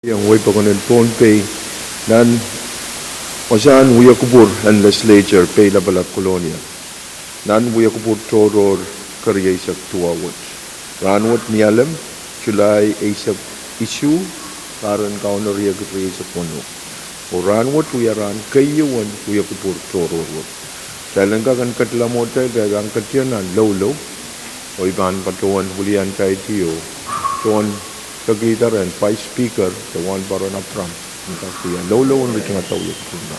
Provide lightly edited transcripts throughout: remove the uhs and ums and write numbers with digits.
Yang way pakunin Pohnpei dan Osan Uyakubur and Legislature pay labalat kolonia. Nan Uyakubur Toror Karyasak Tuawat. Ranwat Nialam July Asak issue Karan Kaunar Yagayasak Wano. O Ranwat Uyaran Kayuan Uyakubur Toror. Talanga kan Katlamote Gagang Katianan Lolo. O Iban Patuan Julian Kaitio. Tuan Kadkadaur and 5 speaker, the one baron up front. Kaya lolo ang rin nga tawag ko na.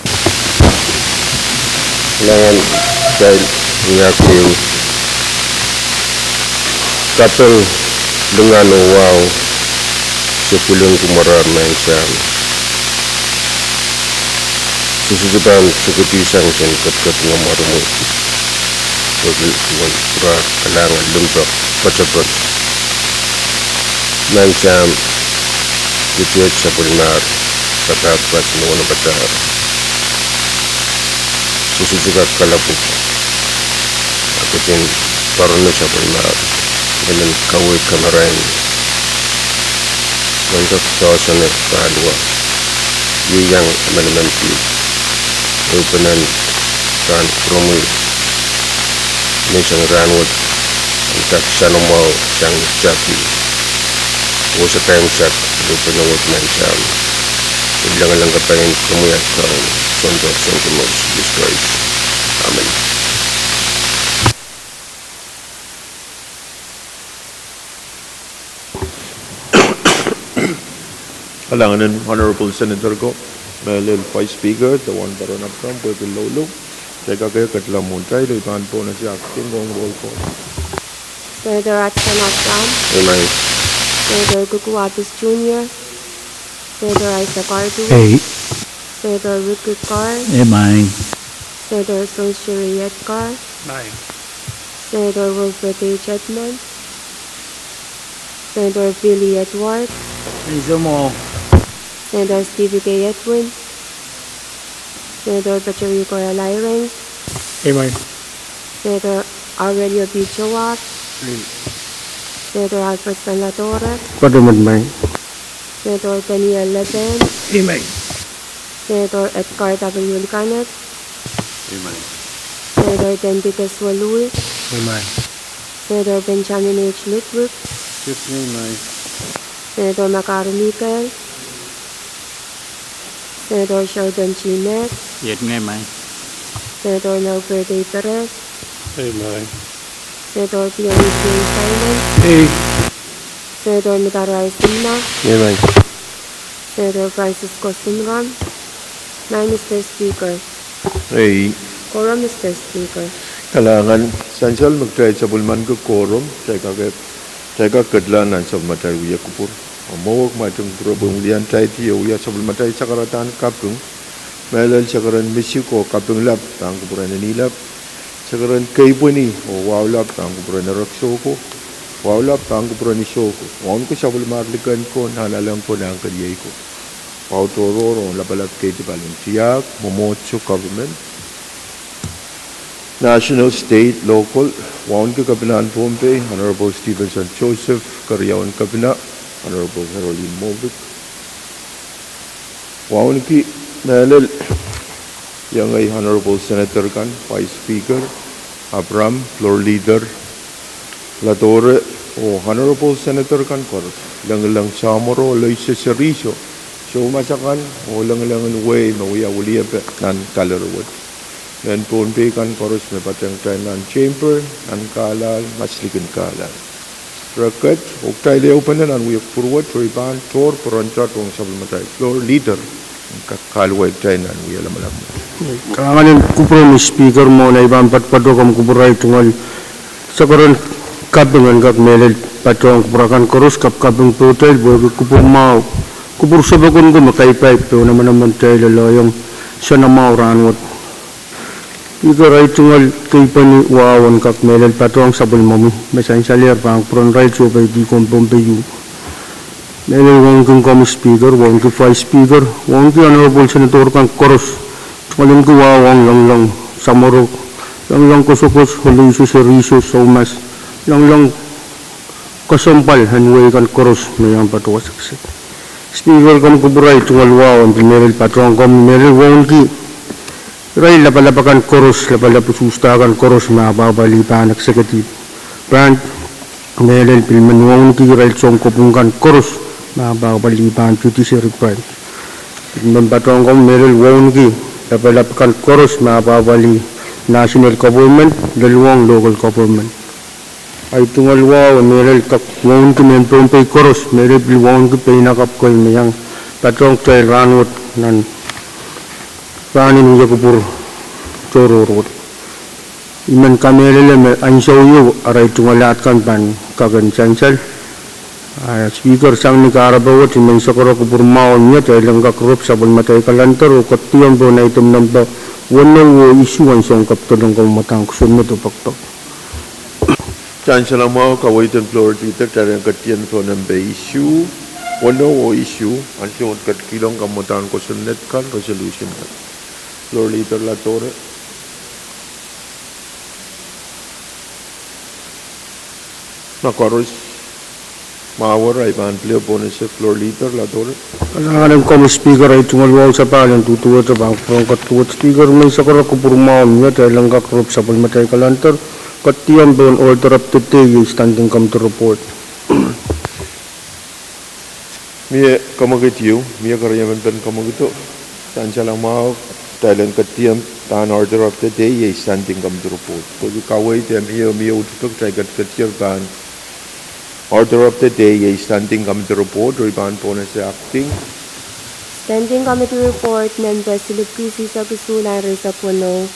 Kailangan dahil nga ko kapel dengan wow sa Pwuhng kumarar na isang susugutan sukutisang siyang katkat nga marumo pagkuhan pura kalangan lumpak pacapat Nansam dituet sa pulmar katapat ng unang batar sususugat kalapuk akutin parano sa pulmar dengan kawai kamerain untuk suasana kedua yang amendmenti openan kan promo mencang ranwat untuk sanomau sang jati Usa tayong chat, lupa ng utman siya. Ilang kapain kumuyat kang Sonto Sentimos Destroys. Amen. Kalanganin Honorable Senator ko, Melil Vice Speaker, the one baron up front, Pwuhng Lolo. Teka kaya katlamuntay, luipan po na siya. Tingong roll call. Senator Atson Aslam. Amen. Senator Kukuwatis Jr. Senator Isaac Ardu. Hey. Senator Ricky Carr. Amen. Senator Sonshiri Carr. Amen. Senator Wilfred H. Edmond. Senator Billy Edward. Isomo. Senator Stevie K. Edwin. Senator Patrico Alaireng. Amen. Senator Aurelio B. Chawat. Senator Alfred Sanlatore. Padaman. Senator Daniel Leben. Amen. Senator Edgar W. Canet. Amen. Senator Denditas Walui. Amen. Senator Benjamin H. Litwick. Amen. Senator Makaro Mikael. Senator Sheldon G. Neck. Yet ngayon. Senator Nelbert A. Perez. Amen. Senator Pwuhng Simon. Hey. Senator Mitaray Simna. Amen. Senator Francisco Simram. 9 Mr. Speaker. Hey, Quorum, Mr. Speaker. kalangan sansal magtry sa bulman ko quorum. Teka kadlanan sa matay Uyakubur. Amawag matang turabong liyan tayo tiyo uya sa bulmatay sa karatan Kapwuhng. Melil sa karan Mexico Kapwuhng lap. Tang kuburan na nilap. Sekarang kaibu ni, wawlap tang kuburan na raksoko, wawlap tang kuburan ni soko. Wawan ko siya bulmarlikan ko, halalang ko na ang kadyay ko. Pautororo, labalap kay di baling tiyak, momotso government, national, state, local. Wawan ko kabilaan Pohnpei, Honorable Stevenson Joseph, Karyawan Kabila, Honorable Caroline Movic. Wawan ki, Melil, yang ay Honorable Senator kan, Vice Speaker, Abram, Floor Leader, Latore, o Honorable Senator kan, lang samoro, loisa seriso, so masakan, o lang way, mawuya-wuliya nan kalarwad. Then Pohnpei kan, koros may patang tayo nan chamber, nan kalal, maslikin kalal. Rakat, o tayo liyaw pa na nan, uyak purwad, Troiban, Tor, Porantat, o sabal Floor Leader, kakalwag tayo nan, uya lamalam. Kanganin kupro speaker mo na ibang patpado kam kupuray tungal sa karon kabingan kap melel patong kupurakan korus kap kabing total buhay kupur mau kupur sabakon ko makaipay pero naman tayo lalayong siya na mau ranwat ikaray tungal kay pani wawan kap melel patong sabal mami masan salir pang pron right so by di Pohnpei melel wang kong speaker wang ki vice speaker wang ki honorable senator kang korus Walang kuwawang lang samurok, lang kusukos, huliso seriso, saumas, lang kasampal, hanway kan koros, mayang patuwa saksit. Speaker kam kuburai tungal wow ang meril patrong kam meril wonki rai lapalapakan koros lapalapusustakan koros mababalipan eksekutif brand meril pilman wonki rai songkopungkan koros mababalipan judiciary branch pilman patrong kam meril wonki lapalapakan koros mababali national government dalawang local government ay tungal wow merel kap wong ki men Pohnpei koros merel bil wong ki pinakap ko yang patrong trail ranwot nan ranin uya kupur cororot iman kamerele me ansauyo aray tungalat kan pan kagan chansal speaker sang ni karabawat iman sakara kupur maon niya tayo ka krop sabon matay kalantar o katiyang bo na itom namba wano isu ang songkap to ng kumatang kusunod o paktok. Chancellor Mao kawaitan floor Twitter tarang katian po ng issue wano o issue ang siyon katkilong kamutan ko sunet kan resolution kan floor leader Latore nakaros mawar ay panpleo po na sa floor leader Latore Alam ko speaker ay tungal sa palan tutuwa sa bang katuwa speaker may sakara ko purmaon niya tayo lang kakrop sa palmatay kalantar Katiyang doon order up to day standing come to report. Mie kamagitiyo, mie karayaman tan kamagito. Chancellor Mao Thailand katiyang tan order of the day standing come to report. Pag kaway tem mie ututok try katiyang tan order of the day standing come to report riban po na sa acting. Standing committee report member Silip PC sa Kusulan Risa Pwuhng,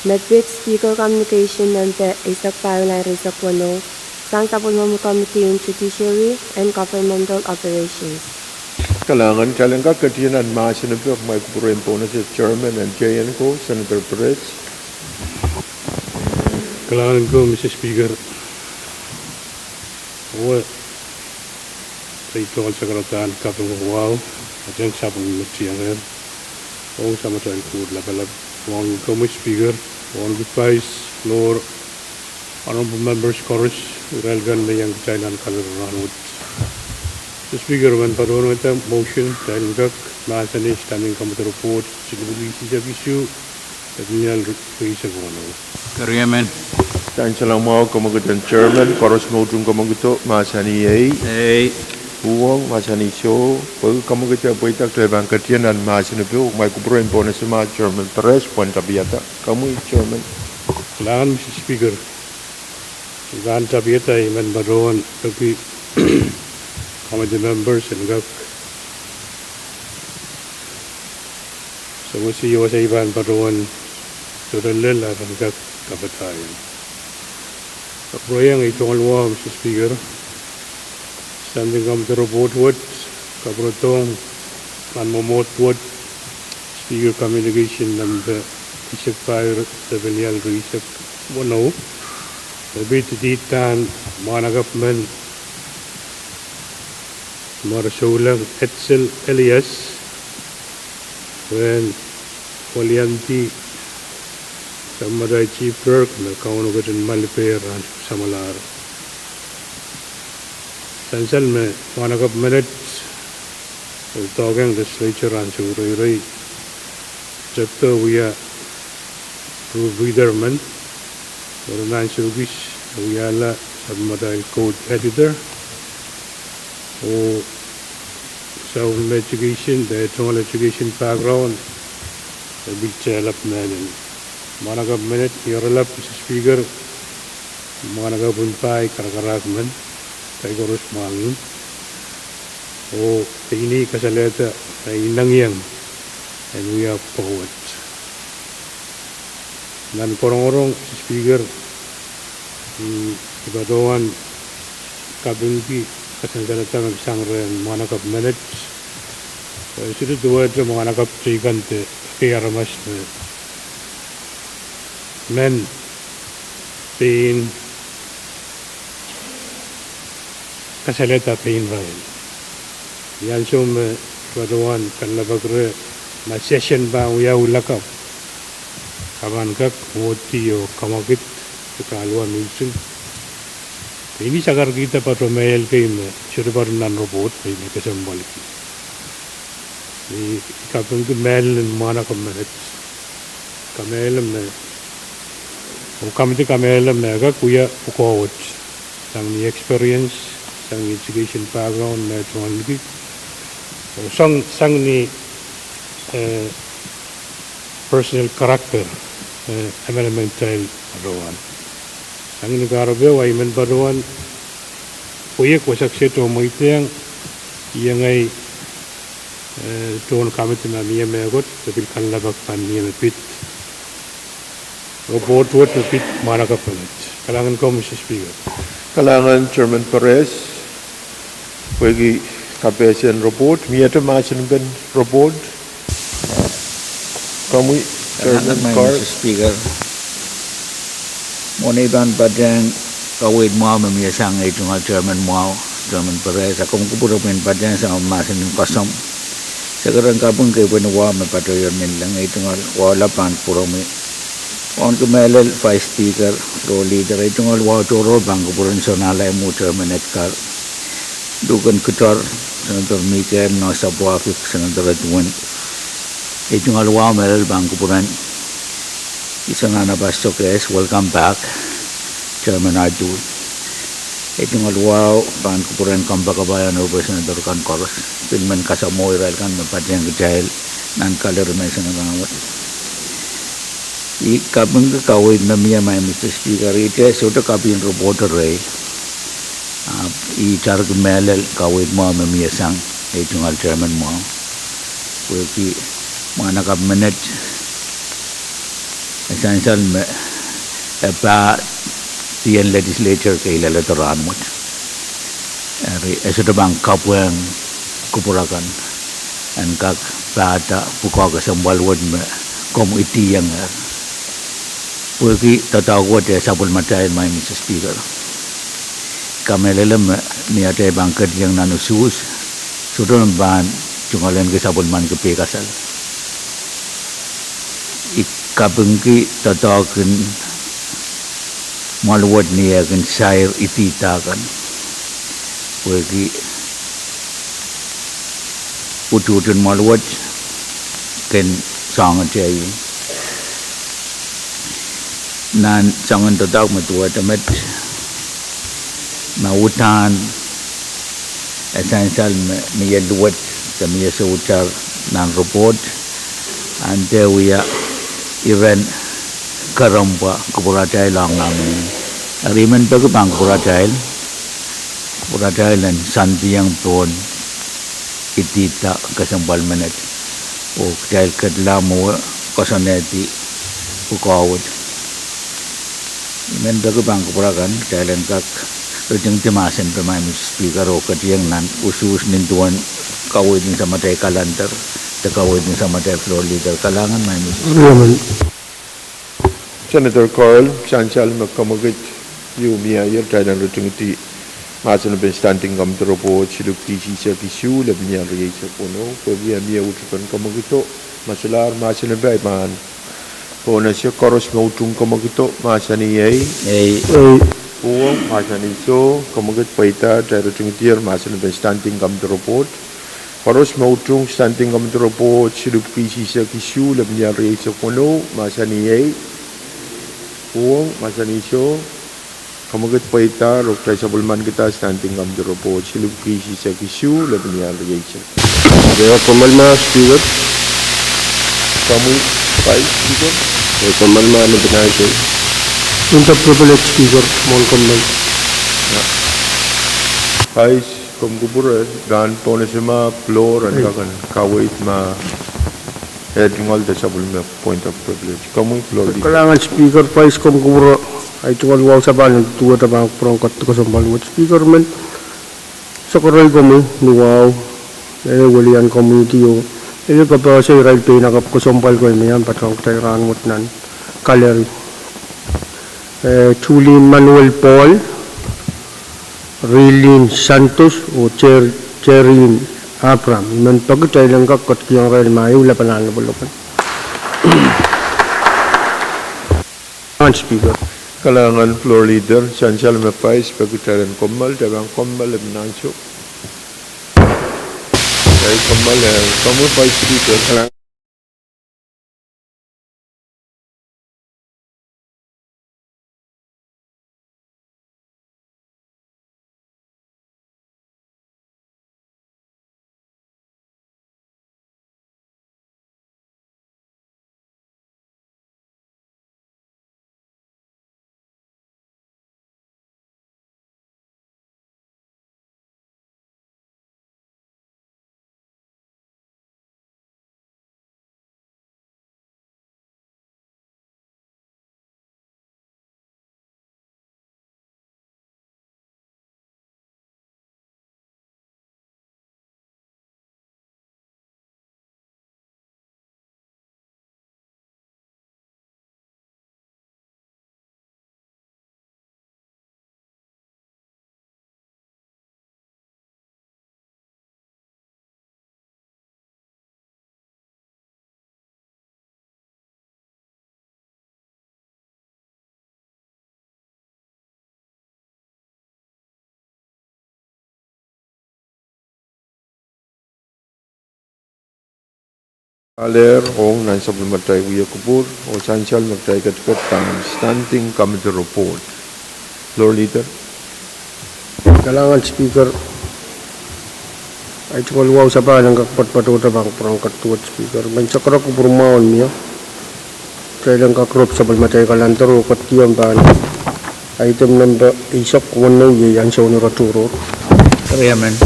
Medbit Speaker Communication member Isaac Paulan Risa Pwuhng, Sang sa Pwuhng Committee on Judiciary and Governmental Operations. Kalangan ka katiyanan maasin na po may kupurin po na si Chairman and JN ko, Senator Pahrek. Kalangan ko, Mr. Speaker. Ako, ito ako sa karataan kapag wow, at yung sabang nagsiyang ngayon. Oo, sama tayo po, labalab. One Committee Speaker, one Vice, floor, honorable members, chorus, relgan na yung Thailand Kadkadaur. The Speaker, when paroon with the motion, Thailand Gak, Masani, standing committee report, significant issue, that we will face a one. Kariyaman. Chancellor Mao kamagitan Chairman, Chorus Motung kamagito, Masani A. Pwuhng masani show pag kamagitya po itak trebang katiyan ang masani po may kupurin po na si mga Chairman Pahrek po ang tabiyata kamu Chairman Kailangan Mr. Speaker gaan tabiyata iman baroon kaki committee members and gak so si sa iban baroon suralil at gak kabatayan kaproyang itong alwa Mr. Speaker standing up the report what kabrotong manmomot what speaker communication number isip fire civilian research wano bit ditan managapman marasulang Etzel Elias when Walianti Samaray Chief Clerk na kaunugan Maliperan Samalar Sansal में one of minutes talking legislature and Surai जब तो we are through Widerman or nine service we are la submodal code editor or sound education the total education background a big child up man one of minute you're up speaker one of Pohnpei Kadkadaur kay Gorus Pwuhng o ini kasaleta ay nangyang and we are forward nan korong-orong speaker ibadawan kabinti kasaleta magsangren mga nakap minutes sudah dua itu mga nakap trigante kaya ramas men pain kasaleta pain rail yan sum badawan kan labagre na session ba uya ulakap kaban kak moti o kamakit kalwa minsun ini sagar kita patro mail kay me surbar nan robot may kasambalik kapung ke mel mana kemenet kamelem ne kamiti kamelem ne ga kuya ukawat sang ni experience sang ni education background ne tuan lagi sang ni personal character elemental baruan sang ni garabe wa imen baruan kuya kusak seto mo iteng yang ay tuan kamiti na niya megot tabil kan labak pan niya mepit robot word mepit mana kapalit kalangan ko Mr. Speaker. Kalangan Chairman Perez, pwede kapesian robot, miyata masin ben robot. Kami Chairman Carr. Mr. Speaker, muna iban padang kawid mo mamiyasang itong Chairman mo, Chairman Perez, akong kupuramin padang sa masin ng kasam. Sekarang kapun kayo pinawa mapatoyon min lang itong wala pan purami. On kumelel Vice Speaker, Pro Leader, itong alwatoro bang kupuran sa nalay mo Chairman Edgar. Dugan Kutar, Senator Mikel, Nasa Pwuhng, Senator Pwuhng. Itong alwa melel bang kupuran. Isang anabastok es, welcome back, Chairman Adu. Itong alwa bang kupuran kambakabayan over Senator Kankoros. Pilman kasamoy rail kan mapadyang kejahil nan kalir may sanagawat. Kapag kakawid na miya may Mr. Speaker, ite sudah kapin reporter ray. Icar kemelel kawid mo miya sang itong Chairman mo. Kuwi mana kap minute essential pa tiyan legislature kay lalatoran mo. Sudah bang Pwuhng kupurakan and kak bata buka kesembalwan me komiti yang Pwuhng tatawag ya sabul matay may Mr. Speaker. Kamelelam ni ate bangkat yang nanusus sudah ban cungalen ke sabul man ke pekasal. Ikabengki tatawagan maluwad niya kan sair ititakan. Pwuhng ututan maluwad kan sangat jaya. Nan sangat tetap metua temet mautan essential niya duwat kami seucar nan report ante wiya event karampa kupuratai lang ariman pa bang kupuratai dan santiyang tuon itita kasambal menit o dahil kadlamo kasaneti ukawad men bago bang kupurakan dahil kak rejeng timasin pemain Speaker o katiyang nan usus nintuan kawid din sa matay kalantar kawid din sa matay floor leader kalangan may Senator Carl, Sanchal magkamagit yung miyayar dahil ang rejeng iti masin ben standing kam to report siluk tisi sa kisu lab niya riyay sa puno pwede miya utukan kamagito masular masin ben man Pwuhng siya koros mautung kamagito masaniyay Pwuhng masaniso kamagit paita dahil tingtir masan ben standing kam to report koros mautung standing kam to report siluk tisi sa kisu lab niya riyay sa puno masaniyay Pwuhng masaniso kamagit paita rok sa bulman kita standing kam to report siluk tisi sa kisu lab niya riyay sa Kaya kumalma Speaker, kami Vice Speaker kumalma ano binayos Untuk privilege Speaker, mohon kembali. Vice kumkubura dan Pwuhng sima floor and kakan kawit ma ngol da sabul me point of privilege kamu floor di Kalangan Speaker Vice kumkubura ay tungal waw sa banin tuwa tabang perangkat kasambal mo Speaker men sakaray kami nuwaw walian community yung ini kapag sa rail pay nakap kasambal ko yan patang tayran mo nan kaleri Chulin Manuel Paul, Rilin Santos o Cherin Abram. Iman pagkatay lang kakot kiyang rail mayo lapanan na bulukan. Speaker. kalangan floor leader Sanchal me Vice pagkutaran komal dabang komal im nanso Trail Kamal and Kamal by Speaker. Aler ong nan sabul matay wiya kubur o sansal matay kat standing committee report. Floor leader. Kailangan speaker ay tukol wow sa pa ng kakpat-patuta bang perangkat tuat speaker. Mansakara ko purmaon niya. Kailang kakrop sa balmatay kalantaro katiyam ba item number isok wano yan siya ni raturo. Kariyaman.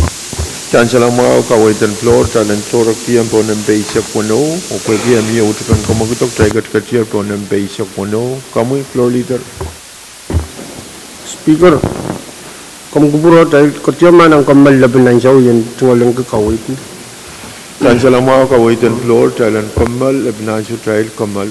Chancel ang mga kawaitan floor, talan sorak tiyam po ng basic wano, o pwede ang iya utukan kumagutok, taygat katiyar po ng basic wano. Kamoy, floor leader. Speaker, kumukupuro tayo katiyam man ang kamal laban ng siya yan tungalang kakawaitan. Chancel ang mga kawaitan floor, talan kamal, abnasyo trial kamal.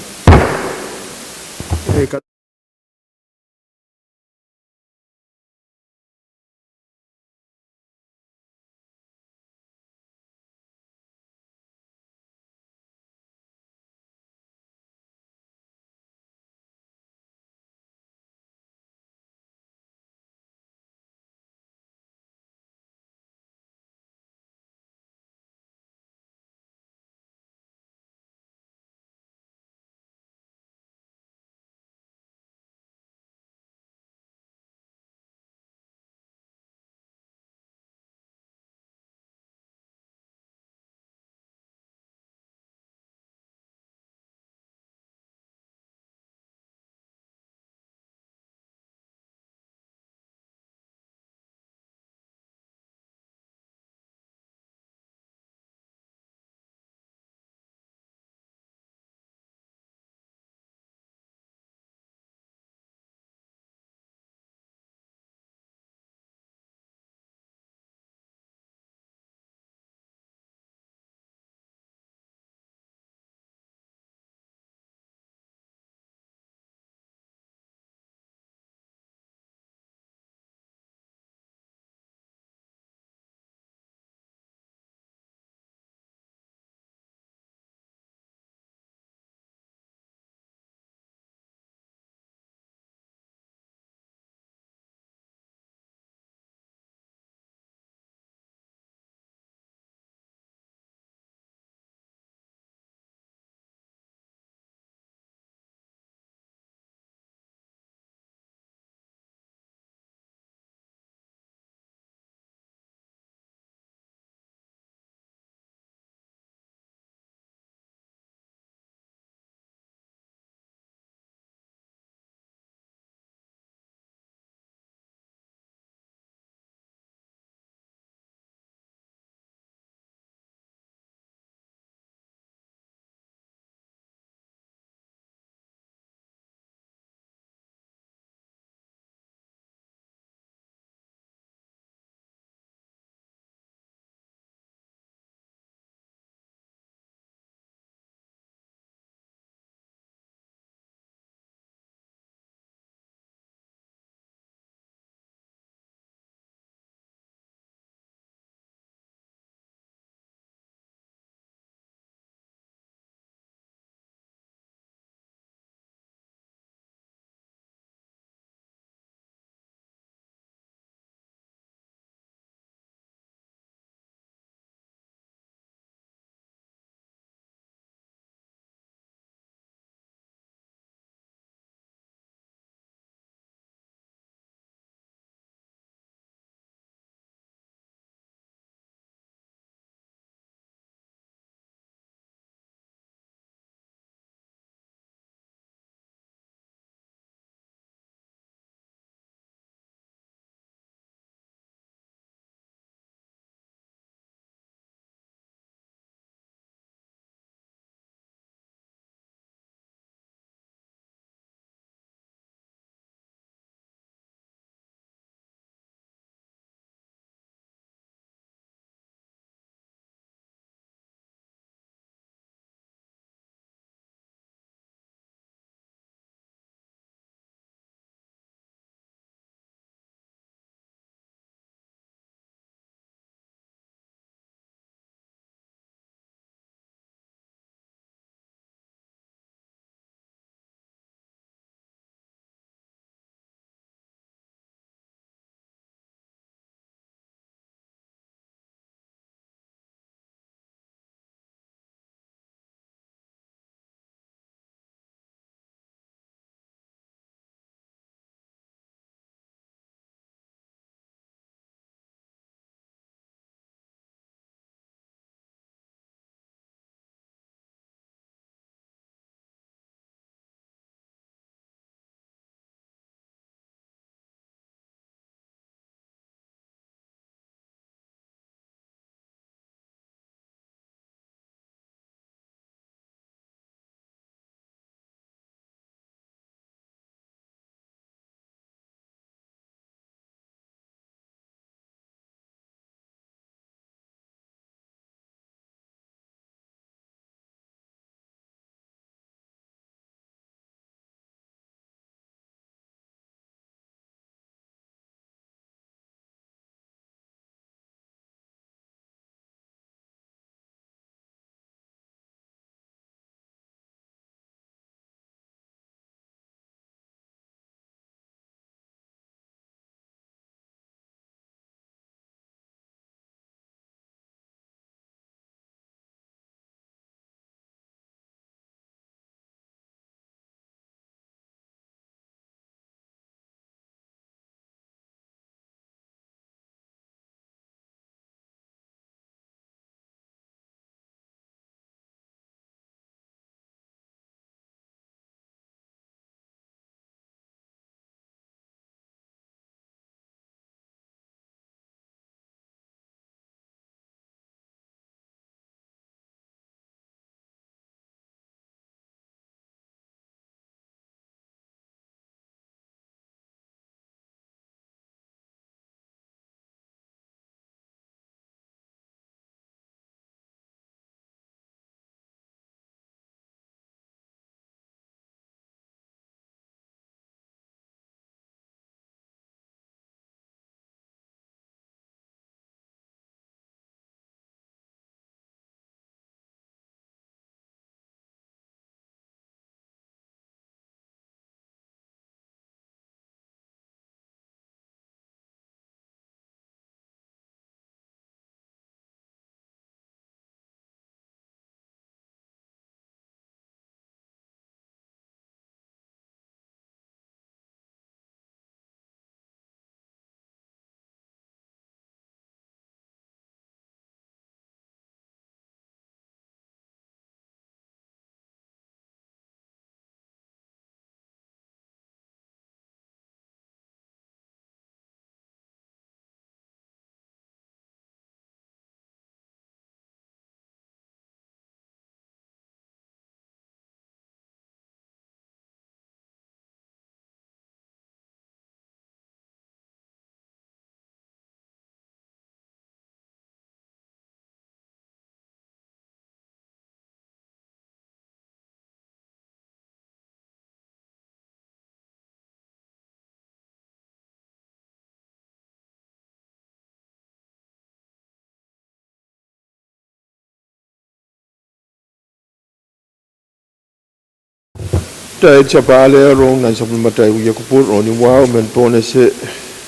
Tay chapale rong nan supplementary uya kupur oni wow men pone se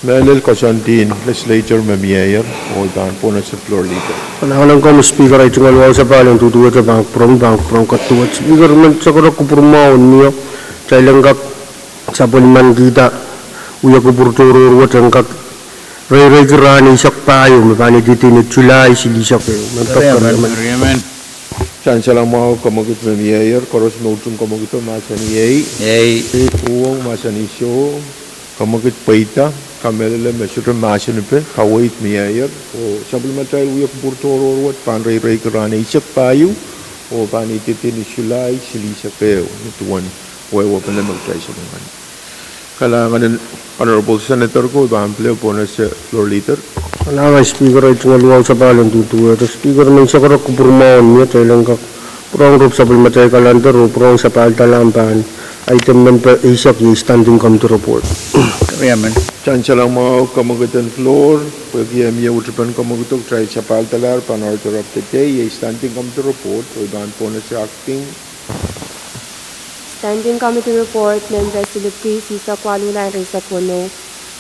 melel kosantin legislature memier o dan pone se floor leader. Panahon ko speaker ay tungal wao sa palang tutuwa sa bank from katuwa. Speaker man sa ko kupurmaon niyo. Sa ilanggak sa poliman kita uya kupur turur wat angkak ray gerani sak payo mapani titinit July silisak mantap Amen. Chan salang mau kamagit memier koros notum kamagito masani Yay. Pwuhng masani show kamagit paita kamelele mesure masani pe kawait mier o supplementary uya kupur turur wat pan ray gerani sak payo o pani titinit July silisak pe tuan wewa pendemonstration naman. Kailangan Honorable Senator ko ibahample po na sa floor leader. Panahon speaker ay tungal wao sa palang tutuwa. Speaker man sa ko kupurmaon niyo sa ilanggak prong rup sa polimatay kalender o prong sa paltalampan item number isak yung standing committee report. Amen. Chansya lang mga kamagitan floor, pag-iam yung utripan kamagitok, try sa paltalar, pan-order of the day, yung standing committee report, o ibahan po na sa acting. Standing Committee Report ng Legislature Sisa Kuala Risa Pwuhng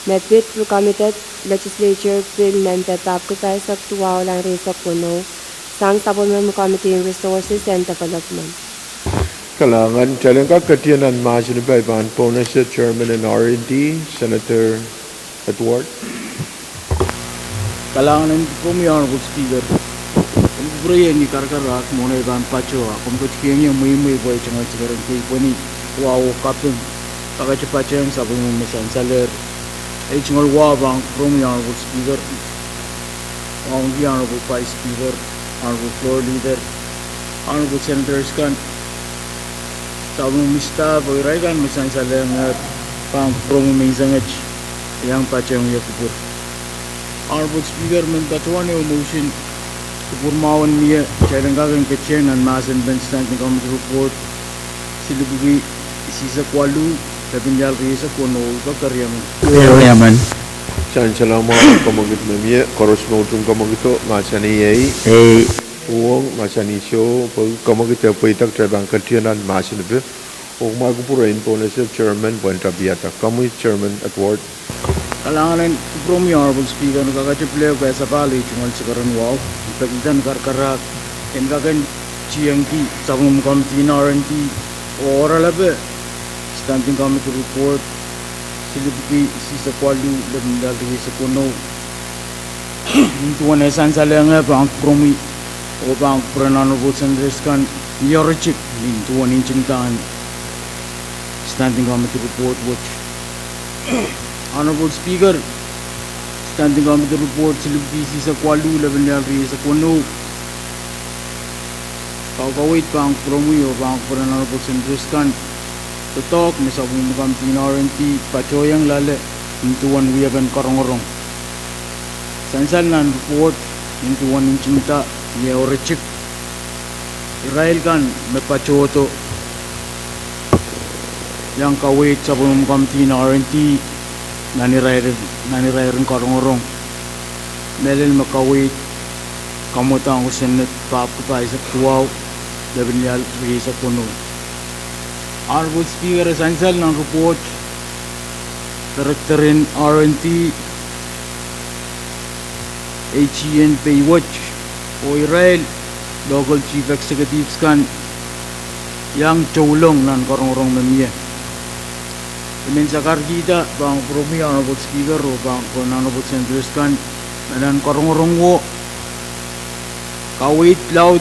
Medwit Committee Legislature Pwuhng ng KAPWARESOU Tuwa Risa Pwuhng Sang Supplemental Committee on Resources and Development. Kailangan, kailangan kakatiyanan masin ba ibahan po na sa Chairman and R&D, Senator Kadkadaur. Kailangan ng Honorable Speaker. Bro ni karkarak muna iban pacho kung kutiyeng yung muy boy chunga chigaran kay poni wow kapten kakachapacheng sabong misan saler ay chungal wabang from Honorable Speaker ang Honorable Vice Speaker Honorable Floor Leader Honorable Senators kan sabong mista boy raigan misan saler pang from misangach yang pacheng yakupur Honorable Speaker mentatuan yung motion Kupurmawan niya, kailan gagawin kaceng ng Masan Bench Standing Committee Report, silibugi isisa kwalu, kapinyal risa kuno, kakaryaman. Amen. Chansya lang mga kamagit na miya, koros notum kamagito, masani yay, Pwuhng, masani show, pag kamagit ya paitak, trabang katiyanan masin pe, o magupurain po na sa Chairman Buenta Biata. Kamu Chairman at Ward. Kailangan from Honorable Speaker, nagkakachipleo kaya sa pali, chungal sa karan wow, pagkitan karkarak, engagan chiyangki, sabong committee na R&D, oral abe, standing committee report, silibuki sisa kwalu, labindal sa kuno, tuwan esan salang bang promi, o bang Honorable Senators kan, yorchik, tuwan inchintahan, standing committee report, which Honorable Speaker, standing committee report silibuki sisa kwalu, labindal sa kuno, kawit bang promi o bang Honorable Senators kan, tutok may sabong committee na R&D, pachoyang lale, tuwan wiyagan karong-orong. Sansal na report, tuwan inchinta, yorchik, Israel kan, may pachoto, yang kawit sabong committee na R&D, nanirayan karong-orong. Melil makawit, kamutang ko Senate papatay sa tuwaw, labinyal sa puno. Honorable Speaker, sansal ng report, Directorin R&D, HEN Paywatch, o Israel, Local Chief Executives kan, yang chulong ng karong-orong namiya. Sa kargita, bang promi Honorable Speaker o bang Honorable Senators kan, nalan karong-orong wo, kawit loud,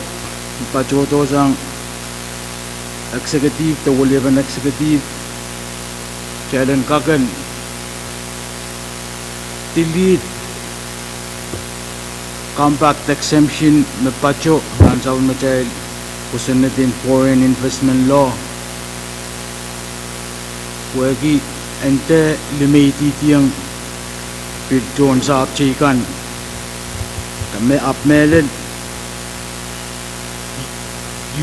pachoto sang executive, tawaliban executive, kailan kakan, delete, compact exemption, na pacho, ang saun na child, kusun natin foreign investment law, wagi ente limited yang pidon sa chikan kami upmeled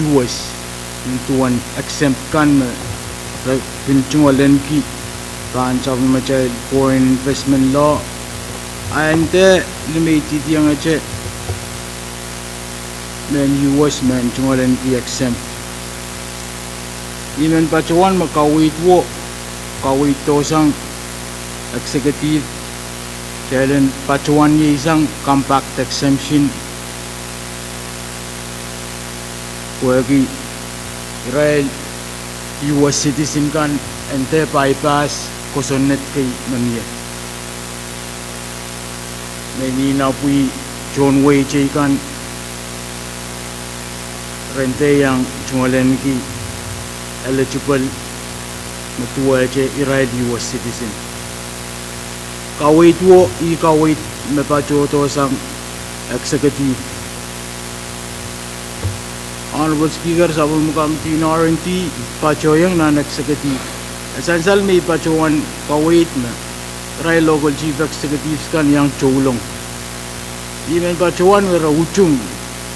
US into one exempt kan pinchungalan ki kan sa macam foreign investment law ente limited yang aja men US men chungalan ki exempt Imen pacuan makawit wo kawit tosang executive kailan pacuan niya isang compact exemption wagi Israel US citizen kan ente bypass kosonet kay naniya may pui John Way chay kan rente yang chungalen ki eligible mutual che Israel US citizen kawit wo I kawit me pacho to sang executive Honorable Speaker sabon mukam TNRNT pacho yang non executive esansal may pachuan kawit na Israel local chief executives kan yang chulong Imen pachuan wera uchung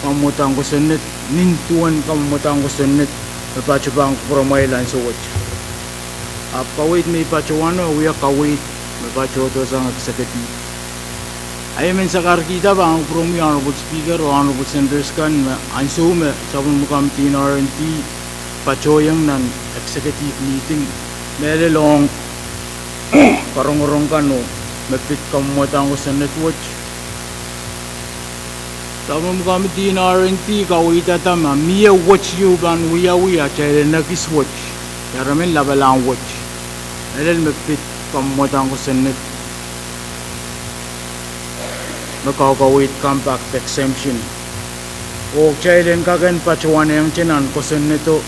kamutang ko senit nintuan kamutang ko senit Pachubang Promailan so watch. Kawit may pachuano, we are kawit, may pachoto sang executive. I mean sa karkita ba ang promi Honorable Speaker o Honorable Senators kan ansume sabon mukam TNRNT pachoyang ng executive meeting. Melelong karong-rong kan o mapit kamutang ko sa netwatch. Sabon kami TNRNT kawita tama Mia watch you ban wiya chaya nakis watch karamin labalang watch elel mapit kamotang ko senate makakawit compact exemption o chaya kagan pachuan yang chinan ko seneto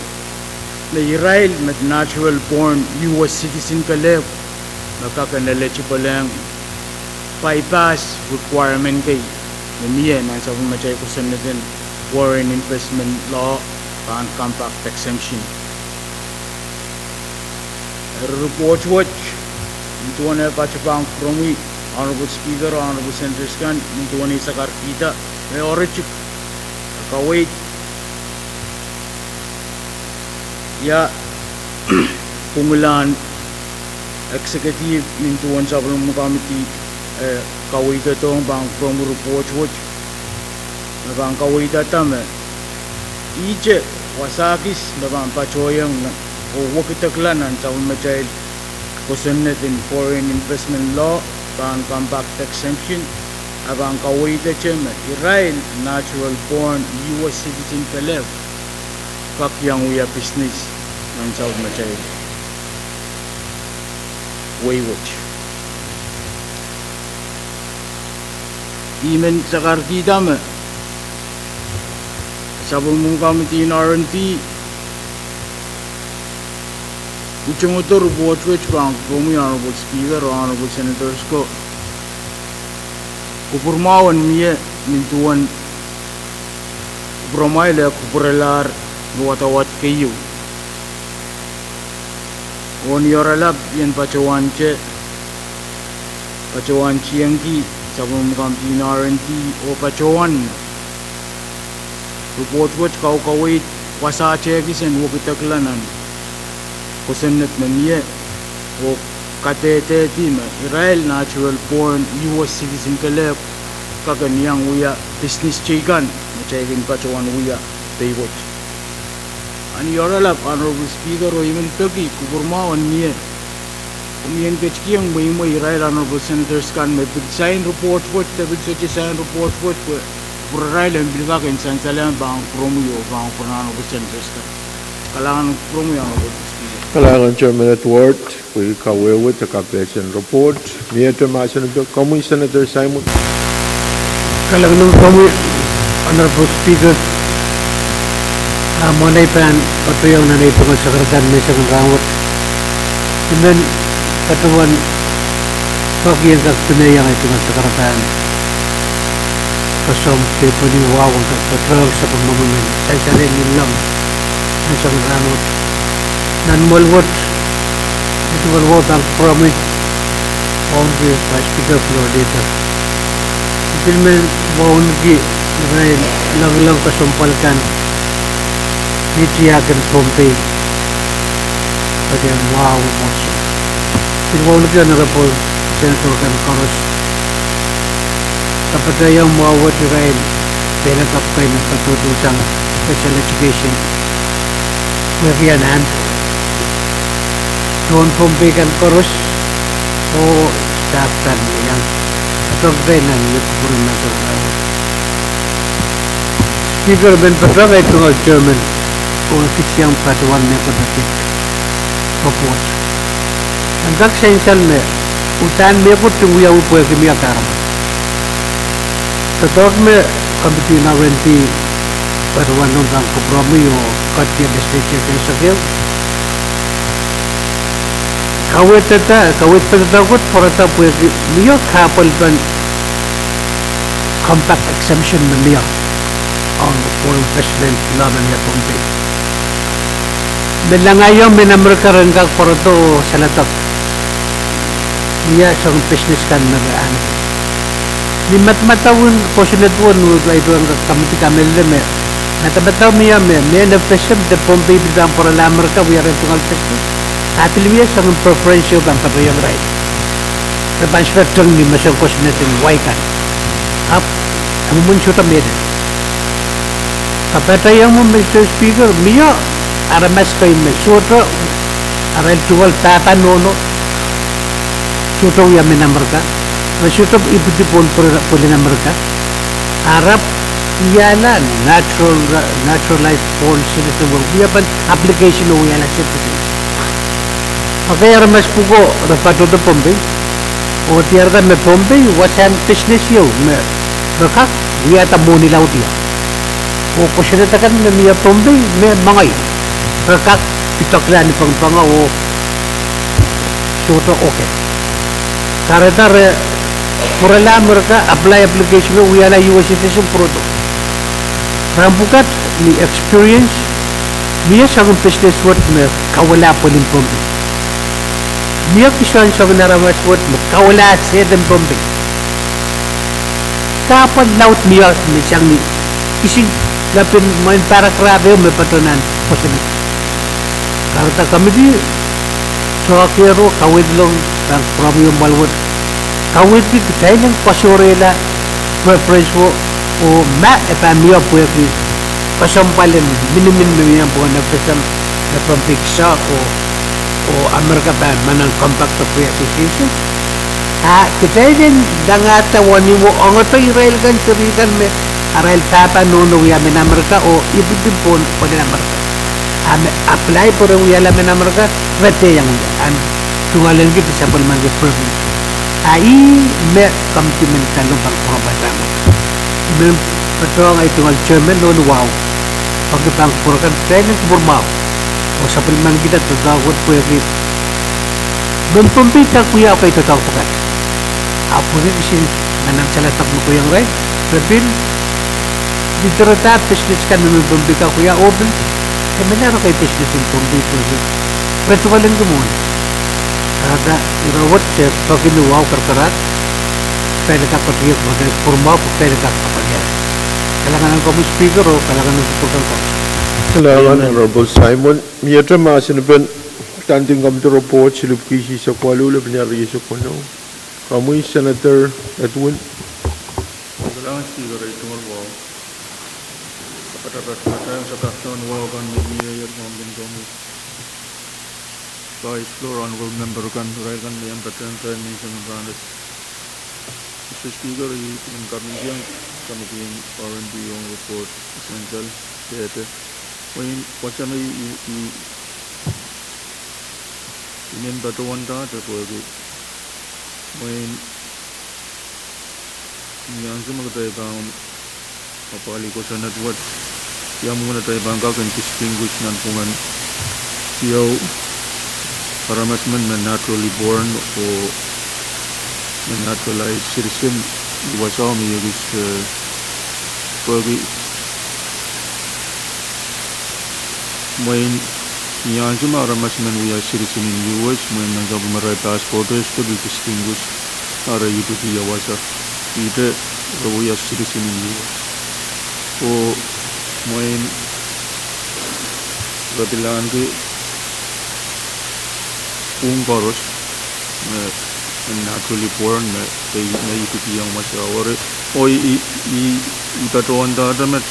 na Israel met natural born US citizen kalev makakan eligible lang bypass requirement kay Namiya na sa pumacay ko sa natin foreign investment law and compact exemption. Report watch ito na pachapang promi Honorable Speaker, Honorable Senators kan ito na sa karkita may orechip kawait ya pungulan executive nintuan sa committee kawit itong bang from report watch na bang kawit atame ije wasakis na bang pachoyang o wakitaklanan sa umachay kusunet in foreign investment law bang compact exemption abang kawit atame Israel natural born US citizen kalev kakyang uya business ng sa umachay way watch Imen sa karkita me sabon mong kami TNRNT uchung utor buat which bang kami Honorable Speaker o Honorable Senators ko kupurmawan miye mintuan kupuramay le kupurelar nuwatawat kayo on yoralab yan pachawan chiyang ki sabon mukam TNRNT o pachuan report watch kawit wasa chekis and wakitaklanan kusunet na niya o katete team Israel natural born US citizen kalev kakanyang uya business chikan na chekin pachuan uya pay watch ani yoralap Honorable Speaker o imen toki kupurmawan niya Umiyan kachkiyang may Israel Honorable Senators kan may sign report watch tabig sa sign report watch for Israel ang bilakain sa salang bang promo bang Honorable Senators kan kalangan promo yang Honorable Speaker Kalangan Chairman at Ward, we kawewit the calculation report. May International Common Senator Simon. Kalangan kami Honorable Speaker monay pan patuyang nanay pangasakaratan may isang rawat and then katuan bagian kag pinayang ito ng sakaratan kasom kay paniwawang kag patrol sa pagmamamin sa isarin nilang ang isang rawat nanmalwat ito walwat ang promise on the Speaker Florida Itilmen bawon gi lang kasumpalkan nitiyakan Pohnpei pada wow moso Pinwawag yan na po Senator kan Koros kapag yung mawawat Israel pinagkapkay ng patututang special education Marianan John Pohnpei kan korus o daftar yang terbenan yang kurang atau speaker ben pertama itu German o kisiang patuan me kodatik report angkat sensal me utan me put tunggu ya upo ke mi akaram tetok me kamiti na wenti patuan nang kompromi o katya legislature kan sakil kawit patatakot porata po miyo kapal ban compact exemption na miyo ang former president naman niya Pohnpei. Melangayon minamrakaran kag porto sa latak niya sa business kan na gaan. Ni matmatawon ko sinadwon ay doon kamiti kamel me natabataw miya me na president de Pohnpei bidang para lamar ka we are tungal sector atilmiya sa preferential bang patayang right reban spectrum ni masyang ko sinatin waikan up amun chuta mede kapatayang mo Mr. Speaker miya aramas kay me sutra aral tuwal tata nono sutra ya menamarka sutra ibutipon puli namarka harap yana naturalized born citizen we have an application o yana citizen okay aramas pugo rapato de Pohnpei o tierra me Pohnpei wasan business yo me rakak we ata moni laudia o kusinatakan na miya Pohnpei me mangay rakak itakla ni pangpanga o suto okay karatar purala mereka apply application o wala US citizen product rampukat ni experience miya sa business what me kawala po ng Pohnpei miya kisan sa naramas what me kawala sa ng Pohnpei kapag laut miya siyang ni ising lapin main para krabe me patunan posible karena kami di soakero kawid long ang problem malwat kawid di tayo ng pasorela preference o ma epamia po yung pasampalin minimin mo po na pesam na pampiksa o Amerika pa manang compact of association kita din dangata wani mo ang ito Israel kan surikan me aral tapa nono ya men Amerika o ibutip po din Amerika apply po rin ya men Amerika rete yang an tungalan kita sa palman ke privilege ai me komplementan lo pang probasama men patong ay tungal chairman no wow pagkatang purkan training burmao o sa palman kita tutawag po yung men Pohnpei ta kuya pa ito tawag apo rin isin nanang salatak mo kuyang ray repin diterata business kan men Pohnpei ka kuya open menaro kay business in Pohnpei po pretuwalan ko muna ada irawat siya paginuwaw karkarat kaya nakapatiyag magpurma po kaya nakapagyan kalangan ng common speaker o kalangan ng supportan ko Salamat, Honorable Simon. Miyatra maasin standing committee report silupkisi sa Kuala Lumpur sa Puno. Kamuy Senator Edwin. Salamat Speaker ay tumalwaw. Kapatapat sa kaktawan waw kan may mga kami. Vice floor honorable member kan turay kan may ambatan tayo may sumurandas. Mr. Speaker ay kami siyang committee R&D yung report essential theater. When what's an in batuan data for when yang semua kita bang apa ali ko sa network yang muna tayo bang kan distinguish nan pungan siyaw harassment man naturally born o naturalized citizen wasami yugis pagi when yang cuma harassment we are citizen in US when nang maray passporters to be distinguished ara itu dia wasa ite we are citizen in US o when batilan ke Pwuhng naturally born na itu dia masa ore o i tatuan data met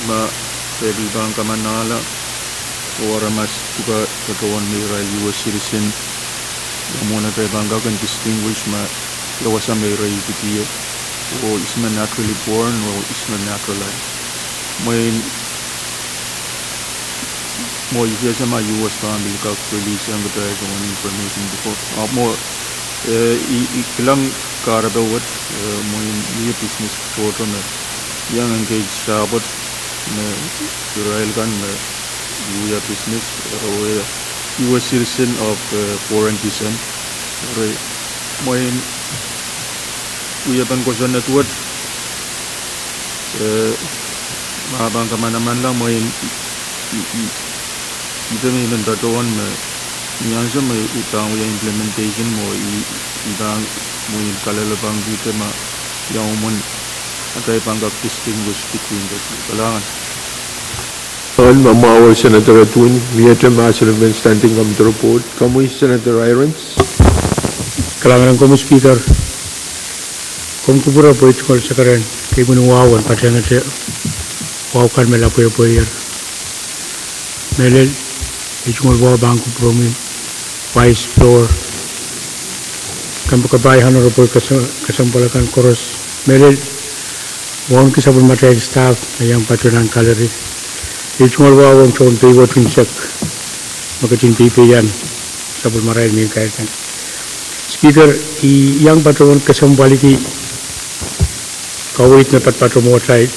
ma pwede bang kamanala Waramas juga katawan may US citizen yang muna tayo banggakan distinguish ma lawasa may ray kitiyo o isma naturally born o isma naturalized. May mo iya sama US family ka release ang tayo kung information before. Mo ilang karabawat mo yung business photo na yang engage sabot na Israel kan na we are business US citizen of foreign descent. We are pangkosan na tuwad mahabang kamanaman lang mo ito may nandatuan na yan siya may utang yung implementation mo itang mo yung kalalabang dito yung umon at ay panggap distinguish between the two. Kailangan Mamawa Senator Pwuhng, Vietnam Masterman standing on the report. Kamu Senator Irons. Kalangan ko Speaker. Kung kupura po ito sa karen, kay munuwawan pati nga siya. Wow kan mela po yan. Melel, ito nga bangko promi, vice floor. Kampo kabayan na po kasampalakan koros. Melel, wawang kisabon material staff na yung patunang kalari. Ito nga wawang sa untay wating sak. Makatintipi yan. Sabon maray may kaitan. Speaker, yang patron kasambaliki kawit na patpatro mo tayo.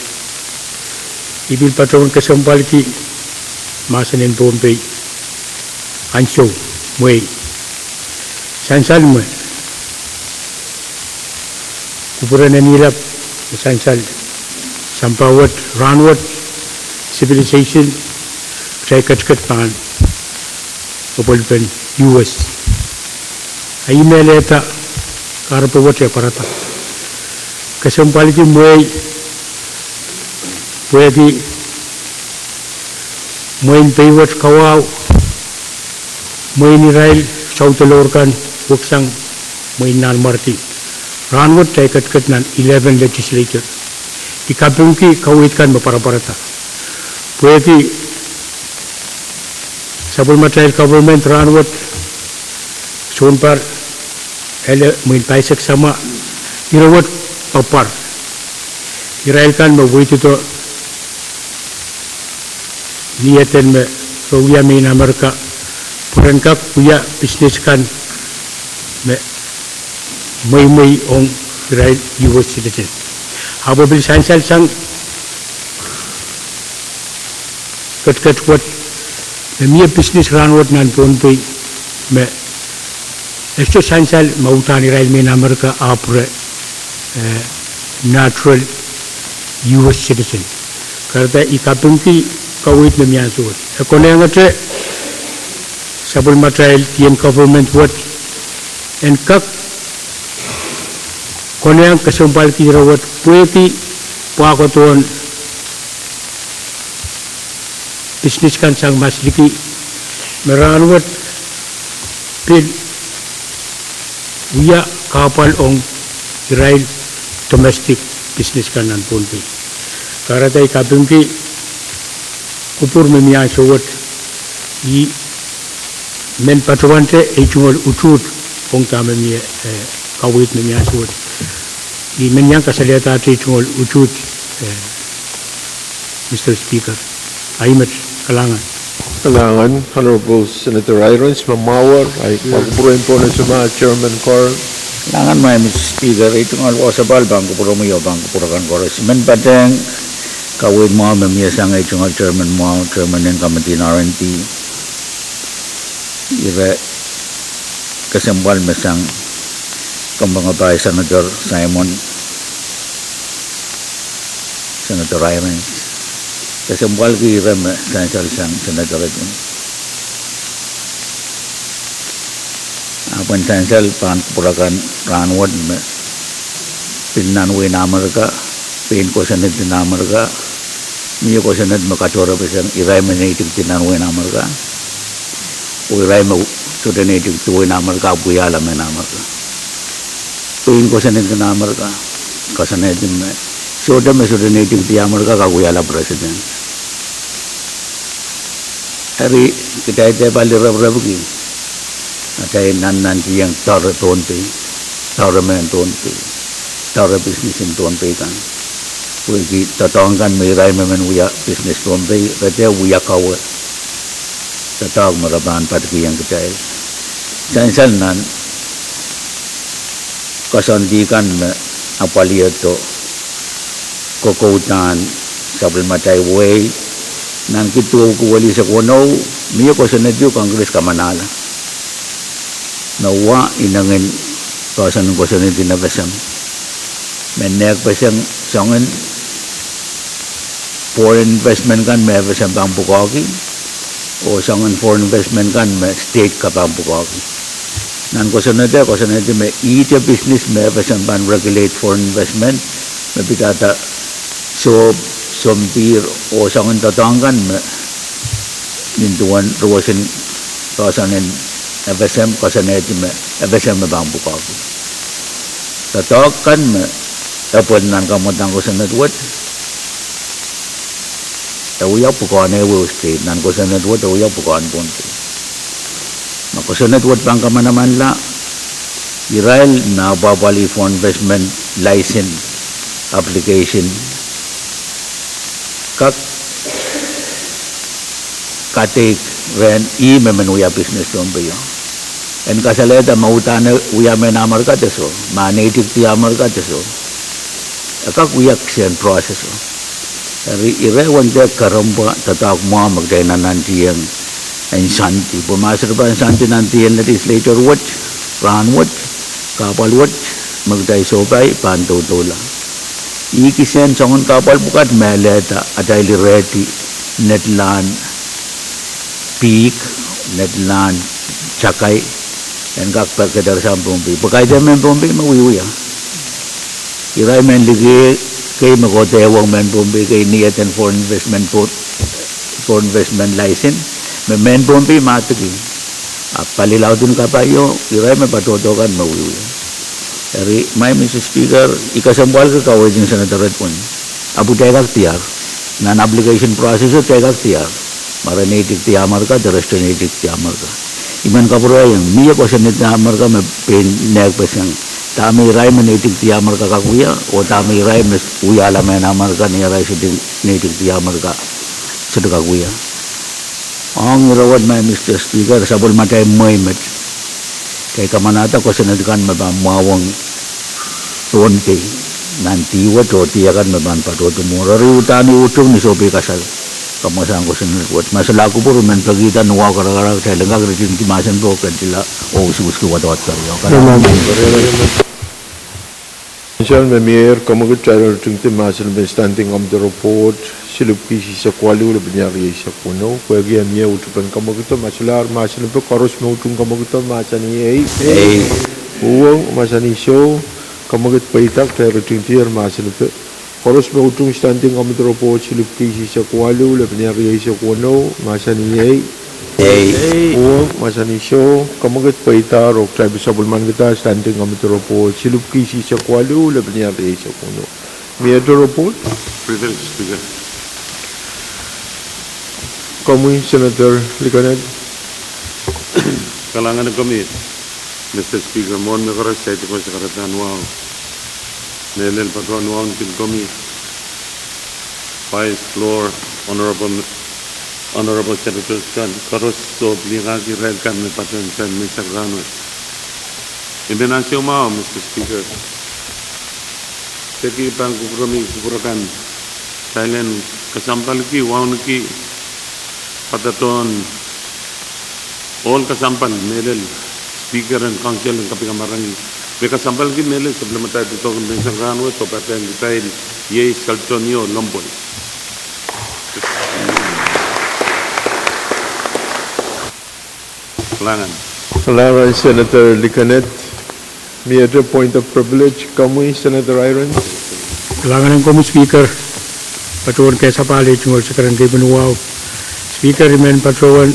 Ibil patron kasambaliki masanin Pohnpei. Ansyo, muay. Sansal mo. Kupuran na nilap. Sansal. Sampawat, ranwat. Civilization, saya kat pangan, kapalpan US. Ay meleta karapawat ya parata. Kasampal ki muay, pwede muay paywat kawaw, muay Israel South Lorcan, wuksang muay nan marti. Ranwat saya kat nan 11 legislature. Ikapung ki kawit kan parata. Pwede sabon material government ranwat sunpar ele main paisak sama irawat papar Israel kan mabuiti to niatan me Ruya main Amerika puran kap puya business kan me may ong Israel US citizen hababil sansal sang kat wat me business ranwat nan Pohnpei me esto sansal mautan Israel main Amerika apre natural US citizen karta ikapung ki kawit na miyan suot ekone ngate sabul material tien government wat en kak kone ang kasumpal ki rawat pwede pakoton business kan sang masliki meranwat pil uya kapal ong Israel domestic business kan nan Pohnpei karata ikapung ki kupur memia sowat i men patwante e chungol utut ong ta memia kawit memia sowat i men yang kasalita te chungol utut Mr. Speaker aimat kalangan Honorable Senator Irons, Mamawar, ay pagpuruin po na suma Chairman Carl. Kailangan may Mr. Speaker, ito nga wasabal bang kupuro mo yun, bang kupuro kan koros. Men pateng kawin mo memiyasang ito nga Chairman mo, Chairman ng Committee ng RNT. Ire kasambal mesang kambangabay Senator Simon, Senator Irons. Kasambal ki ire sansal sang Senator ito. Apan sansal pan kupurakan ranwad me pinanwe na Amerika, pin ko sanad na Amerika, niyo ko sanad makachora pesang iray native pinanwe na Amerika, o iray mo sudah native tuwe na Amerika, buyala me na Amerika, pin ko sanad na Amerika, kasanad me sudah native di Amerika, kaguyala president. hari kita itu balik rab ki ada nan yang tar Pohnpei tar men Pohnpei tar bisnis in Pohnpei kan Wiki tatangkan mirai memen uya bisnis Pohnpei kata uya kawa tatang meraban patki yang kecil cansal nan kasandikan apa lihat tu kokoutan sabel matai way nan kitu ku wali sekono mia kasan itu kongres kamanala nawa inangin kasan itu nabasam menek pasang sangan foreign investment kan me pasang pampukaki o sangan foreign investment kan me state ka pampukaki nan kasan itu me ite business me pasang pan regulate foreign investment me pitata so sompir o sangan tatangkan me nintuan ruasin kasanen FSM kasan itu me FSM me pampukaki tatangkan me apun nan kamu tangko sana duat tahu ya bukan ewo state nan ko sana duat tahu ya bukan Pohnpei maka sana duat bangka mana-mana la Israel na babali for investment license application kak katik ren memenuhi business Pohnpei en kasaleta mautana uya menamar kataso manetik ti amar kataso akak uyak sian proses dari irewan dia karamba tatak mo magdainan nanti yang santi pumasarban santi nanti yang legislature watch ran watch kapal watch magdai sobay pantutola ikisen sangon kapal bukat meleta adai lireti netland peak netland cakai dan kak Kadkadaur sampung pi pakai jaman Pohnpei mawi ya irai men lagi kay makote wong men Pohnpei kay niatan for investment license men Pohnpei matagi palilaw dun kapayo irai men patotokan mawi dari may Mr. Speaker ikasambal ka kawajin sa natarat pun abu tegak tiar nan application process o tegak tiar maranatik tiamar ka terestanatik tiamar ka iman kapuro yang miya ko sa tiamar ka pen neg pasang tami rai menetik tiamar ka kakuya o tami rai mes uyala menamar ka ni rai sa netik tiamar ka sa kakuya ang rawad may Mr. Speaker sabol matay moymet kay kamanata ko sa nadikan mabamawang Pohnpei nanti wat o tiyakan maban patotumura riutani utung ni sopi kasal kamasang ko sa nadikan masala ko puro men pagitan nuwa karakara kaya langag ritin timasan po kanila o usus-usus wat-wat karyo Michel Mayor, kamu kecara tunggu masal standing on the report silup kisi sekualu lebih nyari sekuno bagi amia utupan kamu kita masalah masal pe korus mautung kamu kita masani Pwuhng masani show kamu kita paitak dari tunggu masal pe korus mautung standing on the report silup kisi sekualu lebih nyari sekuno masani Pwuhng masani show kamu kita paitak rok try bisa bulman kita standing on the report silup kisi sekualu lebih nyari sekuno Mayor report President Speaker. Kami Senator Likanet. Kalangan kami, Mr. Speaker, mohon mengaras saya itu sekarang wow. Nelel patron wow tin kami. Vice Floor, Honorable Senator Kan, karos so lihat kira kan patron kan Mr. Rano. Ibenasyo mau, Mr. Speaker. Segi pangku kami Thailand kasampal ki wow ki pataton all kasampal melel speaker and council and kapikamarangi mereka sampal ki melel sebelum tayo dito kung bensang ranwe to paten detail ye saltonio lomboy Salamat Senator Likanet. May I point of privilege kami Senator Irons. Kalangan ng Speaker patuan kay sa palit ng sekarang kay Benuaw Speaker men patuan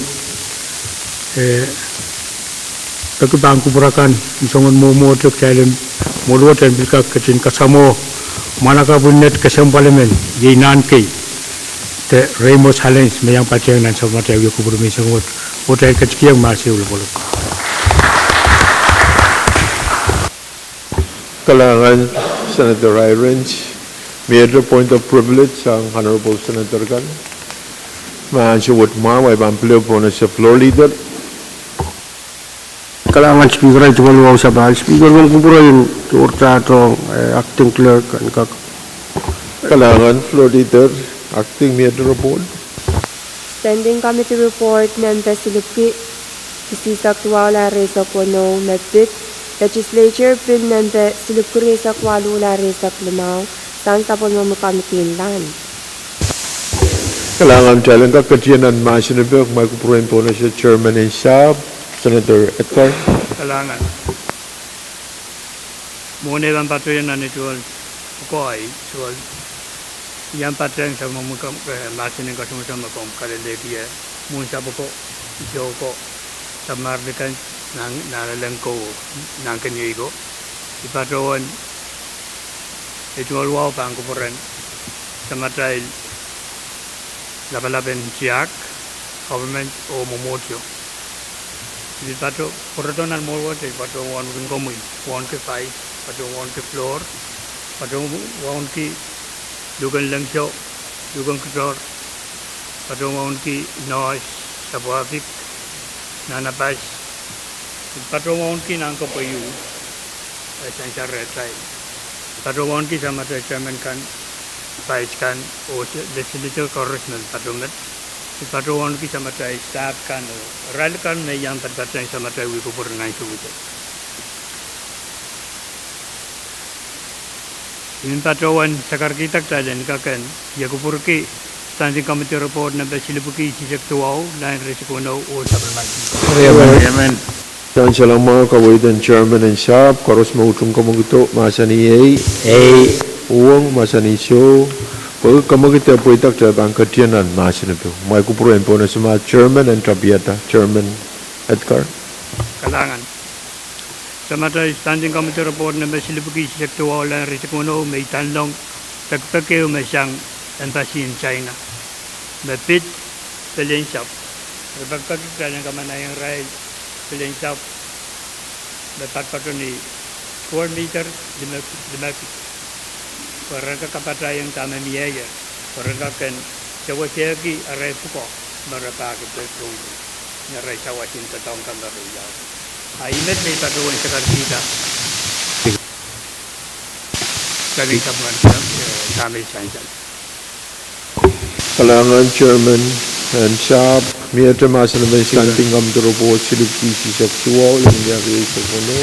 pagkabang kuburakan isongon mo tuk challenge molot and bilka kacin kasamo manaka bunet kasam parliament ye nan kay the Rainbow Challenge mayang pacheng nan sa matay yu kubur mi sangot hotel kachkiyang masi ulapolo. Kalangan Senator Irons, major point of privilege ang Honorable Senator Gan. Maansiwat maway bampleo po na sa floor leader. Kalangan speaker ay tumaluwaw sa bahal. Speaker ng kubura yun, tuurta ito, acting clerk, kak. Kalangan floor leader, acting major report. Standing Committee Report ng Silupki, Isisak Tuwala Reza Pono, Medbit, Legislature Bill ng Silupki Reza Kwalula Reza Lumaw, Sang Tapon Mamukamitin Lan. Kalangan challenge ka katiyanan masinabek, may kupurin po na siya Chairman and Shab, Senator Edgar. Kalangan. Muna bang patuloy na nitual kukoy, tuwal. Yang pateng sa mamukam masinin ka sumusama kong kalelebiya. Muna sa po, Joko, sa mardikan ng nalalangko ng kanyego. Ipatuwan, itual wow pang kupurin sa matay labalabin siyak, government o momotyo. Di pato porotonal mo wote pato wan komi wan ke pai pato wan ke floor pato wan ki dugan langso dugan ktor pato wan ki noise sabwafik nanapas pato wan ki nang ko payu essential retai pato wan ki sama chairman kan vice kan o legislature correctional pato met Patuan kita matai staff kan, ral kan na yang terkait sama matai wiku pernah itu betul. Ini patuan sekar kita saja ni kan, ya kupurki standing committee report nampak silipuki sejak tuau lain risiko no o sabelmati. Amen. Dan selama kawai dan Chairman and Shab, karos mautung kamu masa ni Pwuhng masa ni show. Pag kamu kita puitak sa bang katiyanan masinabek, may kupurin po na sa Chairman and Trabiata, Chairman Edgar. Kalangan. Sa matay standing committee report na may silipuki sejak tuau lain risiko no may tanlong tagpakeo may siyang embassy in China. May pit piliin shop. Pagpagkita ng kamanayang rail piliin shop. May patpato ni 4 meter dimapit. Orang kapatay yang tama miaya, orang kan jawa siagi arai puko merapa kita tu, nyarai jawa cinta tahun kan baru jauh. Aimet ni patuan sekar kita. Kami kapan kami sanjal. Kalangan Chairman and Shab, miyata masinabek standing committee report silipki si seksual yang diagay sa kono.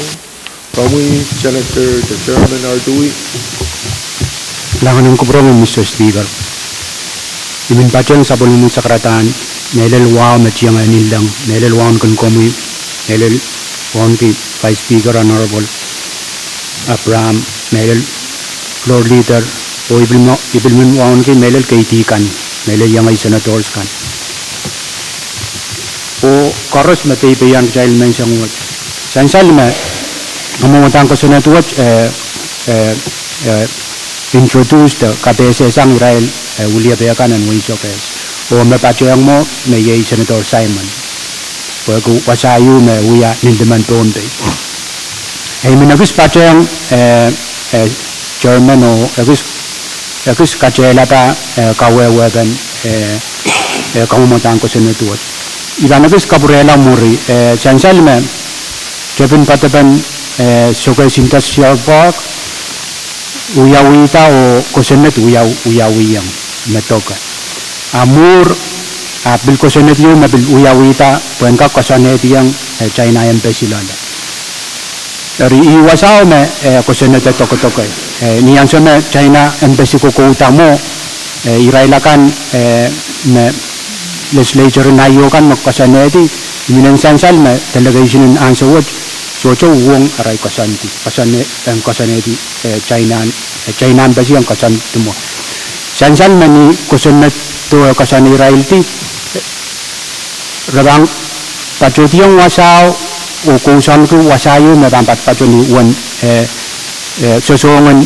Kami Senator, the Chairman Ardui. Langan ng kubura ng Mr. Speaker. Ibin pacheng sa pulunong sakratan, nelel wow na chiyang anilang, nelel wow kan komi, nelel wow ki Vice Speaker Honorable Abraham, nelel floor leader, o ibilmin wow ki nelel kaitikan, nelel yang ay senators kan. O karos matay payang child men siyang wat. Sansal na, ngamungan ko senators, introduced the KAPWARESOU Israel William Beakan and Winsokes. O mapachayang mo may Senator Simon. Pag wasayu may uya nindaman Pohnpei. Ay minagis pachayang Chairman o agis kachela pa kawewegan kamumutang ko Senator. Ilanagis kaburela muri chansal me Jepin pataban sokay sintas siyabak uyawita o kosenet uyawiyang metoka amur bil kosenet yung mabil uyawita puenka kosenet yang China embassy lala dari iwasao me kosenet toko niyang sama China embassy ko utamo irailakan me legislature nayo kan kosenet minensansal me delegation in answer so Pwuhng aray kasanti kasaneti China embassy ang kasanti mo sansan mani kusanat to kasani royalty rabang pachotiyang wasaw o kusan ko wasayo na dapat pachoni one sosongan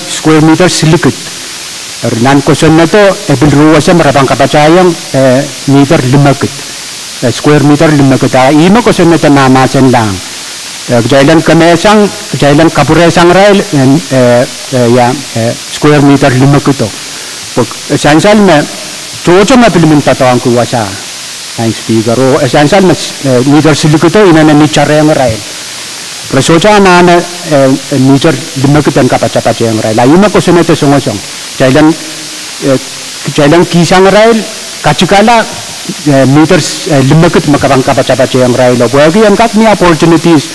square meter silikit Nan kosan na to ebil ruwasan marabang kapacayang meter 5 square meter 5 ima kosan na to namasan lang jailan kamesang jailan kapuresang rail square meter 5 to essential me coco ma pilimin tatawang kuwasa ang speaker o essential meter silikuto ina na nichareng rail Prasocha na meter 5 tan kapacapacayang rail ima kosan na to songosong Jailan kisang rail kachikala meters 5 makabang kapacapacayang rail bagi ang kak ni opportunities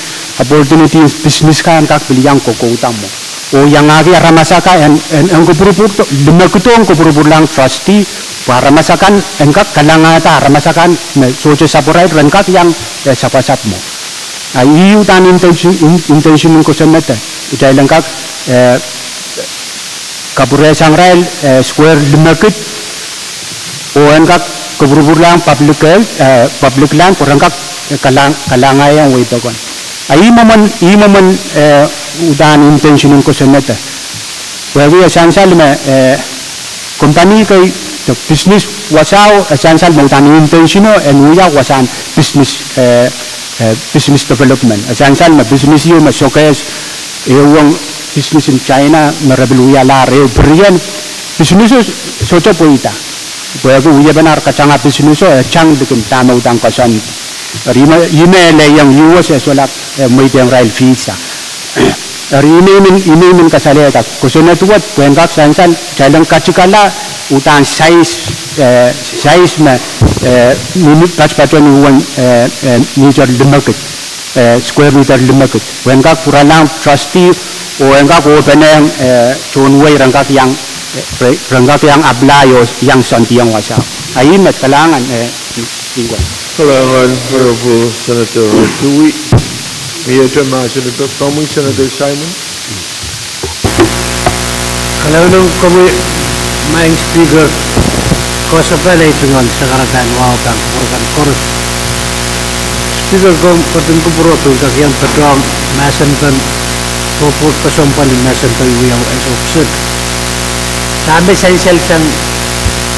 business ka ang kak biliyang kokoutam mo o yang agi aramasaka ang kupurupur 5 ang kupurupur lang trustee para masakan ang kak kalangata aramasakan soche sapurai rangkak yang sapasap mo ay iutan intention ko sa meta jailan kak Kapuresang rail square 5 o engkak kubur lang public land kurang kak kalangay ang wito kon ay imaman udan intention ko sa meta bagi esansal me company kay business wasaw esansal mo udan intention and uya wasan business development esansal me business yo showcase yung business in China merabeluya lare berian business socha poita bago uya benar kacanga business chang dikin tama utang kasan rima email yang US solak media rail visa email kasale tak kusuna tuat kuengkak sansan jalan kacikala utang size me minit patron uang meter 5 square meter 5 kuengkak puralang trustee o engkak ko peneng chunway rangkak yang ablayo yang santiang wasa ay met kalangan tinggal Kalangan Honorable Senator Pwuhng Mayor Senator Pwuhng Senator Simon kalau nung kami main speaker ko sa pala ito ngon sa karatan wawang korus speaker ko patun ko puro to yang petong masan kan Popot pasompan di nasan tayo as officer. Kami essential sang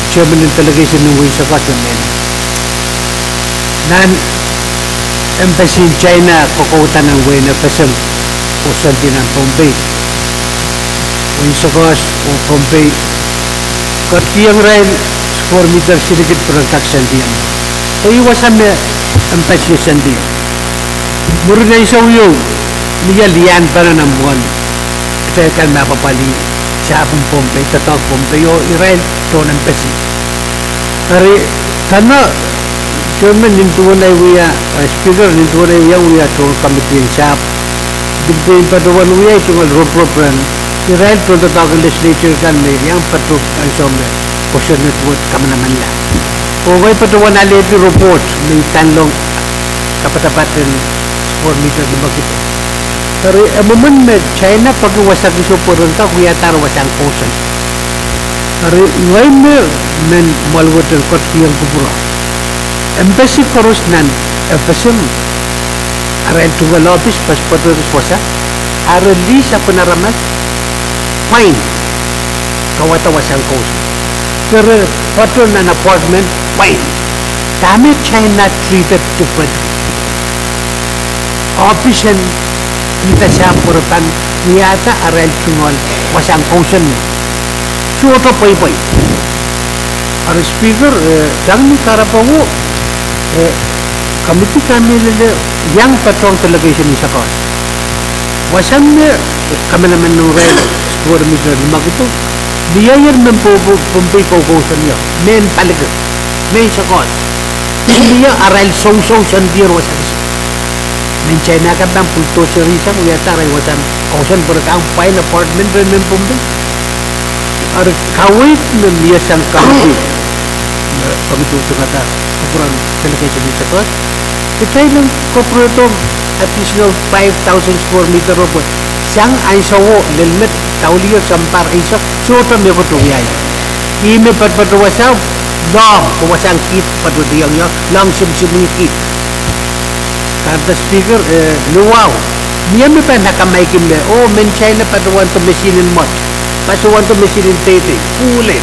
chairman ng delegation ng V6AH namin. Nan embassy in China kokoutan ng FSM o santi ng Pohnpei. V6AH o Pohnpei kartiyang rail 4 meter sedikit perangkat santian. Tayo wasan na embassy santian. Murunay sa uyong Niya lian para namuan. Saya kan mapapali sa apong Pohnpei, tatawag Pohnpei o Israel to ng pesi. Dari kana chairman nintuan ay wiya speaker nintuan ay wiya to committee sa dibdin padawan wiya tungal road program Israel to tatawag legislature kan may yang patok ang somre question network kamanaman la. O way padawan ali report may tanlong kapatapatan 4 meter di bakit. Pero moment में China pagwasak iso poranta kuya tar wasang kosan. Pero ngayon men malwater kot yang kubura. Embassy koros nan FSM aral tunggal office passport wasa aral di sa penaramat fine kawata wasang kosan. Pero patron nan appointment fine. Kami China treated differently. Official kita siya purutan niyata aral tungol wasang kausan suoto poy-poy ar speaker dang karapawo committee kami lele yang patrong delegation sa kos wasang kami naman ng rail square meter magito biyayar ng Pohnpei kausan niya men talaga men sa kos niya aral song-song sandir wasang men China kan bang pulto serisa kuya taray wasan kausan berkang file apartment men Pohnpei ar kawit men biasang kami pagito kata ukuran delegation sa kos kita lang corporate additional 5,000 square meter robot sang ay sawo lelmet tauliyo sampar isa suota me patuyay ime patpatuwasaw long kuwasang kit patudiyang yo long simsimuni kit kada speaker luwaw niya mi pa nakamay kimbe men China patuwan to machine mod patuan to mesilintete, pule,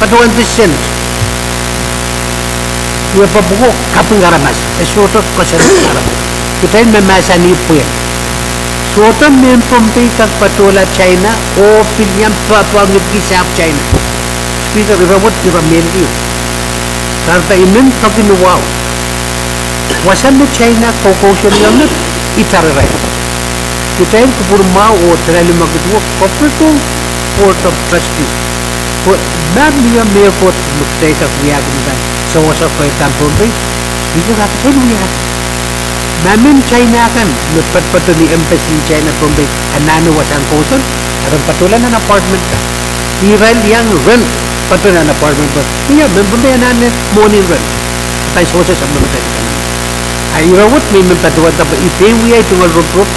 patuan to sent. Ia pabuko kapung garamas, esotot kosan garamas. Kutain memasa ni puyen. Sotan mem Pohnpei kag patola China o pilyam Papua Nuggisap China. Speaker Rawat Pirameli. Karta imem pagin wow. Wasan mo China kokosyon lamit itararay. Kutain kupur mau o terlalu magdua corporate Board of Trustees. For not mere for muktai kag wiyagan sa wasa ko Pohnpei. Speaker akan wiyagan. Namin China kan, nagpatpato ni Embassy China Pohnpei, anano wasang koson, aron patulan na apartment ka. Iral yang rent, patulan na apartment ka. Iya, Pohnpei anano morning rent. Tayo sosa sa mga tayo ka naman. Ay irawat, may patulan tapos ipewi ay tungal rup-rup,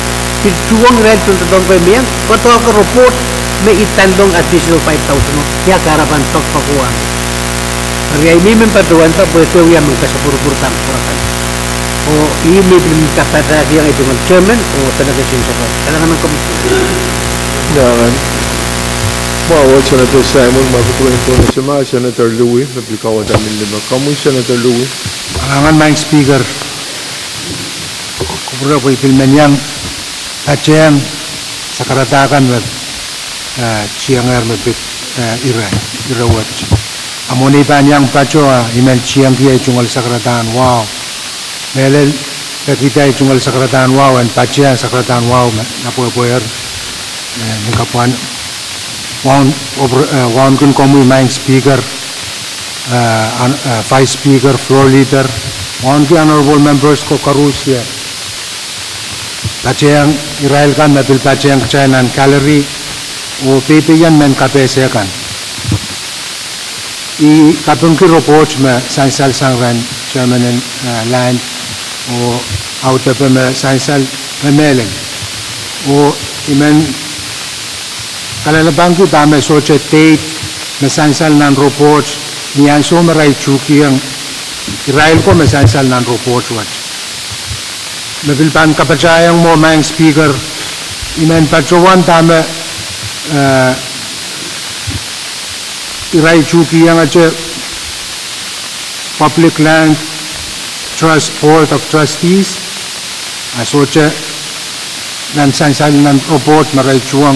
Pwuhng rent yung tatong ko yung pato ako report, may itandong additional 5,000 mo, kaya karapan pagpakuha. Kaya may patulan tapos ipewi ang mga kasapurupurtang kurakan. O ini belum kapata yang itu chairman o talaga siya talaga ng committee. Yan. Bawal Senator Simon, makukuwento na siya Senator Louie, naplikawan namin 5. Kamu Senator Louie. Alangan maing speaker. Kupura ko ipilmen yang aceng sakaratakan with ciangar mebit irawat. Amoni panyang paco imen ciang kia cungal sakaratan. Wow. Melel kita cungal sakratan wow and pacia sakratan wow na poer ningkapuan wan kun komu main speaker vice speaker floor leader wan ki honorable members ko karusia pacia Israel kan nabil pacia China gallery o pepe yan men kapese kan I kapung ki report me sansal sangran chairman land o auto pe me sansal memelen o imen kalalabang ki dame soche tate me sansal nan report niyan so maray chuki ang Israel ko me sansal nan report wat mebilpan kapachayang mo mang speaker imen pachowan dame Irai chuki yang aja public land trust board of trustees asoce nan sansal nan report marai chuang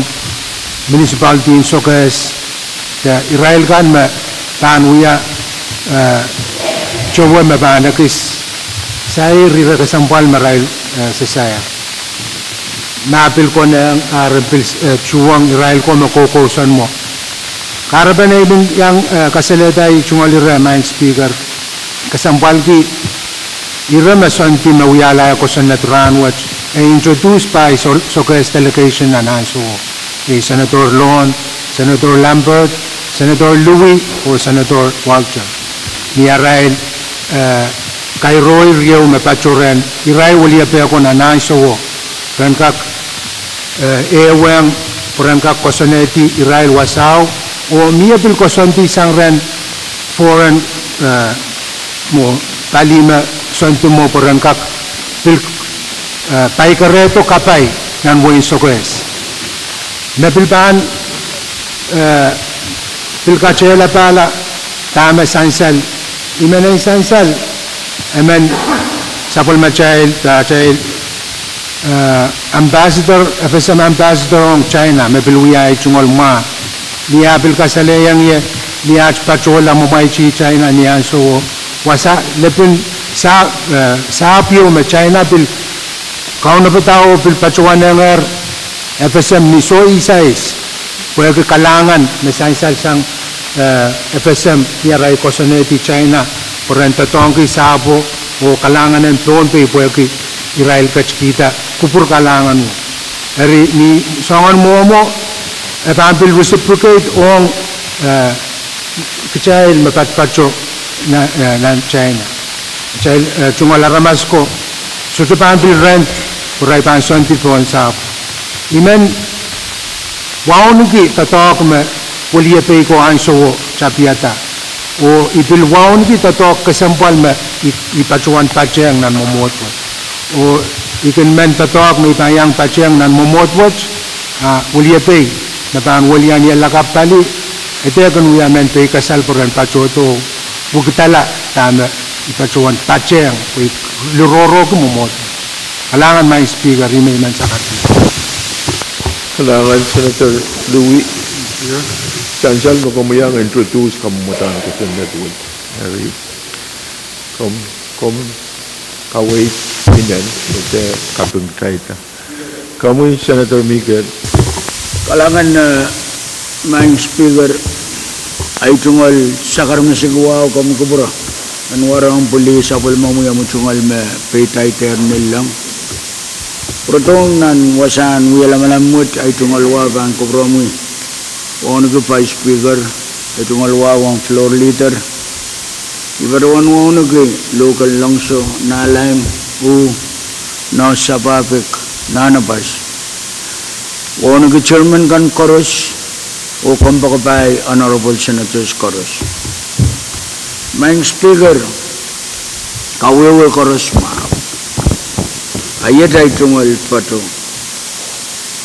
municipality in sokes the Israel kan me tan uya coba me banakis saya rira kesampal marai sesaya napil ko na arapil chuang Israel ko me kokosan mo Karaban ay yang kasalita ay chungalira main speaker kasampal ki irama santi mawiyala ko sa naturan watch ay introduce pa so delegation na nanso Senator Lon, Senator Lambert, Senator Louie o Senator Walter ni Arail kay Roy Rio mapachoren iray wali pa ako na nanso kan kak ewang puran kak kosoneti Israel wasaw o mia bil kosonti sangren foreign mo talima sonti mo puran kak bil paikareto kapay nan woin sokes na bilban bil kachela pala tama sansal imenay sansal amen sapol machail tachail ambassador FSM ambassador ng China mebilwiya ay chungol ma niya bil kasalayang ye niya pachola mo may China niya so wasa lepin sa apyo me China bil kauna patao bil pachuan ng FSM ni so isais pwede kalangan na sansal sang FSM niya ray kosoneti China porenta tongki sabo o kalangan ng Pohnpei pwede Israel kachkita kupur kalangan mo eri ni songan mo pambil reciprocate ong kecil mapatpacho na China kecil cuma laramas ko sudah pambil rent purai panson tipon sap imen wow nuki tatok me kuliah pay ko anso capiata o ibil wow nuki tatok kesampal me ipacuan paceng nan momot o ikan men tatok me tayang paceng nan momot watch kuliah pay na pan walian ya lakap tali ete kan uya men pe kasal peran paco to bukitala tama ipacuan paceng luroro ko momot halangan may speaker remain man sa kati Halangan Senator Louis Chancel no kumuyang introduce kamutan ko sa network Harry kom kaway inen ite kapung kaita kamu Senator Miguel kalangan main speaker ay tungal sakar na sigwa o kamu kubura ang warang pulis apol mamuya mo tungal me petay ternil lang protong nan wasan wala malamut ay tungal wabang kubura mo ono ko pa speaker ay tungal wawang floor leader ibarawan ono ko local langso nalaim u na sapapik nanabas ono ko chairman kan koros o Pohnpei Honorable Senators Koros. Main speaker, kawewe koros mao. Ayat ay tungal pato.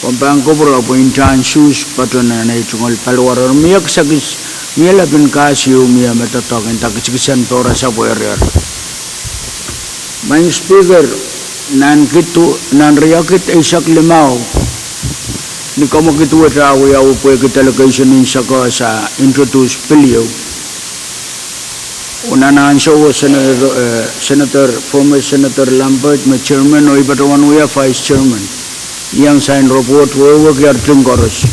Pohnpei ko pura po intan sus pato na tungal palwarar miyak sagis miyala bin kasyo miya matatokin takisikisan tora sa puerer. Main speaker, nan riyakit ay saklimao. Ni kamu kitu tahu ya upo kita location in saka sa introduce pilio. Unanan so former Senator Lambert ma chairman o ibatawan uya vice chairman. Yang sign report wo kyar ting koros.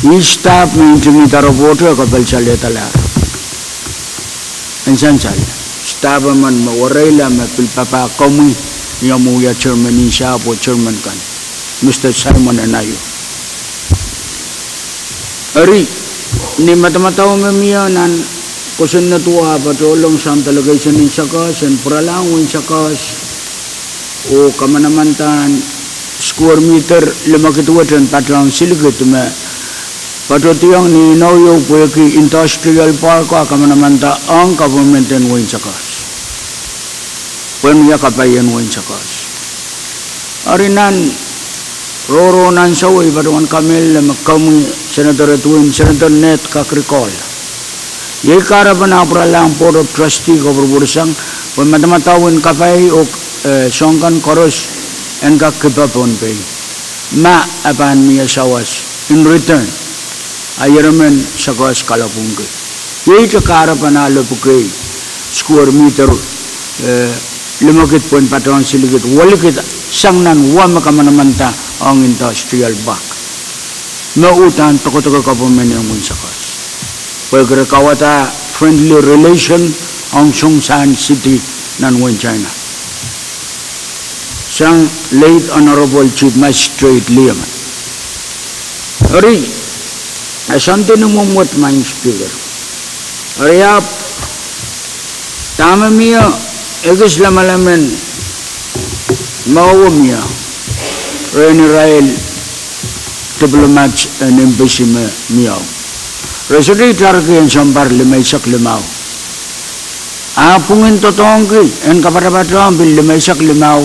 I staff meeting ita report ya kapal chale tala. Ensan chale. Staff man mawarela ma pilpapa kamu yang mu ya chairman ni siya po chairman kan. Mr. Simon Anayo. Ari, ni mata-mata umemiya nan kusin na tuwa patulong sa delegation in sakas and pralango in sakas o kamanamantan square meter 5 kituwatan patlang siligit me patutiyang ni nauyo pweki industrial park ko kamanamanta ang government and win sakas pwemiya kapayan win sakas ari nan Roro nan sawi patungan kamil kamu Senator Tuin Senator Net kakrikol. Ye kara panapra lang Board of Trustee ko berbursang pematamatawin kapai o songkan koros and kakipa Pohnpei. Ma apan niya sawas in return ayaramen sakas kalapungke. Ye kara panalo pukay square meter 5 point patungan siligit walikit sangnan wa makamanamanta ang industrial park. Nautan toko-toko government yang munsakas. Pagkara kawata friendly relation ang Songsan City nan Wen China. Sang late Honorable Chief Magistrate Liam. Ari, asante numumut main speaker. Ari ap, tama miya, egis lamalaman, mawam miya. Israel diplomats and embassy miao. Resuli tarki yang sambar limay sak limao. Apungin totongki en kaparabatong bil limay sak limao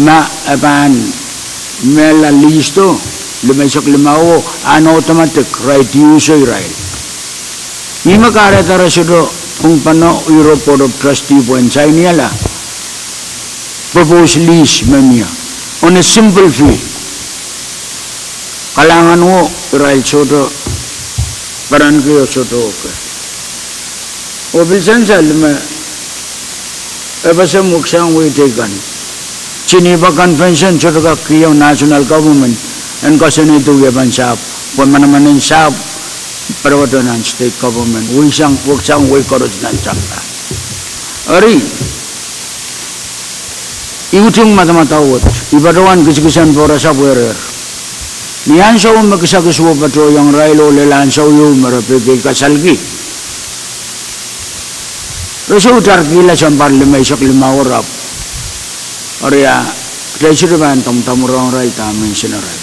ma apan mela listo limay sak limao an automatic right use Israel. Ima kare tara sudo kung pano Europe Board of Trustee po en China propose lease memia. On a simple fee, kalangan mo Israel soto, baran kayo soto okay. O bilsan sa lima, ebasa muksang witegan. Geneva Convention soto ka kiyong national government, and kasi nito yaban sa pamanaman sa perawatan ng state government, muksang wikoros ng tsaka. Ari, iutung mata-matawat, ibadawan kisikisan pora sa puerer. Niyan sa magkisakiswa pato yung railo lelan sa uyo marapigay kasalgi. Resultar kila sa parlimay sa 5 orap. Arya, Legislature tamtamurang ray tamin sinaray.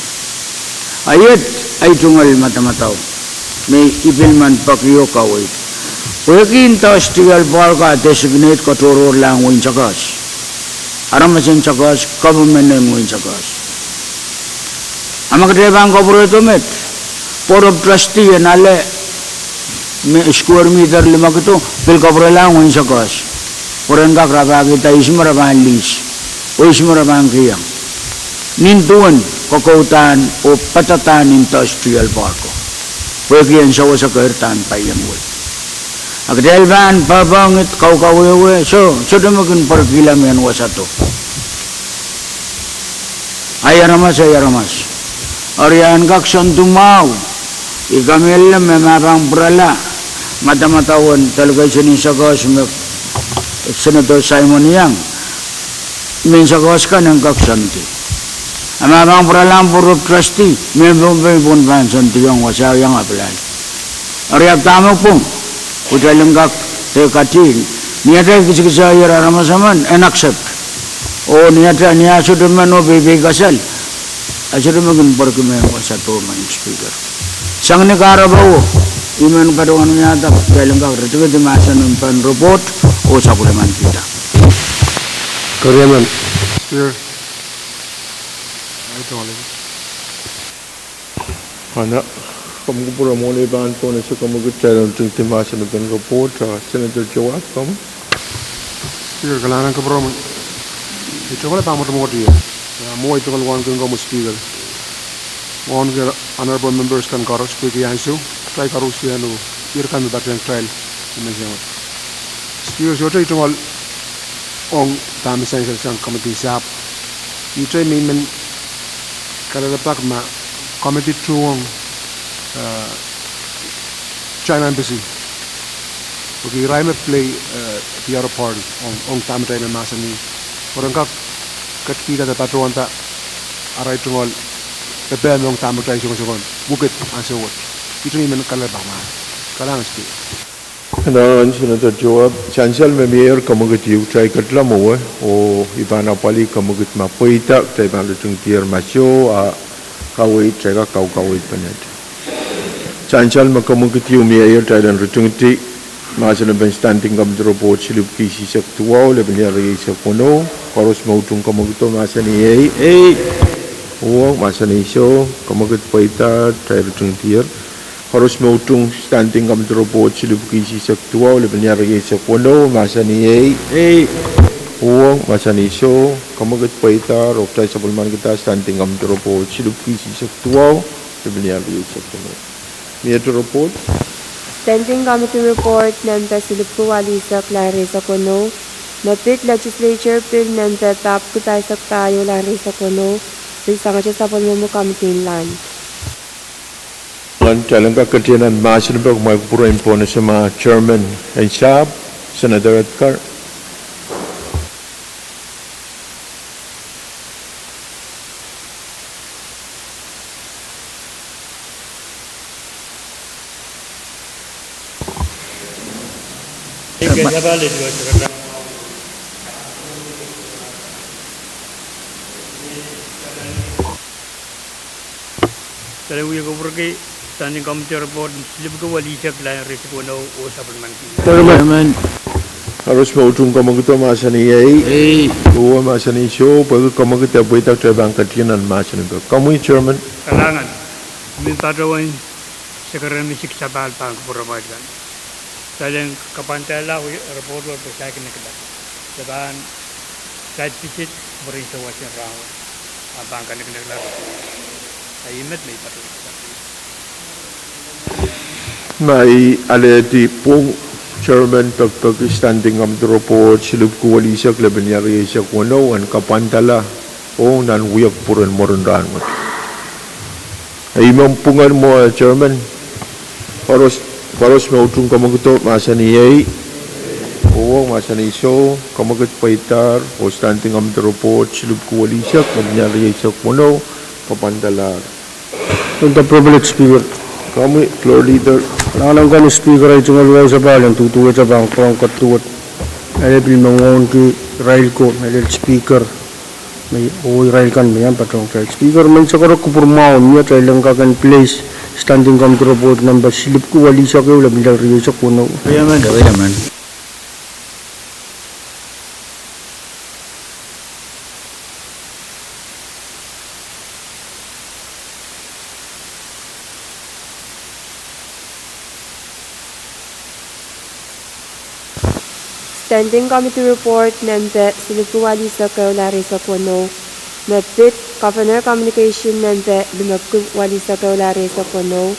Ayat ay tungal mata-mataw. May ipilman pakiyo kaway. Pwede industrial park designate katuro lang win sakas. Aramasin sakas, government name win sakas. Amak debang corporate met. Board of Trustee and ale square meter 5 itu pil kaprela ngun sakos. Orang ka kraba kita ismara ban lis. O ismara ban kiyang. Nintuan kokautan o patatan industrial park. Pwede sa kertan payang wul. Agdelban babangit kau-kau so demikian pergilam yang wasato. Ayaramas. Arian kakson tumau. Ikamil memang berala. Mata-matawan talaga sinisagos Senator Simon Yang. Minsagos ka ng kakson ti. Memang berala puro trustee. Memang pun panson ti yung wasaw yang apelal. Ariap tamo pong. Udah lenggak tekatin. Niada kisah ayaramas-aman and accept. Oh niada sudah meno bebe gasal. Asyado maging barkime sa to man speaker. Sang negara bawo iman kadongan nyata dalam ka rete de masa ng pan report o sa man kita. Koreaman. Speaker. Ito ulit. Ana kamugupura mo ni ban po na sa kamugutsaran ng timasa ng report Senator Jawad kom. Speaker kailangan ka bro. Ito wala tamo mo diya. Mo ito kalwan kung mo speaker. One honorable members kan karos pwede yan so. Try karos yan o. Here kan ba tayong trial. Speaker so ito wal ong dami sa isang committee sap. Ito may men kalalapak ma committee Pwuhng China Embassy. Okay, Raime play the other party on time tayo na masa ni. Orang kap kita sa patron ta aray tungol pepe mong tamu tayo sugon bukit ansawot ito ni man kalabama kalang speak Nah, Senator Jawab chancel member kamugut yu try katla mo o ibana pali kamugut mapoita tay balutung tier masyo kawai try ka kawai panet chancel makamugut yu mayor tay dan rutung ti masana ben standing kam report silip kisi sak tuwa le ben yari sak kono karos mautung kamuguto masani Pwuhng masani so kamugut paita tay rutung tier harus mautung standing kam report silip kisi sak tuwa le ben yari sak kono masani Pwuhng masani so kamugut paita rok tay sabulman kita standing kam report silip kisi sak tuwa le ben yari sak kono Mayor report Standing Committee Report ng Silipko Walisak Larissa Kono, Napit Legislature Bill ng Tap Kutaysak Tayo Larissa Kono, sa isang sa Pwuhng Committee Land. Talang kakatianan masin ba kung magpurain po na sa mga chairman and sab, Senator Edgar. Jadi we go pergi standing committee report silip ko walisak lang resiko no o supplement. Chairman. Harus mautung kamuguto masani Pwuhng masani so pag kamuguto buita trabang katianan masin ba. Kamu chairman. Kalangan minta doang sekarang misik sabal pang puramajan. Dalam kapantala report wal pesai kena kita. Sebab side visit beri sewajan raw. Abang kena lagi. Imet may patuloy. May aleti Pwuhng chairman pag standing kam report silip ko walisak laban yari sa kono an kapantala o nan wiyak puran moron mo. Ay mampungan mo chairman paros mautung kamuguto masani Pwuhng masani so kamugut paitar o standing kam report silip ko walisak laban yari sa kono kapantala. Untuk privilege speaker. Kami floor leader. Alam kan speaker ay tungal wala sa balang tutuwa sa bang krong katuwat. Ay bil mangon ki rail ko ay speaker. May rail kan may patong rail speaker man sa korok kupurmaon niya tay lang kakan place standing kam report number silip ko wali sa ko labi lang riyo sa kuno. Yaman. Standing Committee Report Nambe Silipuwali sa Kaulari sa Pwuhng Mabit Governor Communication Nambe Lumagwali sa Kaulari sa Pwuhng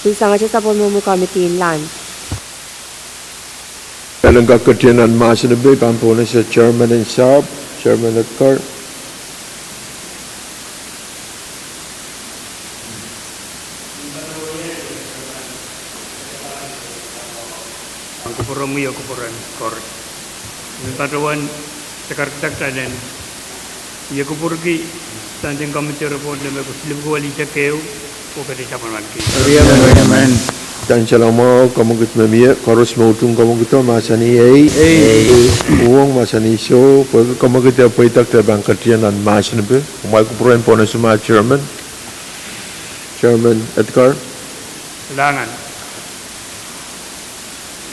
Bisanga sa Pwuhng Committee Land. Dalang kakatianan masa na ba, pampuna sa Chairman and Sub, Chairman at Car. Ang kupuran mo yung kupuran, kor. Yung patawan, sa karkatagtanan, yung kupurki, Standing Committee Report na may kusilipkuwali sa kayo, o katisapan man kayo. Amen. Dan selama kamu kita memia, karus mautung kamu kita masa ni Pwuhng masa ni so, kamu kita paitak terbang katianan masa ni be, umai kupuran pona semua Chairman Edgar. Langan.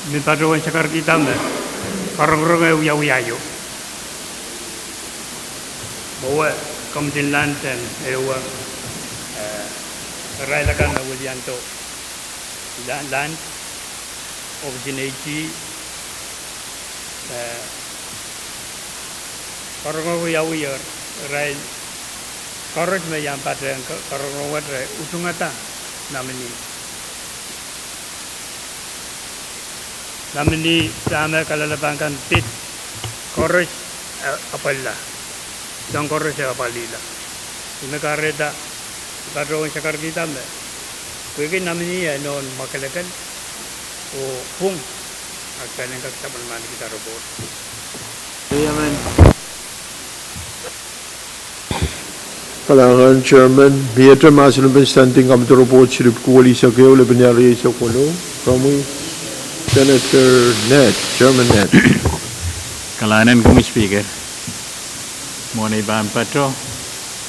Min patawan sa karkitam na, karang-rang ay uyaw-uyayo. Bawa, Committee Land and ewa, railakan na Willianto. Land originate karang uyaw-uyaw, rail, karang may yang patang, karang wat ray, utungata namin sama kalalabangkan pit koros apalla dan koros apalila ini kareda kadang sakar kita me kuikin namanya non makalakan o Pwuhng akan yang kita bermain kita robot. Amen. Kalangan Chairman, biar masa ni Standing Committee Report silipkuwali sa kayo, lebenyari sa Pwuhng, kamu Senator Ned, Chairman Ned. Kalanan kami speaker. Money ban patro.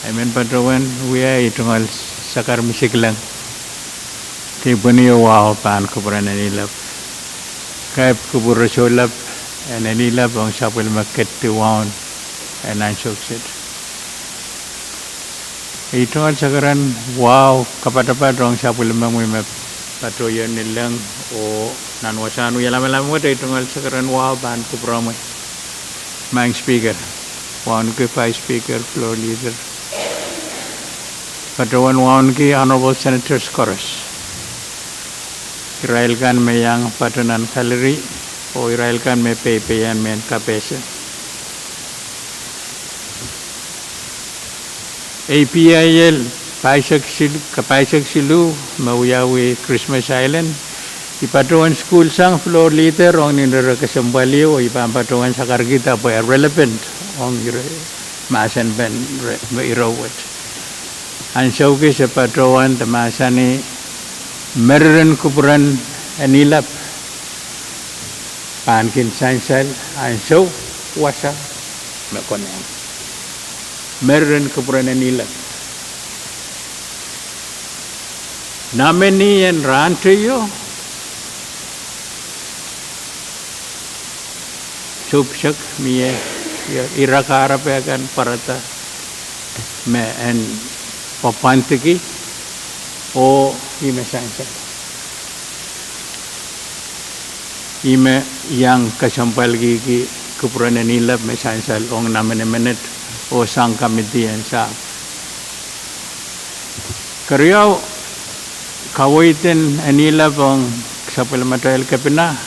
Amen patrowan we itungal sakar misik lang. Kay baniyo wow pan kuburan nilap. Kay kubur solap nilap ang sapul market to wow and I succeed. Itungal sakaran wow kapatapat ang sapul mamui map patro yan nilang o nanwasanu ya lama-lama mo itungal sakaran wow pan kuburan mo. Mang speaker. One ke vice speaker, floor leader. Patrawan one ke honorable senators chorus. Irailkan me yang patanan salary o irailkan me peyan men kapesa. APIL Paisak silu mauyawi Christmas Island. Ipatrawan school sang floor leader ong nindera kesembali o ipampatrawan sakar kita apa relevant ong maasan ben irawat. Ansaw ke sa patrawan tamasan ni meron kupuran anilap pankin sansal ansaw wasa makoneng meron kupuran anilap namen ni yan rantayo subsak miye irakara pe akan parata me en papantiki o ime sansa ime yang kasampal gigi kupurana nilap me sansal ong namene menet o sang kamitian sa karyao kawaiten anilap ong sapal material kapina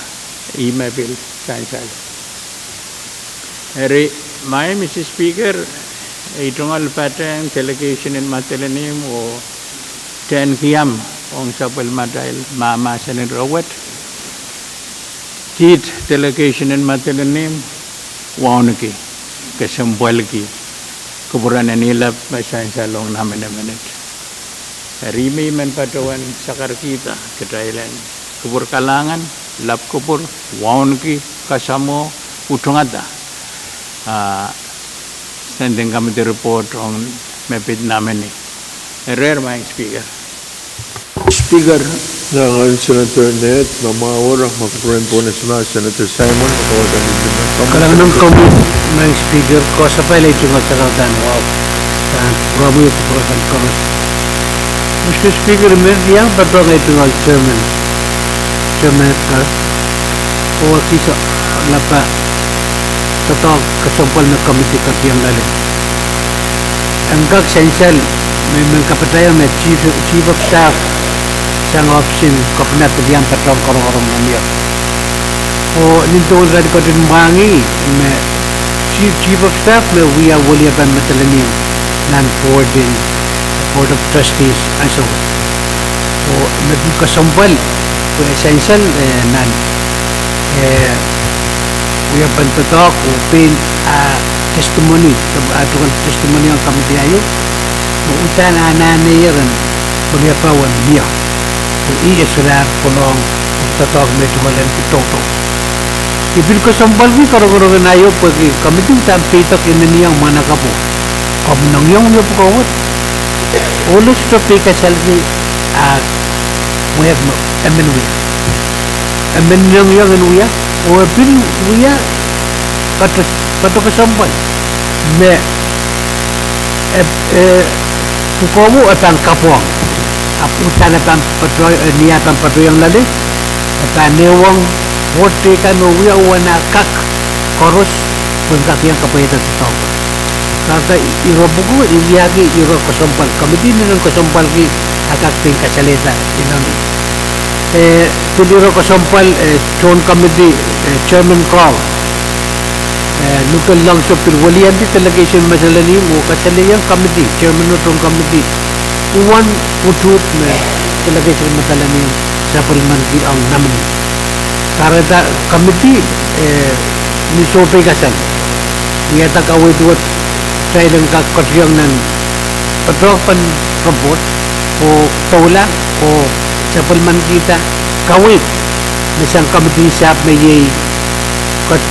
ime bil sansal. Eri, my Mr. Speaker, itungal patang delegation in matelanim o 10 PM ong sapal madail mama sanin rawat. Tit delegation in matelanim waunki kesempalki kuburan nilap masan salong namen menit. Eri may man patawan sakar kita kedailan kubur kalangan lap kubur waunki kasamo utungada. Standing Committee Report on Mepit Nameni. A rare my speaker. Speaker ng Senator Ned, mamawar ang magkukurin po na Senator Simon. Kalang ng kami may speaker ko sa pala ito nga sa kautan. Wow. Saan grabe yung kukuran ko. Mr. Speaker, may diyang pato nga ito nga Chairman. Chairman ka. O kisa lapa. toto kesompal na komite kapiang lalu. Angkak sensal memang kapataya me chief of staff sang option kapna tudiang patong korong-korong namanya. O nintol radi ko din bangi me chief of staff me we are wali ban matalani nan board of trustees aso. O naging kasompal ko essential nan we have been to talk open testimony atau testimony yang kami diayu utan ananayaran punya pawan dia iya sudah kolong to talk metumalan kitoto ibil ko sambal ni karo-karo nayo pergi kami tu sampai tak ini yang mana kamu nang yang ni pukawat olus topi kasalgi we have amen yang ya o bil wiya kato kasampal me kukomu apan Pwuhng aputan apan patroy niatan patroy yang lalu apan newang wote kanu wiya wana kak koros pengkak yang kapayatan tau kata iro buku iwiagi iro kasampal kamiti nang kasampal ki akak ting kasaleta inang tuliro kasampal John Committee Chairman Call nukal lang sa pirwalian di delegation masalani mo kasaliyang committee Chairman John Committee uwan utut na delegation masalani sa parliamentary ang namin karata committee ni sope kasal niyata kawit wat sa ilang kakotriyang nan patropan report o tawla o sa palman kita kawit na siyang committee siyap may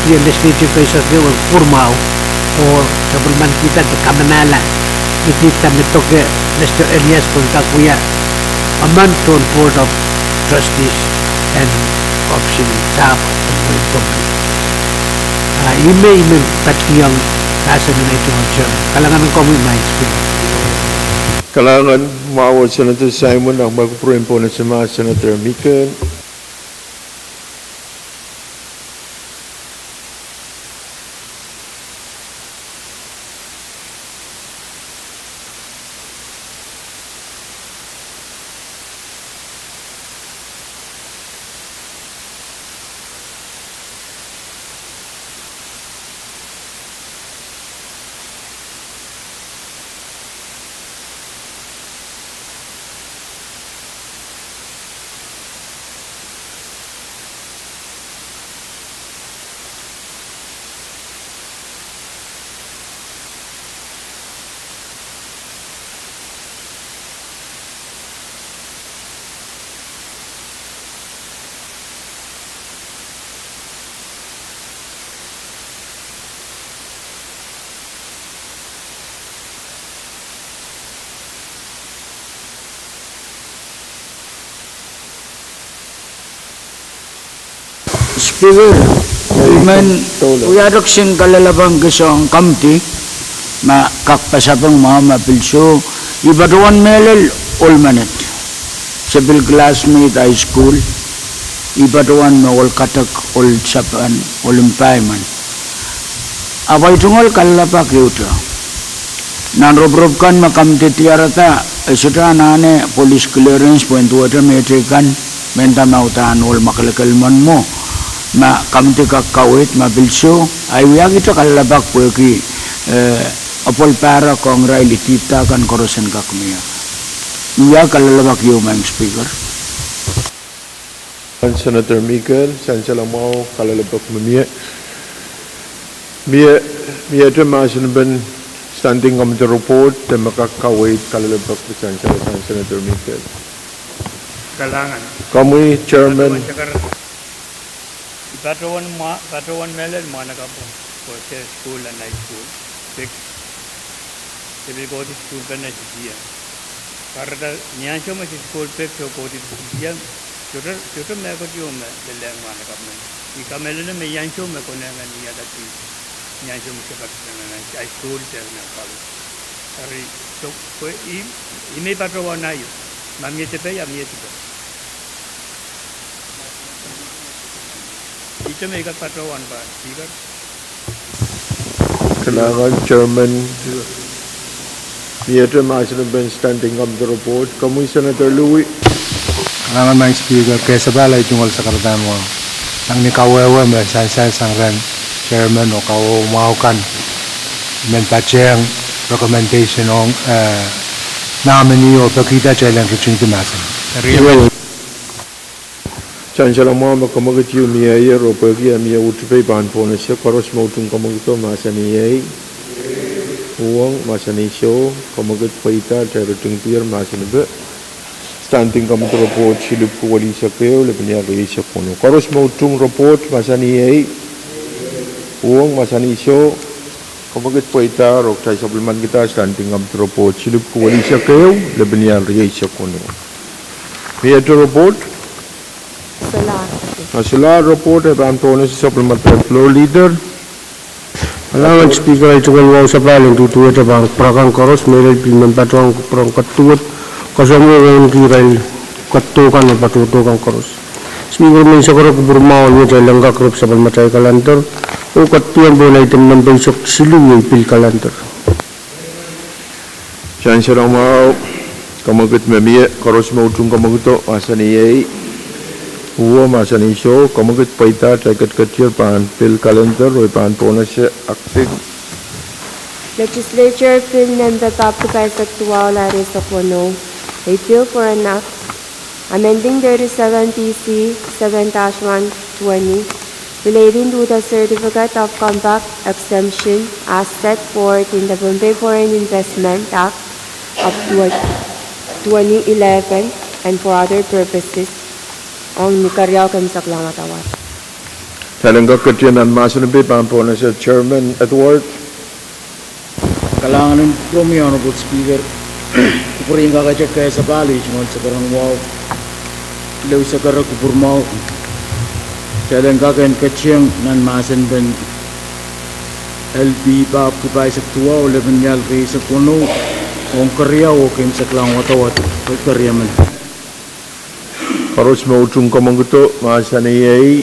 yung legislative process ko kurmao o sa palman kita kamanala ikita nito ke Mr. Elias Pwuhng a month on board of trustees and option siyap and company ime katkiyang kasa na ito ang chairman kalangan ng common minds Kalangan mawad Senator Simon ang magpro-impo na si Senator Mikel. Speaker, uyarak sin kalalabang kisong kamti ma kakpasapang mga mapilso ibaruan melel ulmanet sabil classmate high school ibaruan mawal katak ul sapan ulimpaiman abay tungol kalalapak yuta nanrob-rob kan makamti tiarata sudah nane police clearance point water metrikan menta mautan ul makalakalman mo ma kamti kakawit mabilso ay wiyag ito kalalabak po ki apol para kong raili tita kan korosen kakumiya wiyag kalalabak yung mga speaker Senator Mikel sansala mau kalalabak mamiya ito maasin ben standing committee report na makakawit kalalabak sansala Senator Mikel kalangan kami chairman Patrol melon mana kapo for school and high school. They will go to school kan dia. Karena nyanyo masih school pek so go to dia. Jodoh mereka juga meleng mana kapo. Jika melon me nyanyo mereka nengan dia lagi nyanyo masih pakai high school jangan kalau. Hari so ini patrol nayo. Mami tepe ya mami tepe. Itu mereka patrol ba, speaker. Kailangan Chairman Theatre Master Ben standing up the report. Kamu Senator Louis. Kailangan mga speaker kaysa balay tungkol sa karatan mo. Nang ni kawewe may say sang ren chairman o kawawakan men pacheng recommendation on nominee o pakita challenge reaching the massen. Chancellor Mama Kamagati Mia or Pergia Mia Utpe Ban Ponasha, Koros Motum Kamagto Masani, Pwuhng, Masani Show, Kamagat Paita, Territing Pier, Masanabe, Standing Committee Report, Chilip Kualisa Keo, Lebania Reisha Pono. Koros Motum Report, Masani, Pwuhng, Masani Show, Kamagat Paita, Roktai Supplement Guitar, Standing Committee Report, Chilip Kualisa Keo, Lebania Reisha Pono. Here to report. Masala report at Antonis supplementary floor leader. Kailangan speaker ay tungal wang sa paling tutuwet sa bang prakan koros meron pimen patong prong katuwet kasama ng kiral katukan o patutukan koros. Speaker may sa korok burmaon niya sa langga krop sa palmatay kalantar o katuan po na item ng baysok siluwi pil kalantar. Chance lang mau kamagut memia koros mau tung kamaguto asaniyay. Pwuhng Masani Show, Kamagut Paita, Takat Katir Pan, Pil Calendar, Roy Pan Ponashe, Acting. Legislature Bill Number Pohnpei Pwuhng Larissa Pwuhng, a bill for an act amending 37PC 7-120 relating to the Certificate of Compact Exemption as set forth in the Pohnpei Foreign Investment Act of 2011 and for other purposes. Ang nikaryaw kami sa klamatawar. Talangga Katian and Masanabe Pamponashe, Chairman Edward. Kailangan ng Promi Honorable Speaker, kupurin ka kaya kaya sa bali, cungal sa karang wow, ilaw sa karang kupurmaw, talangga kaya katsiyang nan masan ben LB Pohnpei sa tuwa o laban yal kaya sa puno, kung karyaw o kaya sa klamatawar, kaya karyaman. Koros mau tung kamaguto Masani,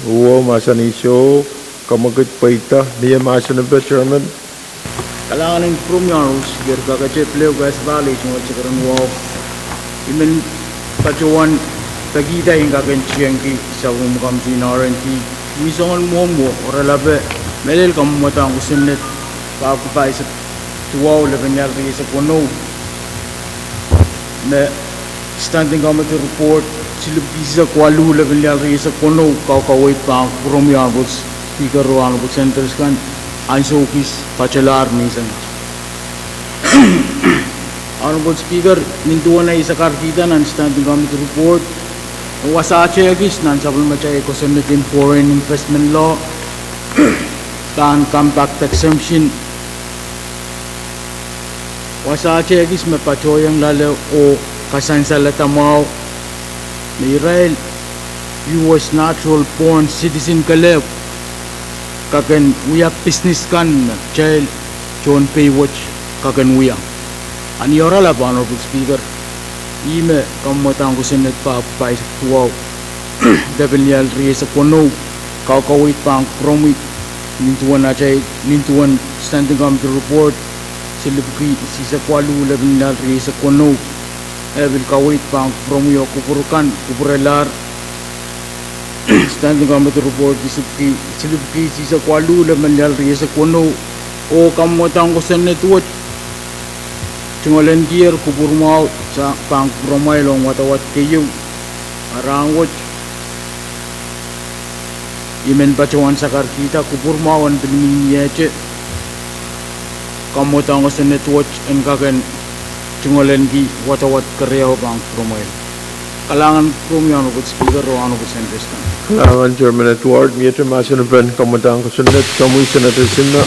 Pwuhng Masani Show, Kamagut Paita, Nia Masanabe, Chairman. Kailangan ng Promi Honorable Speaker, kakachip lew kaya sa bali, cungal sa karang wow, imen pacuan pagita yung kakanchiyang ki sa umukam sinaran ki misongan mo oralabe melel kamumata ang kusinit Pohnpei sa tuwaw labanyal ki sa puno na standing committee report silip sa kwalu labanyal ki sa puno kawkawait pa ang Promi Honorable Speaker Honorable Centers kan ansokis pachalar nisan Honorable Speaker, nintuan na isa karkita ng standing committee report. Wasa chegis nan sabul machay ko in foreign investment law, tan compact exemption. Wasa chegis me pachoyang lalo o kasansalata mo ni Israel US natural born citizen kalep kakan uyak business kan child Pohnpei watch kakan uyak. Ani ora la Honorable Speaker, ime kamatang ko sinet Pohnpei sa tuwaw. Dabanyal riya sa puno, kawkawit pang promit, nintuan na chay, nintuan standing committee report, silipki si sa kwalu dabanyal riya sa puno, ebil kawit pang promiyo kupurukan, kupurelar, standing committee report, silipki si sa kwalu dabanyal riya sa puno, o kamatang ko sinet watch, Cungalan gear kupurmaw sa pangpromay long watawat kayo arangot imen pacuan sakar kita kupurmawan pinimiyace kamotang sa netwatch and kagan cungalan gi watawat karyaw pangpromay kalangan Promi Honorable Speaker o Honorable Centers kan Kalangan Chairman Edward Mieter Masanaben kamotang kusunet kamu Senator Simna.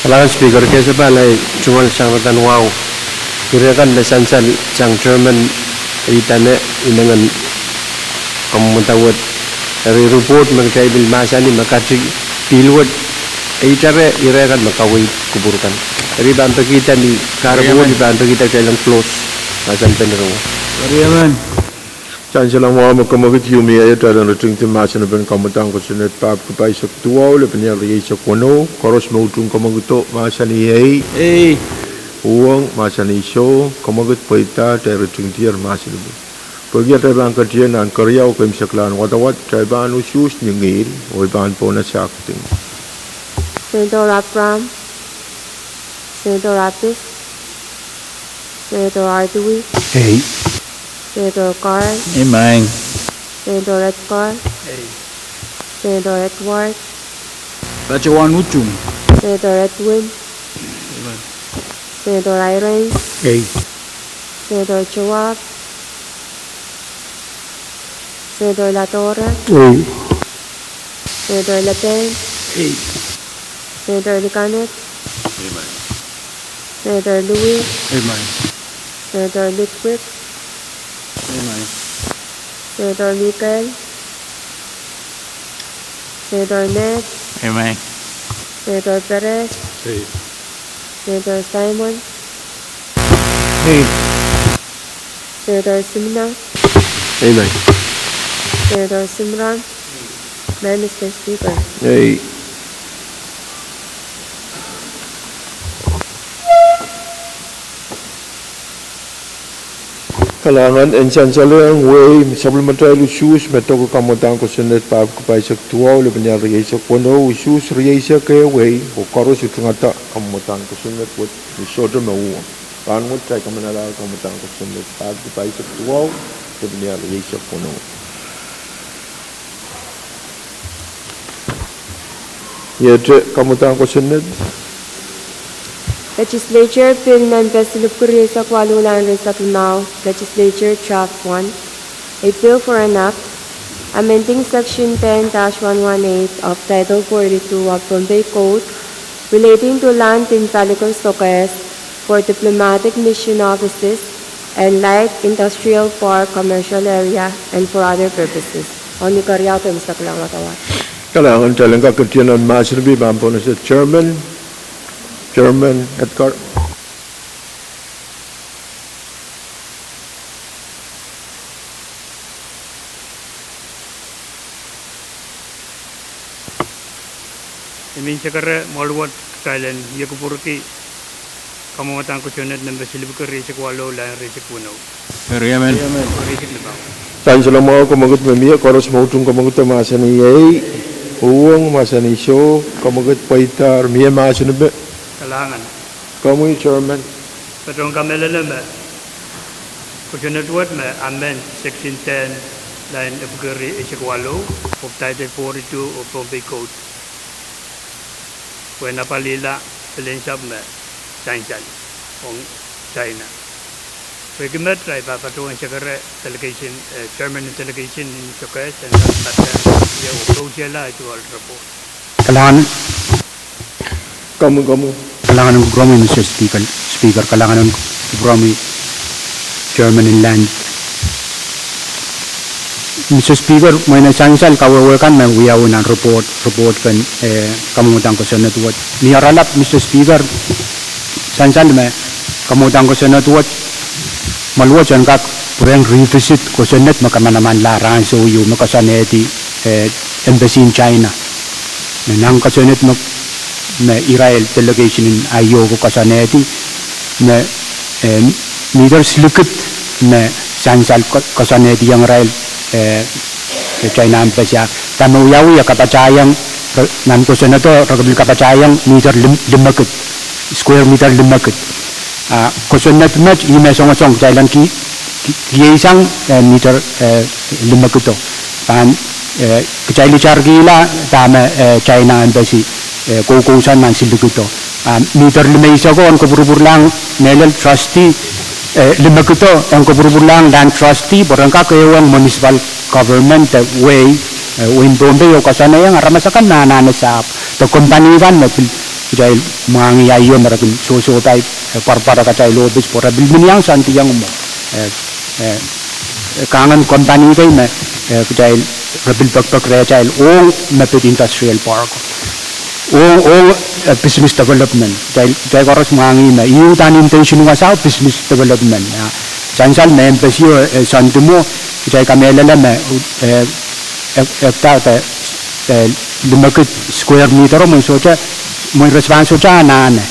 Kailangan speaker kaysa balay cungal siyang matanwaw. Kirakan na sansal sang Chairman itane inangan kamutawat dari report magkaibil masani makachig pilwat itare irakan makaway kuburkan. Dari bantu kita ni karabuan di bantu kita kailang close masan penero. Kariyaman Chancellor mo kamagit yumi ay talan rating timasan ben kamatang ko sinet pap kapay sa tuwa le penyal sa kono koros mautung kamagito masani ay Pwuhng masani show kamagit paita tay rating tier masin bu pagi tay bang katian an karyaw kem saklan watawat tay ban usus nyengil oi ban po na sakting Senator Rapram, Senator Rapis, Senator Artui, Senator Carl, Amen. Senator Edgar, Senator Edward, Bacawan Uchung, Senator Edwin, Senator Irene, Senator Chawab, Senator Latorre, Senator Lapen, Senator Licanet, Senator Louis, Senator Litwick, Senator Michael, Senator Ned, Amen. Senator Perez, Senator Simon, Senator Simna, Senator Simran, Mr. Speaker. Kalangan and Chancellor ang way supplementary issues metoko kamotang ko sinet pap kapay sa tuwa le penyal sa kono issues sa kay way o koros itungata kamotang ko sinet what isodo mau pan mo tay kamanala kamotang ko sinet pap kapay sa tuwa le penyal sa kono yete kamotang ko sinet Legislature Pwuhng nan Vesilip Kuresa Kwalulan Resatunao, Legislature Draft 1, a bill for an act amending Section 10-118 of Title 42 of Pohnpei Code relating to land in Calico Stockers for diplomatic mission offices and light industrial park commercial area and for other purposes. Oni karyato Mr. Kalangatawat. Kalangan talaga katiyanan masirbi bampo na sa Chairman Edgar. Imin sekare malwat Thailand yakupurki kamatang ko chunat ng Vesilip Kuresa Kwalo lan Rejek Pwuhng. Amen. Rejek lebang. Chancellor mo kamagut memia koros mautung kamagut masani Pwuhng masani show kamagut paitar mia masani be Kalangan. kamu Chairman Patong kamelala me. Kuchunat wat me amend Section 10 line of Kuresa Kwalo of Title 42 of Pohnpei Code. When napalila silensab me Chancellor on China. Pwede try pa patong sekare delegation chairman of delegation in Chokes and ya approach la itu al report. Kalangan ng Gromi, Mr. Speaker, kalangan ng Gromi, Chairman in Land. Mr. Speaker, may nasangsal kawawakan na wiyaw ng report kan kamutang ko sa natuwat. Niyaralap, Mr. Speaker, sansal may kamutang ko sa natuwat. Maluwat yan kak, pureng revisit ko sa net, makamanaman larang sa uyo, makasaneti embassy in China. Nang kasanet na Israel delegation in Ayoko kasaneti na leaders likit na sansal kasaneti yang Israel China embassy tama uyawi ya kapacayang nan ko senato ragabil kapacayang meter limakit square meter limakit ko senat match ime song Thailand ki isang meter limakit to pan kecali chargila tama China embassy kukusan man silugito meter lima isa ko ang kubur lang Nelel trustee limagito ang kubur lang land trustee barangka kayawang municipal government way in Pohnpei o kasana yang ramasakan na sa to company kan dahil mga ngiyayo maraming susutay para kacay lobis para bilmin yang santi yang mo kangan company kay na dahil rabil pagpag rechal o mapit industrial park o business development dahil koros mga ngina iutan intention nga sa business development chansal me empesio santumo kicay kamelala me ekta lumakit square meter mo socha mo responso cha nane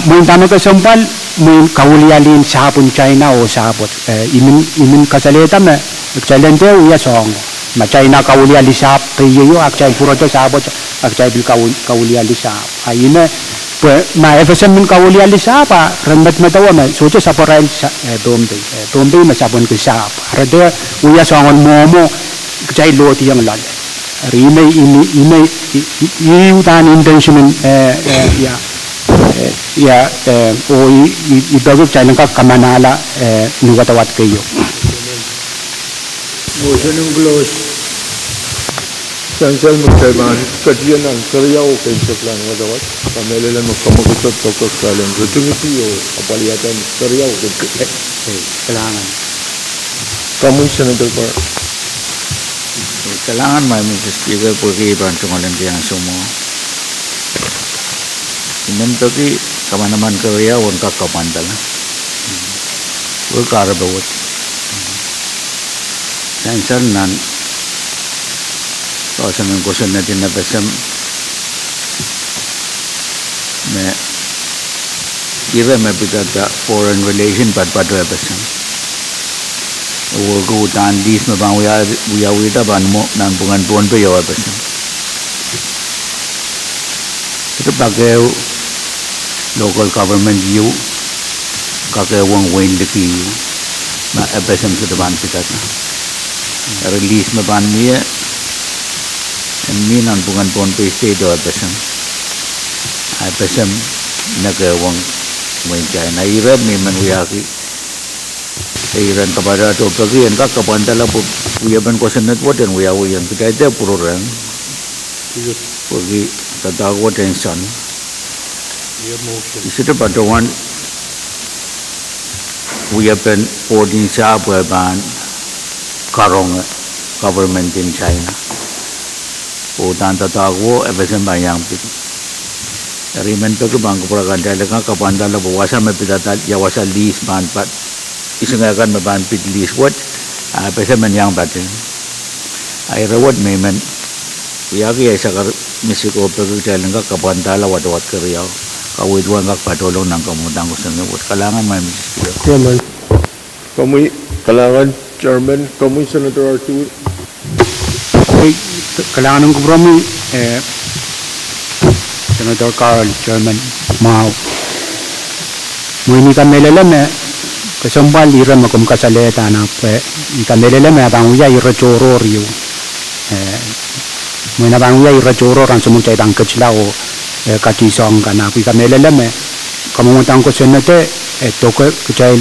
mo tama ka sampal mo kaulialin sapon China o sapot imin kasaleta me excelente uya song ma China kauliali sap kayo akchay puro to sapot akchay bil kauliali sap ayine ma FSM min kauliali sap randat matawa me socha saporail dombe ma sapon ko sap rade uya song momo kachay loti yang lal rimay iutan intention o ibago chailan ka kamanala nugatawat kayo. Motion ng close. Chancel magkaibahan, kajian ang karyaw kay Saklan wadawat, pamelelan magkamagutot o kaksalan, rejungiti o kapaliyatan, karyaw kay Kailangan. Kamu Senator Par. Kailangan may Mr. Speaker porque iban tungalan kaya sumo. Inan to ki kamanaman karya won ka kapandal. Wo karabawat. Chancel nan so ng question natin na besam me kira me pitata foreign relation pat besam. Wo tan dis me bang uya wita ban mo nan pungan Pohnpei yawa besam. Itu pakai local government you pakai wong win deki you na besam sudah ban pitata. Release me ban niya nan pungan Pohnpei state yawa besam. Besam naga wong win China iran memang uyaki iran kepada tu bagian kak kapantala pun uya ban kosenat wadan uya kita itu pururang pergi tatawa tension isu patuan uya ban ordin siapa ban karong government in China utan tatawa FSM bayang pit rimen pergi bangku prakan dalam kapantala buasa mepitatal yawasa list ban pat isengakan maban pit list what pesa menyang batin ai rawat memen yagi ai sakar misiko pergi jalan ka kapantala wat keriau kawit wan ka patolong nang kamutang ko sangat kalangan may misiko Chairman. Kalangan Chairman, kamu Senator Arthur. Kailangan ng kompromi Senator Carl Chairman Mao mo ini kamelala kasambal ira makum kasaleta na ikamelele me bang uya ira choro riu mo na bang uya ira choro ran sumu chai bang kachla o kati song kana ikamelele me kamu tang ko senate to ko chai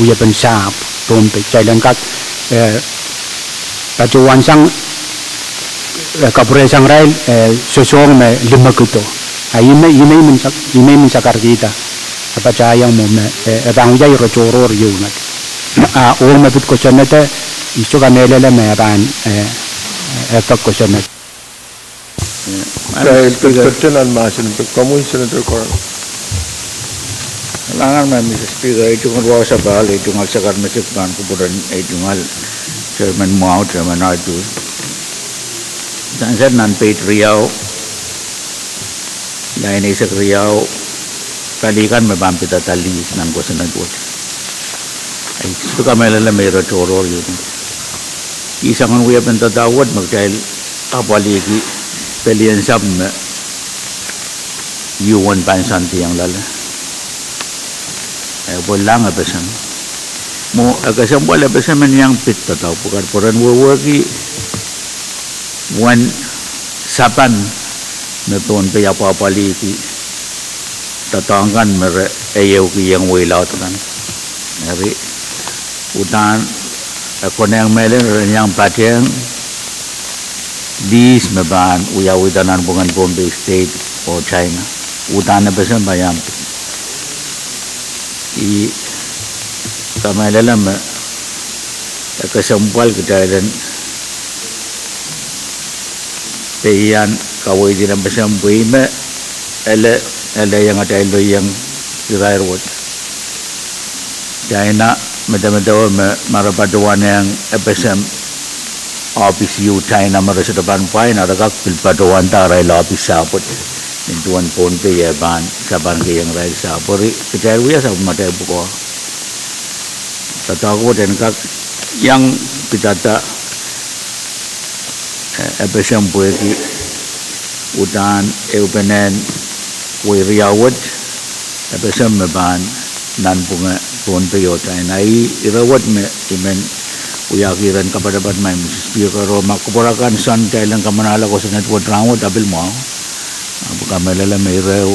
uya pen sap Pohnpei chai lang kat pacuan sang KAPWARESOU rail sosong me lima kuto ime min sakar kita apa cayang mo me bang jay ro choro rio na o me put ko chanete iso ka melele me ban tak ko chanete Dahil kagkatsanan masin kamu Senator Carl. Kailangan may Mr. Speaker itu ngal sa bal itu ngal sakar mesik ban kuburan itu ngal Chairman Mao Chairman Arthur dan saya nan peit riau lain isak riau kali kan memang kita tali nan ko senang buat. Itu kami lala mera choro yun. Isang ang uya penta tawad magkail apalagi pelian sab me yuwan pansanti yang lala. Bolang apesan. Mo agasam wala apesan man yang pit tataw puran wawagi wan sapan me Pohnpei apa lagi tatangkan mere ayaw kiyang wilaw kan hari utan ako na yung melen yang patyang dis meban uyaw itanan bungan Pohnpei state o China utan na besan bayam i kamalala me kasampal kejadian peyan kawai di dalam besan buime ele yang ada ilo yang dirairwat China medam-medam marapaduan yang FSM office yu China mara sa Pohnpei na ragak pilpaduan ta rai la office sapot nintuan Pohnpei ya ban saban ke yang rai sapori kecai wiya sa mata buko tatago dan kak yang pitata FSM Pwuhng utan eupenen wiriawat FSM ban nan punga Pohnpei China irawat me imen uyakiran kepada main speaker makupurakan san kailan kamanala ko sa network rawat abil mo buka melala may rew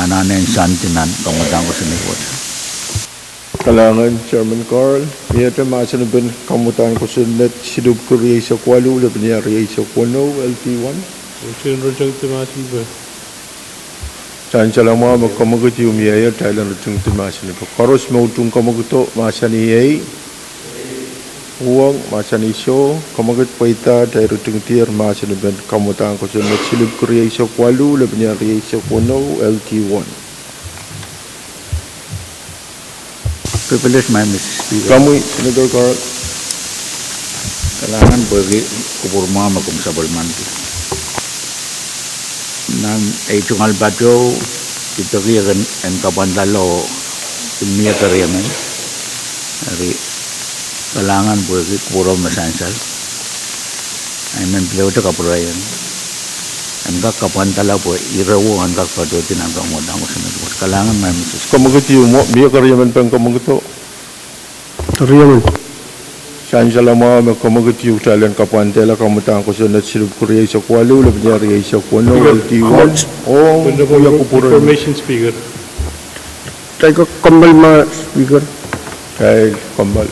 ananen san tinan kamatang ko sa network Kalangan Chairman Carl, miyata masanabin kamutan ko sa net sidub ko riya sa kwalu, labi niya riya sa kwano, LT1. Ucin rojang timasin ba? Saan siya lang mga magkamagot yung miyaya, Thailand rojang timasin ba? Karos mautong kamaguto, masan iyay, Pwuhng, masan isyo, kamagot pa ita, tayo rojang tiyer, masanabin kamutan ko sa net sidub ko riya sa kwalu, labi niya riya sa kwano, LT1. privilege my Mr. Speaker Kamu, Senator Carl. kailangan bagi kupurma makum sabal manti nan ay tungal batyo ito kiyakan en kapandalo ilmiya kariyaman ari kailangan bagi kupuro masansal ay man pleo ta kapurayan angka kapantala po irawo angka pato tinangkang mo dang sa network kailangan may Mr. Kamagot yung mo, miya kariyaman pang kamaguto. Tariyaman. Saan siya lang mga magkamagot yung Thailand kapantela kamutan ko sa net sidub ko riya sa kwalu, labi niya riya sa kwano, LT1. O, kuya kupuro. Information speaker. Tayo kambal ma speaker. Kay kambal.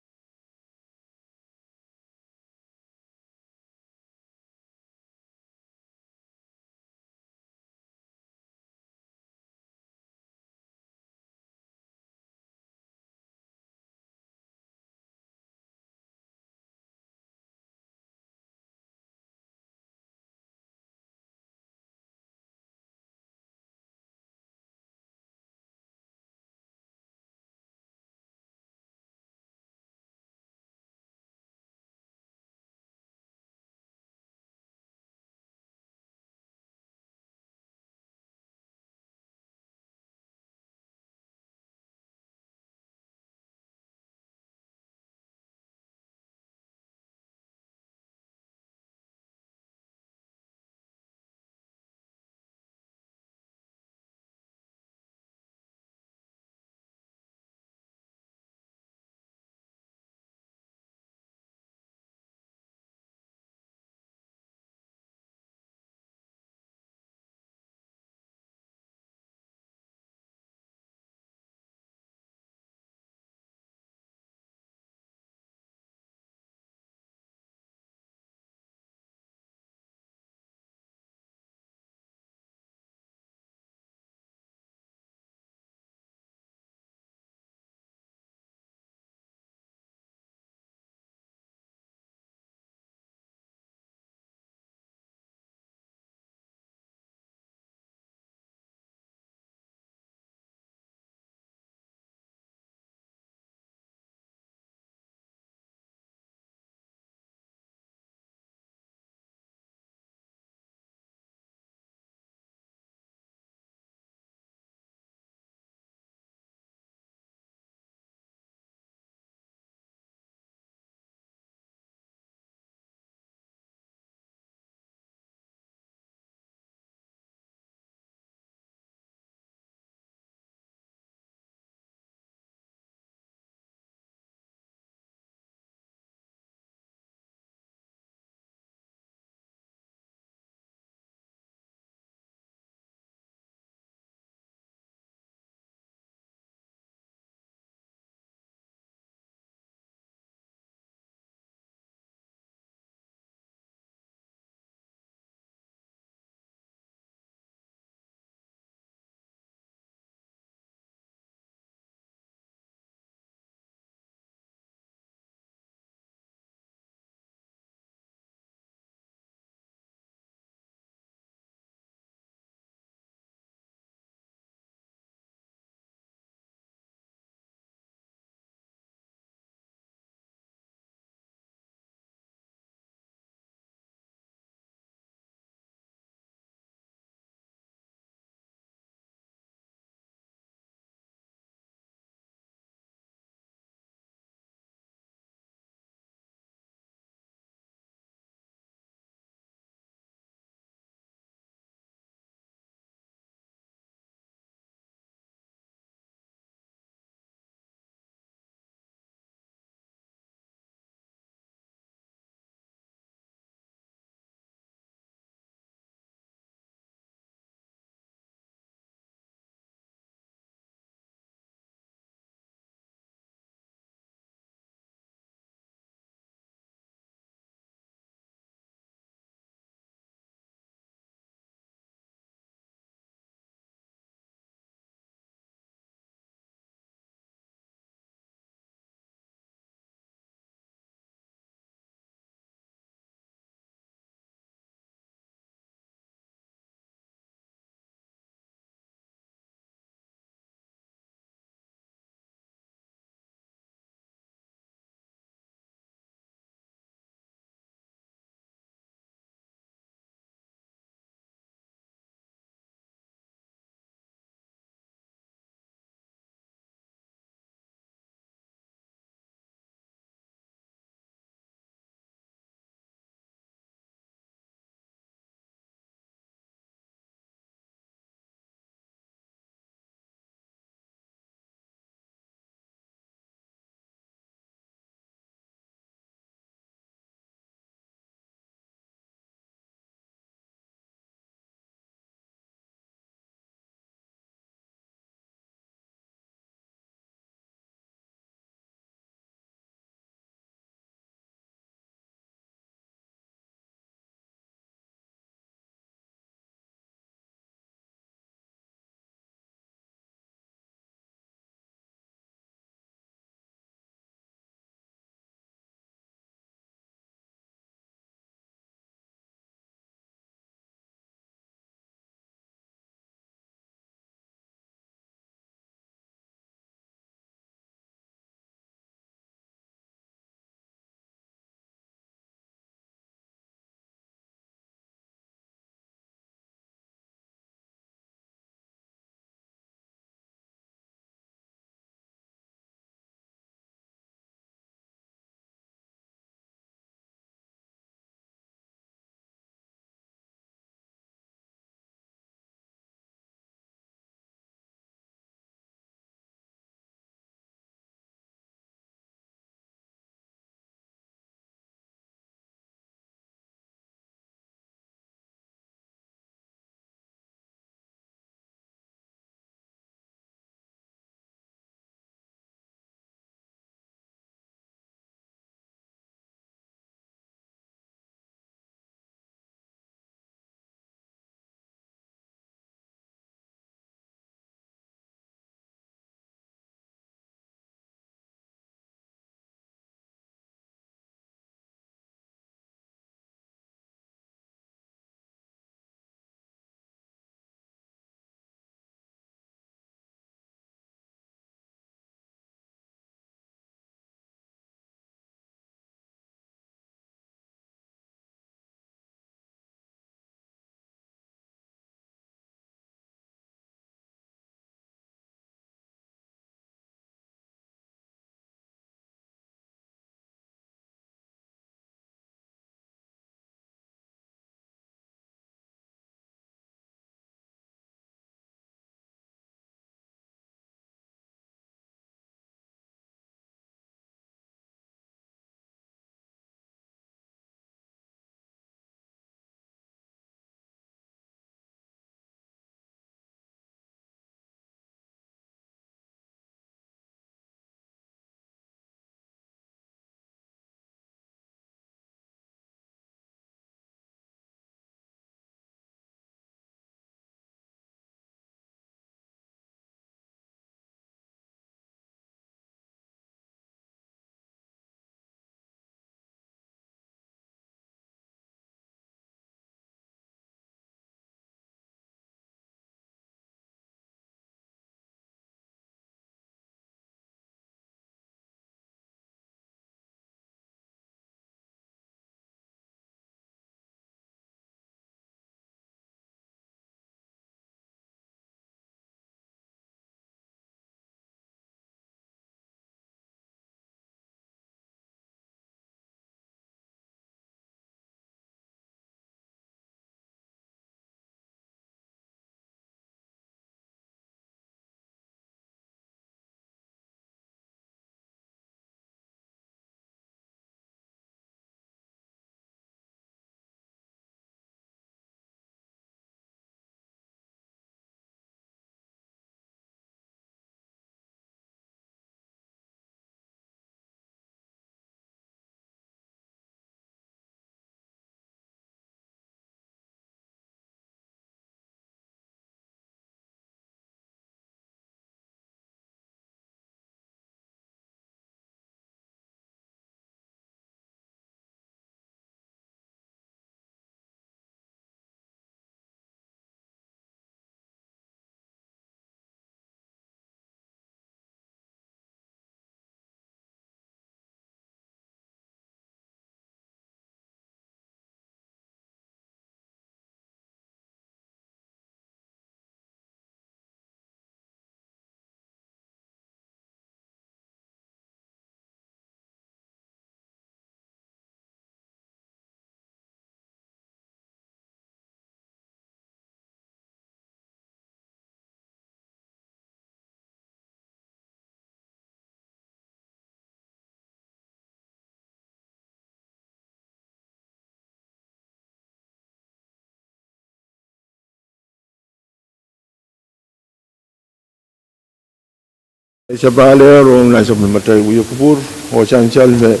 Sa bale rong nasa matay uyo kubur o sansal me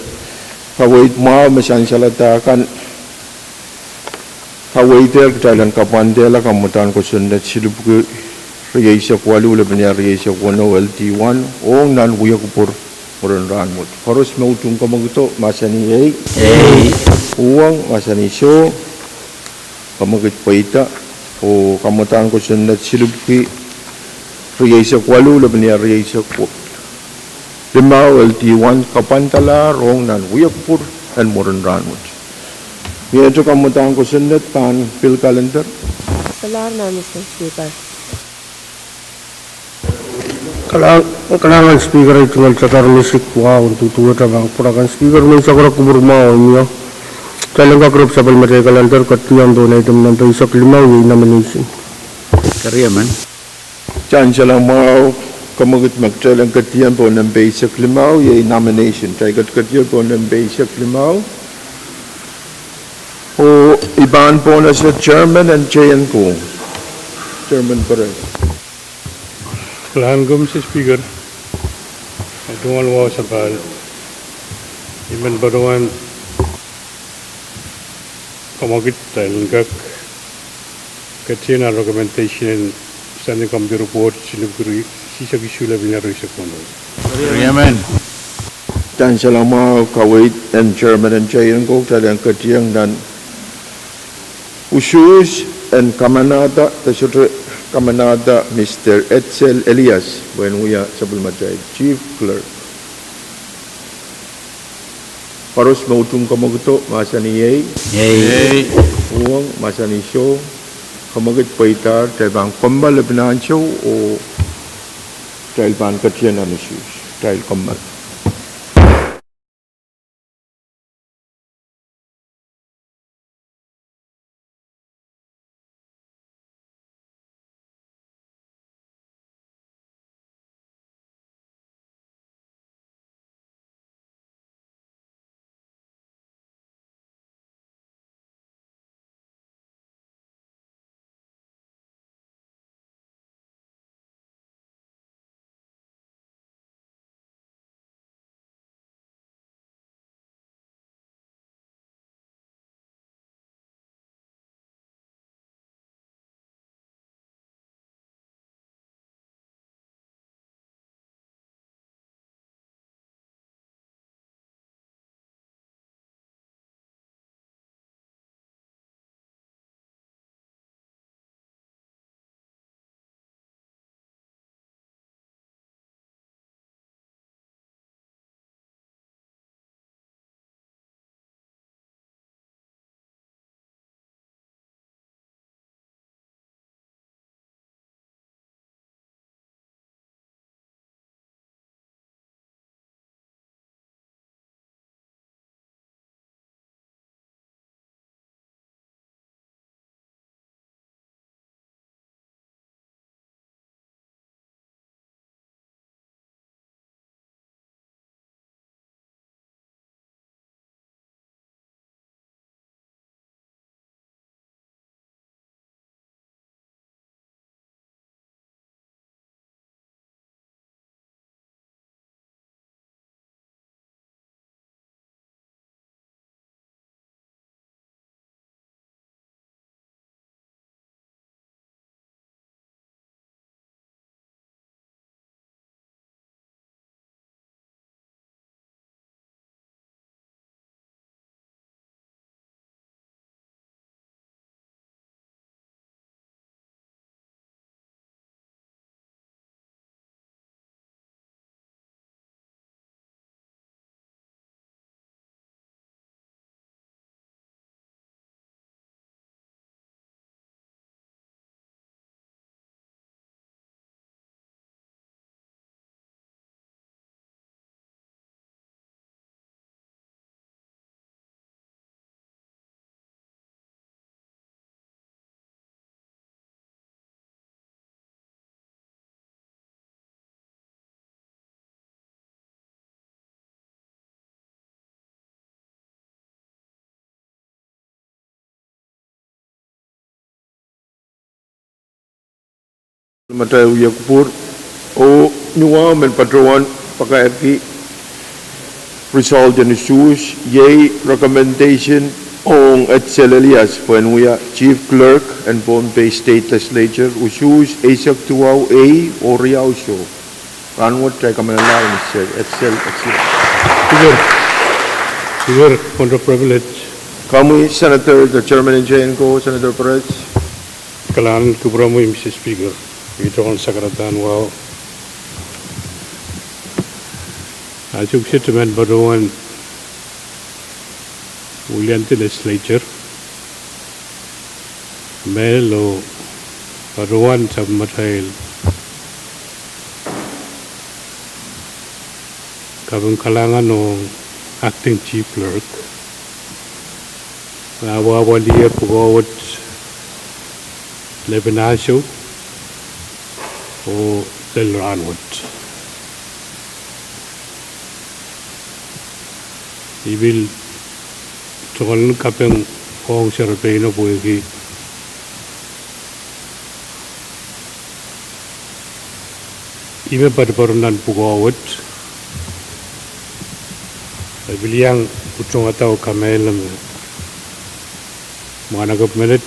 kawait mau mesansal atakan kawaiter ketalan kapandela kamutan ko sundat silup ke riyasa kwalu lebenya riyasa kwano LT1 o nan uyo kubur muran ranmut harus mautung kamaguto masani ei Pwuhng masani so kamagit paita o kamutan ko sundat silup ke riyasa kwalu lebenya riyasa kwa limau LT1 kapantala rong nan uyo kubur and muran ranmut. Medyo kamutan ko sundat pan bill calendar. Salar na, Mr. Speaker. Kalangan speaker itu ngal cakar musik wow untuk tua tabang purakan speaker may sakura kubur mau niya. Kailan ka group sabal matay calendar katiyang do na item nanto isak limaw yung nomination. Karya man. Diyan siya lang mau kamagit magtalang katiyang po ng basic limaw yung nomination. Taygat katiyang po ng basic limaw. O iban po na sa chairman and chayan ko. Chairman Pahrek. Kailangan ko, Mr. Speaker, ay tungal sa pal. Iman ba naman kamagit dahil katsiyan na recommendation and standing committee report sinuguri sisa gisula binaro sa kono. Karya man. Diyan siya lang mau kawait and chairman and chayan ko talang katiyang dan usus and kamanada Kamanada Mr. Edsel Elias Buenuya Sabulmatay Chief Clerk. Paros mautung kamaguto masani yay. Pwuhng masani show kamagit paitar taibang kambal lebnan show o tailban katiyan anusus tail kambal. Matay uya kupur o nuwa men patroan pakaerki result in issues yay recommendation on Edsel Elias Pwuhng Chief Clerk and Pohnpei State Legislature issues Asak Tuau A or Riauso. Ranwat try kamalan Edsel. Speaker, point of privilege. Kami Senator, the Chairman and JNCO, Senator Pahrek. Kalan kubramu Mr. Speaker. Ito ang sakaratan wow. Ajuk sitaman baruan William Legislature. Melo baruan sa matahil. Kabang kalangan ng Acting Chief Clerk. Nawawaliya pagawad Lebanasyo o Delranwat. Ibil tukol kapeng Pwuhng Serapeno Pwuhng Ibe parparunan pagawad Ibil yang utong ataw kamelam mga nagapmalit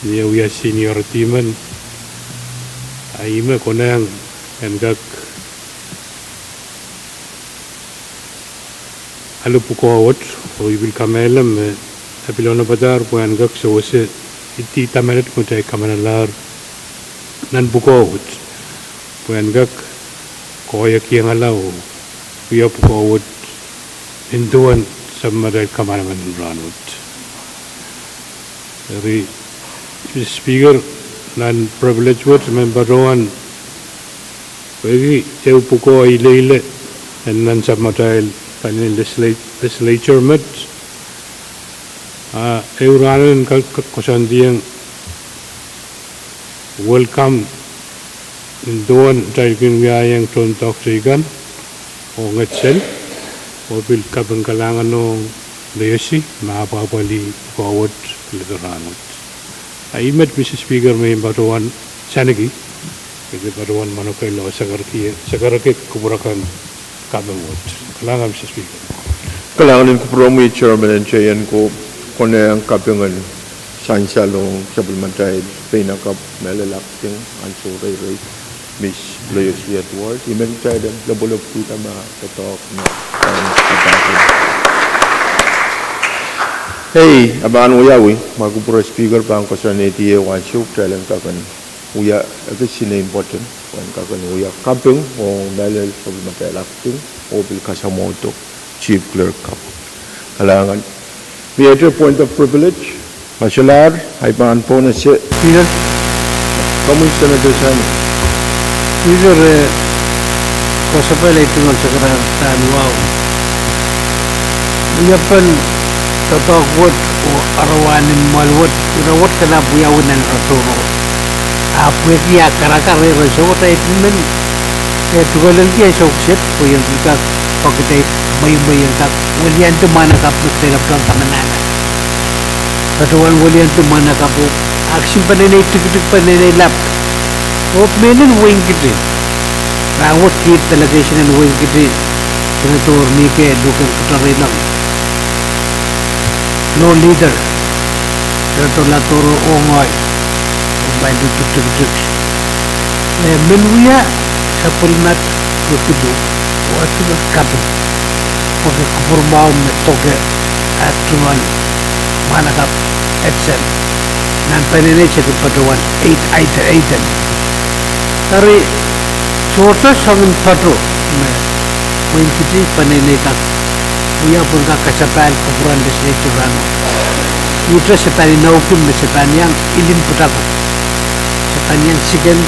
niya uya senior teaman ay ima ko na yung engag alupukawat o ibil kamelam apilona badar po engag sa wasi iti tamalit mo tayo kamanalar nan bukawat po engag koyak yung alaw uya pukawat hinduan sa maday kamanaman ranot. Dari Speaker nan privilege word member Rowan bagi eu puko ile and nan samatail panin legislature met eu ranan kosandiang welcome induan tailkin yang tontok sigan o ngetsel o bil kabangkalangan no lesi maapapali forward Legislature. I met Mr. Speaker may baruan sanagi kasi baruan manokay lo sagaraki kuburakan KAPWARESOU. Kalangan Mr. Speaker. Kalangan ko promo Chairman and JNCO kone ang kapengan sansalong supplementary pinakap melalakting anso ray Miss Legislature Edward. Imen tayo din labulog kita makatok na Hey, abaan uyawi, magupura speaker pa ang kasaniti wan shuk talang kakan uya ito sina important wan kakan uya kapeng o melel supplementary acting o bil kasamoto chief clerk kap. Halangan. We enter point of privilege. Masalar, ay paan po na siya. Speaker. Kamusta na doon sa Speaker, kasapay ito ng sakaratan wow. Uyapan tatawag o arawanin malwat irawat kana buyawan atoro apwek ya karakare reso tayo men tugalan dia sukset po yung kita pagkatay may kap walian to manakap no terap lang kamanana patuan walian to manakap action panenay tuk panenay lap op menen wing gidi rawat kit delegation and wing gidi senator Mike dukan kutare lang no leader senator Latoro Ongoy by the tuk menuya sa pulmat kudu watu kapu porque kupurmao metoke atuan manakap Edsel nan penene chetu patuan 8 item tari sorta samin patu me kuintiti penene kak Uya pun kakasapal kuburan legislature rano. Utra sepani naukum me sepani yang ilin putaku. Sepani yang sigen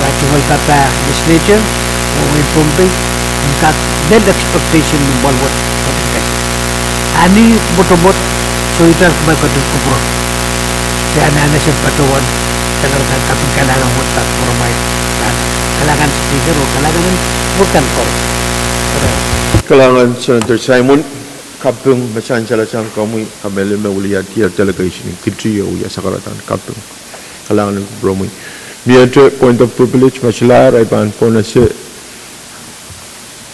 wajibal kata legislature o Pohnpei engkak dead expectation membuat konteks. Ani botobot soitar kebaikatan kubur. Dan ana sepatuan sekarang kami kalangan mutak permain. Kalangan speaker o kalangan bukan kor. Kalangan Senator Simon kapeng masansalasang kami kamele mauliat tiar delegation kitrio ya sakaratan kapeng kalangan promo. Miente point of privilege masalar ay pan po na si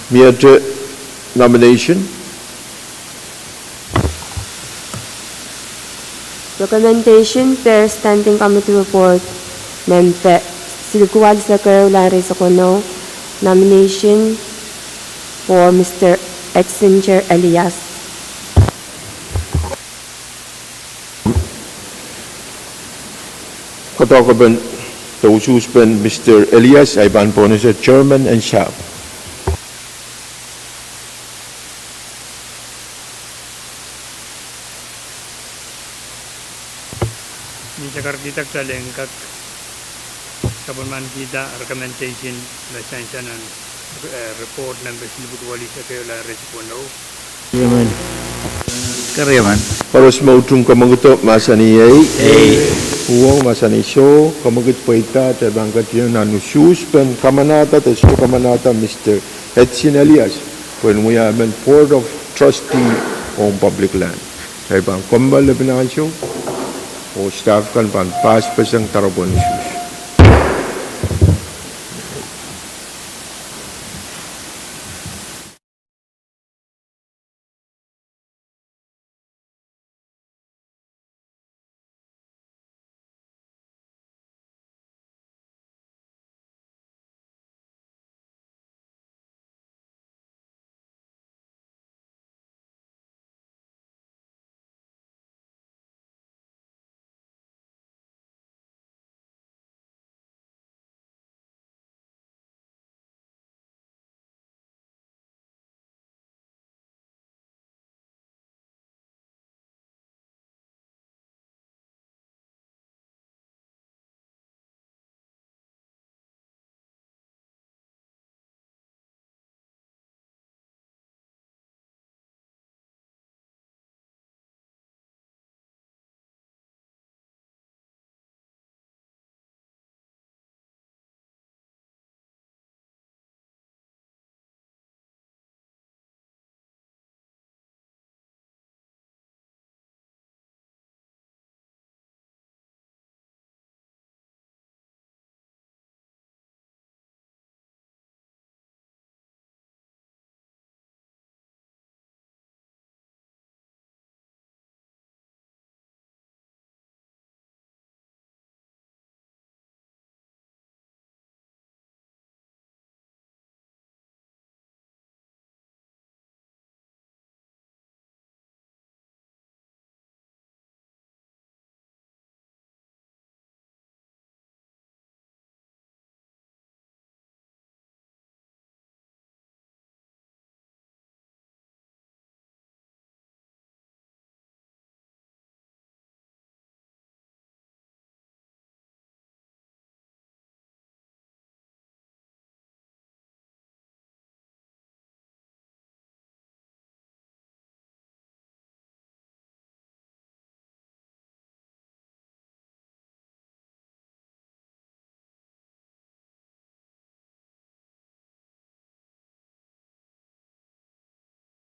Miate nomination. Recommendation per Standing Committee Report Mempe Silkuwal sa Caroline Sokono. Nomination for Mr. Exinger Elias. Katokaban Taususpan Mr. Elias ay ban po sa Chairman and Staff. Ni Jakarta sa lengkak Kabuman kita recommendation na science and report ng Silbutuwali sa Caroline Respondo. Yaman. Karyaman. Paros mautung kamaguto masaniyay. Pwuhng masanisyo kamagut paita at bangkat yun na nususpan kamanata at so kamanata Mr. Exinger Elias. When we are in Board of Trustee on Public Land. Kaya bang kumbal na pinakasyo o staff kan pan pas pasang tarapon isus.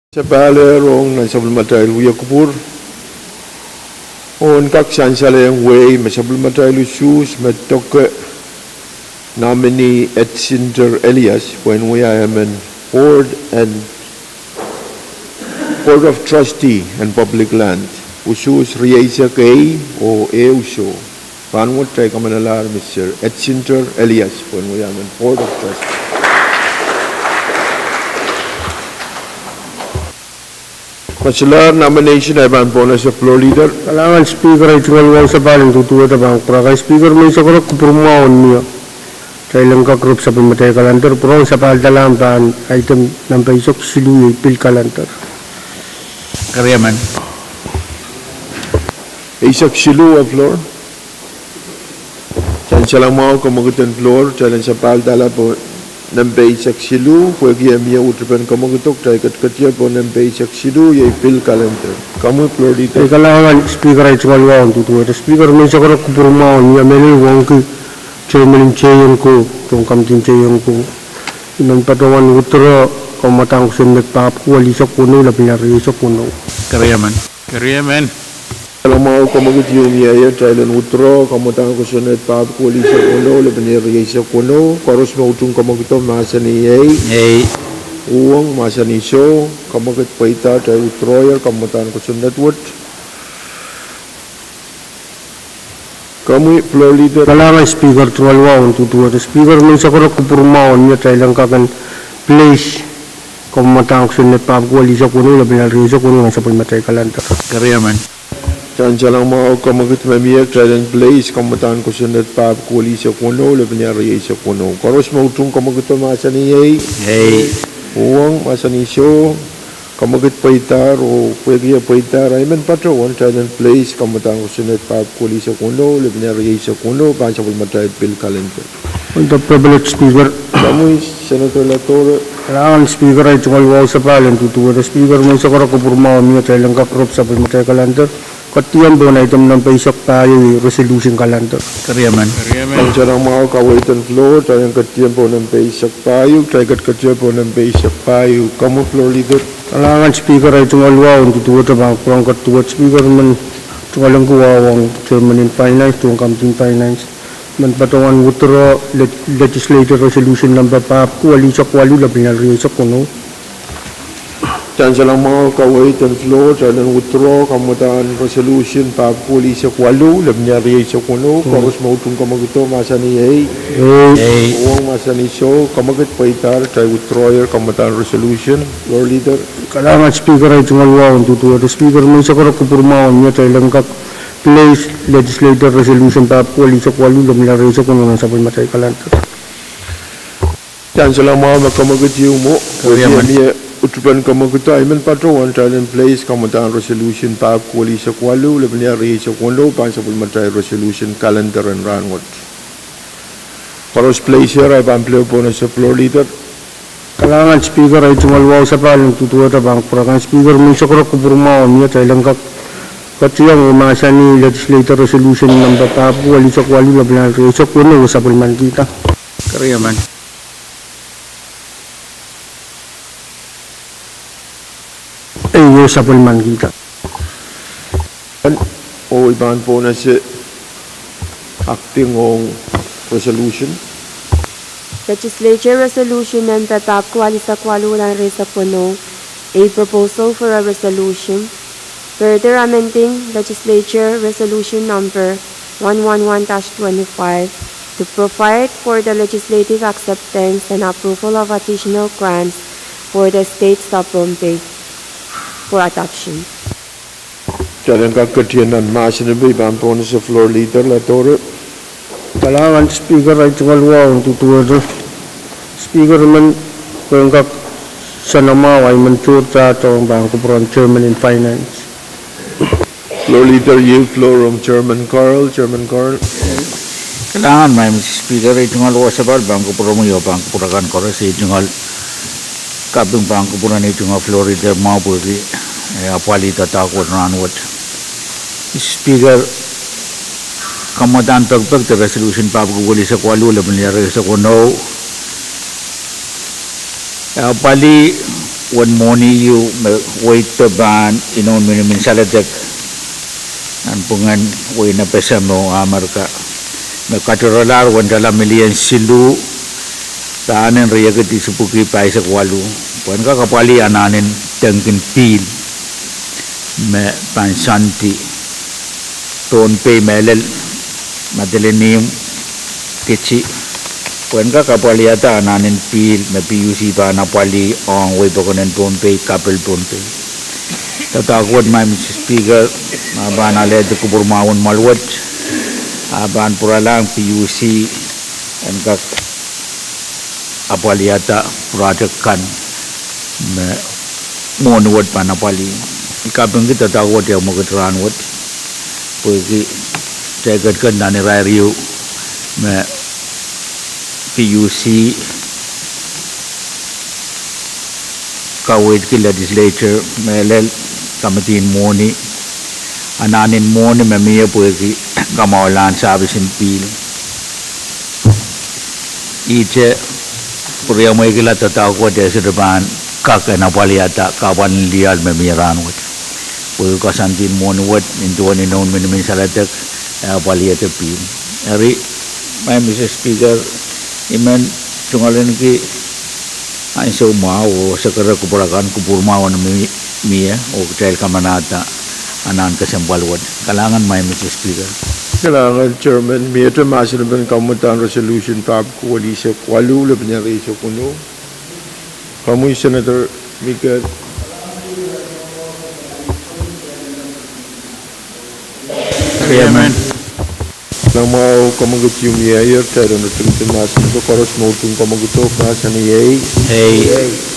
Sa balerong ng sabulmatayl Uyakupur, on kaksan sa layang way, masabulmatayl usus, matoke nominee Exinger Elias, when we are in Board of Trustee and Public Land, usus riyasa kay o uso, panwat tayo kamanalar Mr. Exinger Elias, when we are in Board of Trustee. Consular nomination ay ban po na sa floor leader. Kailangan speaker ay tingalwang sa baling tutuwa tabang pra kay speaker may sa kurok kupurmaon niya. Sa ilang ka group sa pamatay kalantar pero sa paldalam taan item ng paisok siluy pil kalantar. Karyaman. Isak silu ang floor. Saan siya lang mga kamagutan floor, saan sa paldala po ng isak silu, pwede niya utrapan kamagutok, tayo katkatya po ng isak silu, yay pil kalantar. Kamu floor dito. Ay kailangan speaker ay tingalwang tutuwa. Speaker may sa kurok kupurmaon niya may liwang ki chairman chayon ko, itong kamting chayon ko. Inang patawan utro, kamatang kusinag papakuwali sa kuno, lapinari sa kuno. Karyaman. Karyaman. Alam mo kamagut yung yaya, Thailand utro, kamatang kusinag papakuwali sa kuno, lapinari sa kuno, karos mautong kamaguto, masa ni yay. Pwuhng masani show kamagat paita tayo troyer kamatan ko sundatwat. Kami floor leader. Kalanga speaker tuwalwa on tutuwa. Speaker may sa korok kupurmaon niya tayo lang kakan place kamatang ko sundat pa ko wali sa kuno labi na rin sa kuno sa pagmatay kalanta. Kariyaman. Chancha lang mga kamagat mamiyak tayo place kamatan ko sundat pa ko wali sa kuno labi na rin sa kuno. Karos mautong kamagat masani Hey. Pwuhng masani show kamagat paitar o pwede paitar ay man patro one channel place kamatang ko sunat pa kuli sa kuno lebnya ri sa kuno pa sa pagmatay bill calendar On the privilege speaker. kami senator Latore Kailangan speaker ay tungal wow sa palen tutuwa. Speaker may sa korok kupurmaon niya tayo lang kakrop sa pagmatay kalanta. Katiyang doon item ng paisak tayo resolution kalanta. Kariyaman. ang sarang mga kawaitan floor tayong katiyang po ng paisak tayo tayo katiyang po ng paisak tayo kamu floor leader. Kailangan speaker ay tungal wow tutuwa ta bang kurang katuwa speaker man tungal ang kuwawang chairman in finance tuwang campaign finance man patungan withdraw legislative resolution number pa kuwali sa kuwali labi na rin sa kuno. Diyan sa lang mga kawaitan floor tayong withdraw kamutaan resolution pa kuli sa kwalo labnya ri sa kuno karos mautong kamagito masani Pwuhng masani show kamagat paitar tayo withdrawer kamutaan resolution floor leader. Kailangan speaker ay tungal wow tutuwa. Speaker may sa korok kupurmaon niya tayo lang kak place legislative resolution pa kuwali sa kuwali labi na rin sa kuno sa pagmatay kalanta. Diyan sa lang mga makamagitiyo mo pwede utupan kamagito ay man patro one child in place kamutaan resolution pa kuli sa kwalo labnya ri sa kuno pa sa pagmatay resolution calendar and rangot. Karos place here ay pampleo po na sa floor leader. Kailangan speaker ay tumalwaw sa palang tutuwa ta bang prakan speaker may sa korok kupurmaon niya tayo lang katiyang umasa ni legislative resolution number pa wali sa kwali labi na rin sa kuno sa pulman kita. Kariyaman. Ay sa pulman kita. O iban po na si acting on resolution. Legislature Resolution number pa kuwali sa kwalulan rin sa puno. A proposal for a resolution. Further amending Legislature Resolution number 111-25 to provide for the legislative acceptance and approval of additional grants for the states of Pohnpei for adoption. Diyan kakatiyan ng masinabay iban po na sa floor leader Latore. Kailangan speaker ay tumalwaw tutuwa ta. Speaker man kung kak sa namaw ay mansur sa atong bangko from chairman in finance. Floor leader yield floor from Chairman Carl. Chairman Carl. Kailangan may speaker ay tungal wa sa bal bangko pro mo yo bangko purakan ko si tungal kabung bangko pura ni tungal Florida mau puri apali tatakot ranwat speaker kamutan pagpag ta resolution pa guguli sa kwalo laban niya sa kuno apali one money you wait to ban inon min salatek an pungan way na pesa mo amarka nagkaturalar 1 million silu tahanan riya ke disupuki pai sa kwalu puan ka kapali ananin tengkin pil me pansanti Pohnpei melel madelenium kici puan ka kapali ata ananin pil me PUC pa na pali on way pakonen Pohnpei kapel Pohnpei tatakot my Mr. Speaker aban ale de kubur mawon malwat aban puralang PUC and kak apaliata project kan me monuwat panapali ikabeng kita tawat yang magatran wat pergi jagat kan dani rariu me PUC kawit ki legislature melel kamatin moni ananin moni me miya pergi kamawalan sabisin pil ice Puriya mo ikila tatakot ya sa depan kakak napaliata kawan lial memiran wat. Puri kasantin monuat intuan inon minimin salatek apaliata pin. Hari, my Mr. Speaker, iman tungalan ki Ay so mau segera kupurakan kupur mau na mia o tel kamanata anan kasambalwad kalangan may Mr. Speaker. Kailangan Chairman, may ito masinabang kamutan resolution tab koalisya kwalu labanya resyo kuno. Kamu Senator Miguel. Chairman. Nama kamagut yung mayor tayo na tungtong nasin ko koros mo tung kamagutok nasan ni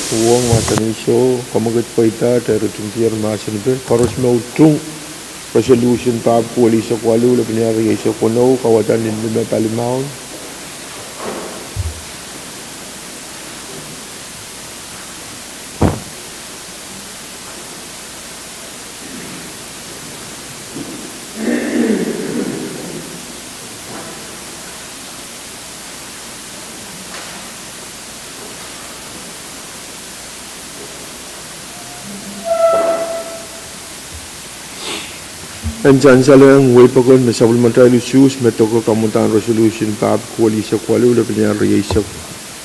Pwuhng nasan ni show kamagut pa ita tayo tungtiyan nasin ko koros mo tung resolution tab koalisya kwalu labanya resyo kuno kawatan din na palimaon. Anjan salang way pagod na supplementary issues metoko kamutan resolution tab koalisya kwalu labanya resyo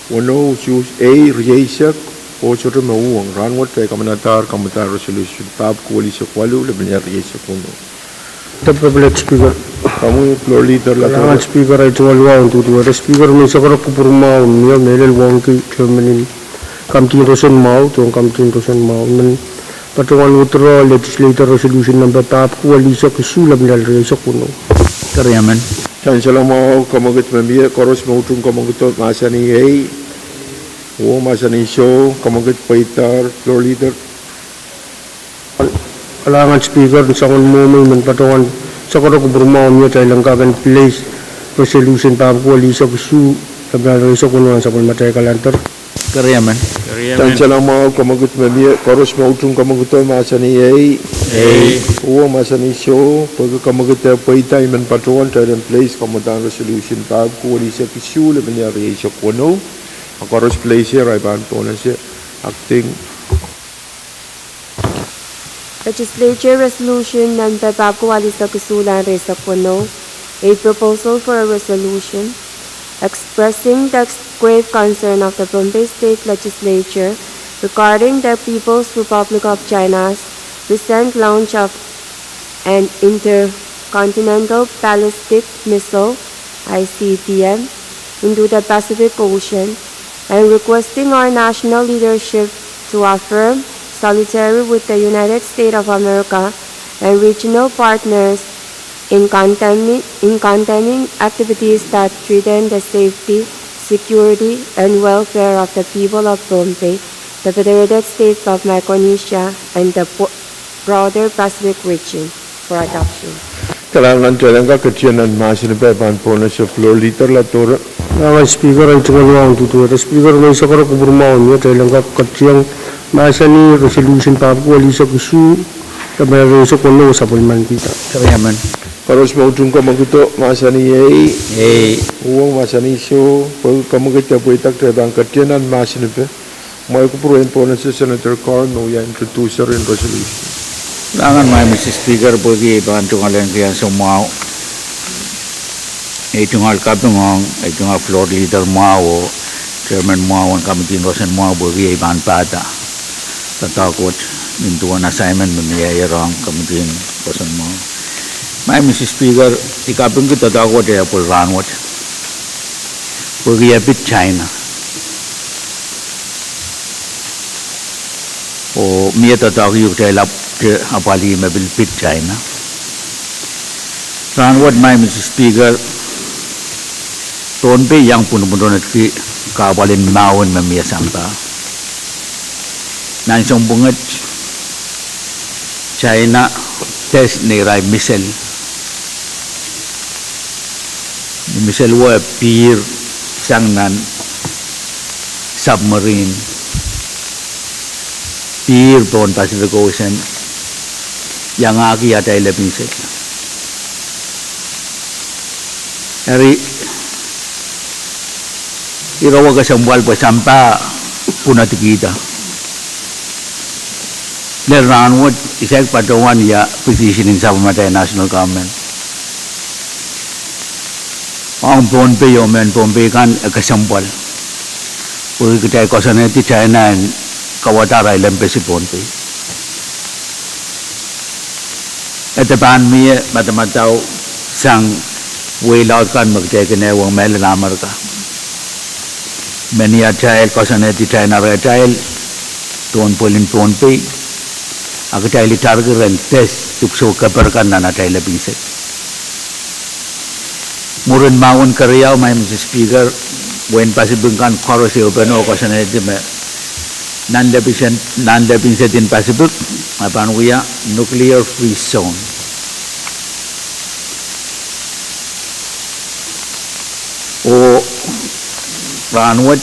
kuno issues A resyo o choto Pwuhng ranwat kay kamanatar kamutan resolution tab koalisya kwalu labanya resyo kuno. Public Speaker. Kamu floor leader lah. Kalangan Speaker ay tuwalwa untuk dua. Speaker may sakara kupur mau niya melel wangki Chairman kamtin rosen mau tuang kamtin rosen mau men patungan utara Legislature resolution number tab koalisya kesulab nilal resyo kuno. Chairman. Dan selama kamagut membiak koros mautung kamagut masa ni masa ni show kamagut paitar floor leader. Kalangan Speaker sangon mo men patungan sakara kupur mau niya tayo langkagan place resolution tab koalisya kesulab nilal resyo kuno sa pulmatay kalantar. Chairman. Dan selama kamagut membiak koros mautung kamagut masa ni Pwuhng masa ni show pag kamagut paitar men patungan tayo place kamutan resolution tab koalisya kesulab nilal resyo kuno. Koros place here ay ban po na siya acting. Legislature Resolution number Koalisya Kesulan Resa Puno, a proposal for a resolution expressing the grave concern of the Pohnpei State Legislature regarding the People's Republic of China's recent launch of an intercontinental ballistic missile (ICBM) into the Pacific Ocean, and requesting our national leadership to affirm solidarity with the United States of America and regional partners in condemning activities that threaten the safety, security, and welfare of the people of Pohnpei, the Federated States of Micronesia, and the broader Pacific region for adoption. Kalangan jalan ka kecianan masih ni ban po na siya floor leader lah tora. Kalangan Speaker ay tuwalwa untuk dua. Speaker may sakara kupur mau niya tayo langkap keciang masa ni resolution tab koalisya kesulab nilal resyo kuno sa pulman kita. Chairman. Koros mautung kamaguto masa ni Pwuhng masa ni show pag kamagut paitar tayo bang kecianan masih ni may kupuruin po na siya Senator Carl no ya introducer in resolution. Kalangan may Mr. Speaker pagi bantu ngalen kaya semua itungal Pwuhng itungal floor leader mau Chairman mau kamitin rosen mau pagi ban pada tatakot mintuan assignment membiayai orang kamitin rosen mau. May Mr. Speaker ikapin kita tatakot ya pul ranwat pagi apit China o mia tatakot yuk telap apali mabil pit China. Ranwat may Mr. Speaker Pohnpei yang puno-puno ki kabalin mawon mamia sampa. Nan song bungat China test ni rai missile. Missile wa pir sang nan submarine pir pon Pacific Ocean yang aki ada lebih set. Hari irawa kasambal pa sampa punat kita. Leranwat isek patawan ya petitioning sa pamatay national government. Ang Pohnpei yomen Pohnpei kan kasambal. Pwede kita kawasan itu China and Kadkadaur Island pesi Pohnpei. Etapan mie mata-matau sang way laut kan magkaya kena wang mele na Amerika. Many a child kawasan itu China re child tuan polin Pohnpei. Aku child target ren test tukso kaperkan nana child pinset. Murun maun Korea may Mr. Speaker when Pacific kan chorus open o kawasan itu me non-dependent in Pacific apan we are nuclear free zone. O ranwat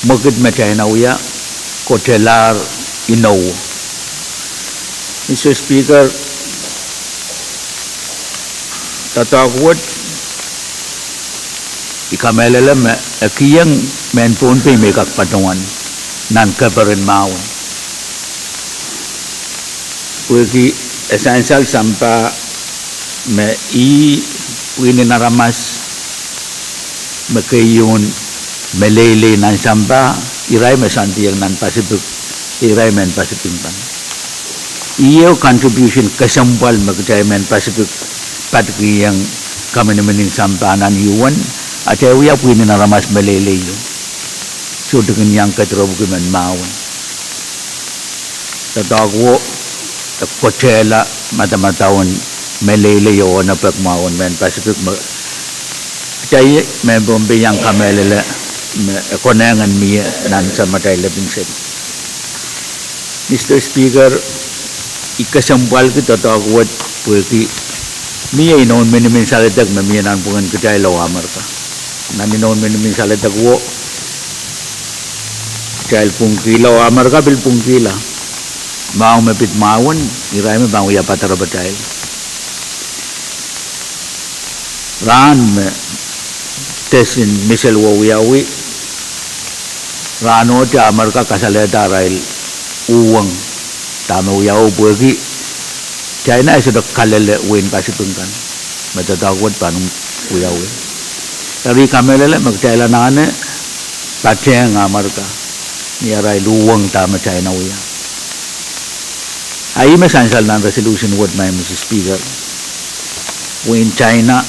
mukit me China we are kotelar inaw. Mr. Speaker, tatawat ikamelala me akiyang men Pohnpei me kakpatungan nan kaparin maun. Pwede essential sampa me wini naramas makayun melele nan sampa iray me santiyang nan Pacific iray men Pacific pan. Iyo contribution kasampal magkaya men Pacific patkiyang kami naman sampa nan iwan at ayaw po yun naramas malele yun. So dengan yang katrobo kuman mawan. Tatagwo kochela mata-matawan malele yun na pagmawan men Pacific. Kaya may Pohnpei yang kamelele konengan miya nan sa matay labing set. Mr. Speaker, ikasampal kita tatagwat pwede miya inon minimin salidag na miya nan pungan kaya lawamar ka. Naninon minimin salidag wo kaya pungkila amar ka bil pungkila mau mepit mawon iray me bang uya patara batay ran me tesin misel wo uyawi rano ti amar ka kasaleta rail uwang tama uyaw buwagi China ay sudah kalele win pasipungkan matatawad panong uyawi tapi kamelele magchayla nane pateng amar ka niyaray luwang tama China uya. Ay may sansal ng resolution what may Mr. Speaker. When China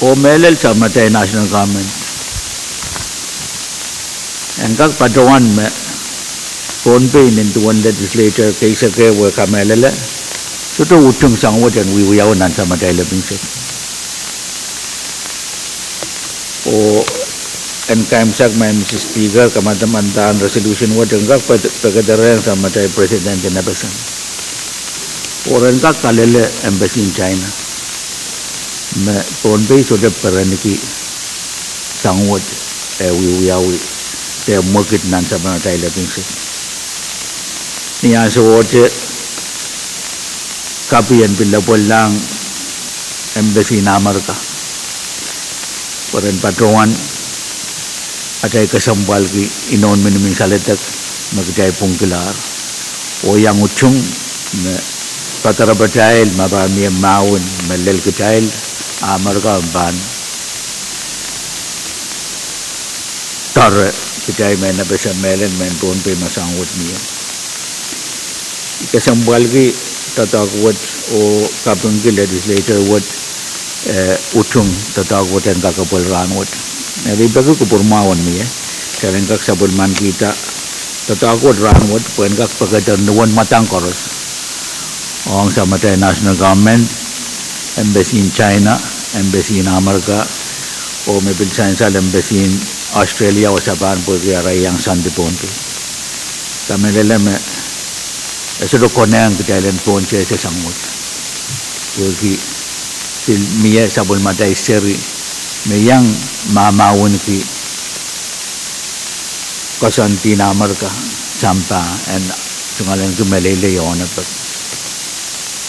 o melel sa matay national government. Ang kakpatawan me Pohnpei into one legislature kaysa kaya wa kamelele. So to utong sangwat yan wiwiyaw nan sa matay labing set. O NKMSAC may Mr. Speaker kamatamantaan resolution what ang pagkadaran sa matay President na basan. Orang ka kalele embassy in China. Me Pohnpei so de peraniki sangwat wiwiyawi te mukit nan sa matay labing set. Niya so wote kapiyan pilapol lang embassy na Amerika. Paran patroan atay kasampal ki inon miniming salitak magkay pungkilar o yang uchung patara batayil marami ang maun malel kitayil amar ka ban tar kitay may nabasa melen men Pohnpei masangwat niya kasampal ki tatakwat o kapungki legislature wat uchung tatakwat ang kakapulranwat Nari bagu kupurmawan niya, kaya kak sabulman kita, tatakot ranwat, pwede kak pagkatan nuwan matang koros. Ang sa matay national government, embassy in China, embassy in Amerika, o may pinsansal embassy in Australia o saban po kaya rayang Santi Pohnpei. Kami nila may, esado koneng kitailan Pohnpei sa sangwat. Pwede miya sabulman tayo seri, mayang mamawon ki kasanti na Amerika sampa and sungalan ki malele yon at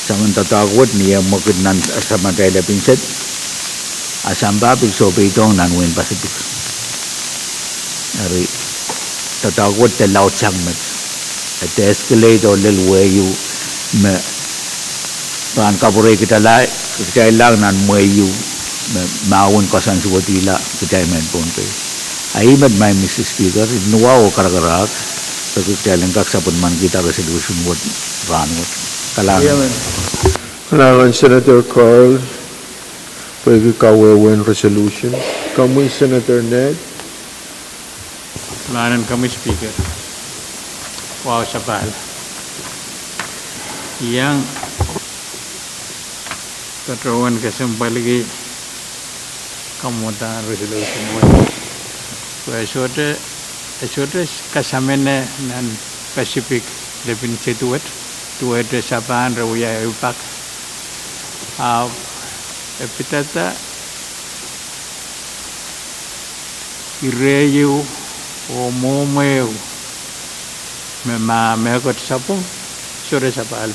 saman tatawad niya mukid nan sa matay labing set asamba bil sobe itong nanwin Pacific ari tatawad te laut changmet at escalate o lil wayu me pan kapure kita lang nan wayu maawon kasan suwatila kitayaman Pohnpei. Ayimad may Mr. Speaker, nuwa o karagarak, pagkakalang kaksapon man kita resolution what ranwat. Kalangan. Kalangan Senator Carl, pagkakawawan resolution. Kamu Senator Ned. Kalangan kami Speaker. Wow, sapal. Yang katawan kasempalagi kamutan resolution what. Esote kasamene nan Pacific lebin situat tuat sapan rawaya upak epitata ireyu o momeu mekot sapung sore sapal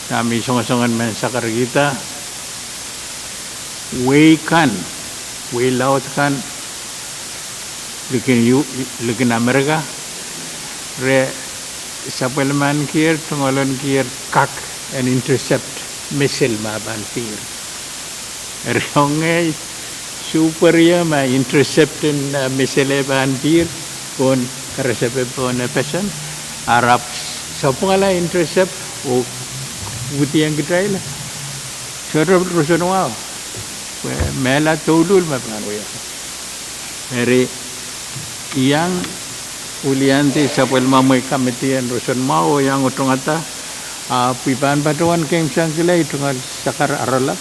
kami songan-songan men sakar kita we laut kan lekin Amerika re sapelman kier tungolon kier kak and intercept missile maban pir rongay super ya ma intercept missile ban pir pon karesepe pon pesan Arab sapungala intercept o buti yang kita ila sura rusun wow mela tolul maban ya mere yang ulianti sapel mamai kamitian rusun mau yang utong ata pipan batuan kem sangkila itungal sakar arala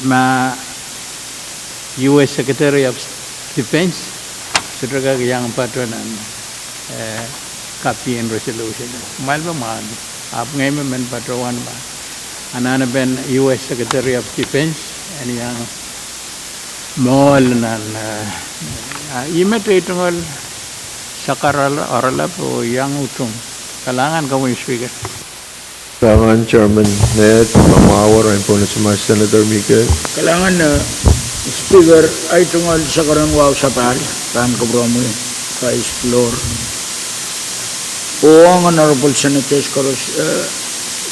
ma US Secretary of Defense sudah yang patuanan kapian resolution mal ba man ap ngai men patuan ba anana ben US Secretary of Defense and yang mall nan imet itungol sakar arala po yang utong kalangan kamu Speaker. Kalangan Chairman Ned, mamawar ang po na Senator Miguel. Kalangan Speaker ay tungol sa karang wow sapal pan kabromo sa explore Pwuhng Honorable Senators Koros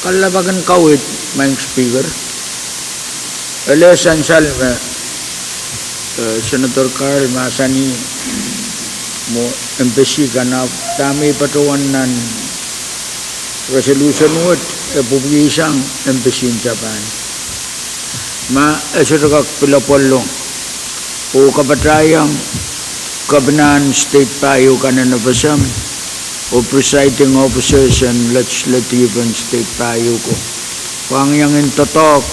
kalabagan kawit may Speaker elesan salme Senator Carl masani mo embassy kana dami patuan nan resolution what publisang embassy in Japan ma esodok pilapolong o kabatayang kabanan state payo kanan nabasam o presiding officers and legislative and state payo ko pangyang totok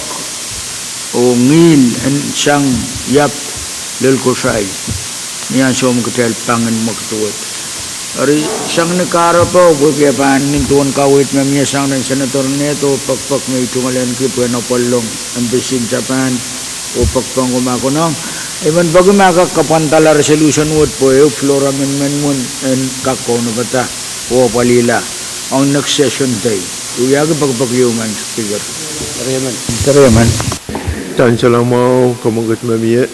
o ngin and siyang yap lelkosay niyan so makatel pangan makatuot ari siyang nakara po bukya panin tuon kawit mamya sang ng senator neto pagpak may tungalan kipo na polong embassy Japan o pagpang kumakunong iman bago makakapantala resolution wood po flora men and kako na bata o palila ang next session day uyag pagpagyo man Speaker Tarayaman Tansya lang mo kamagat mamaya.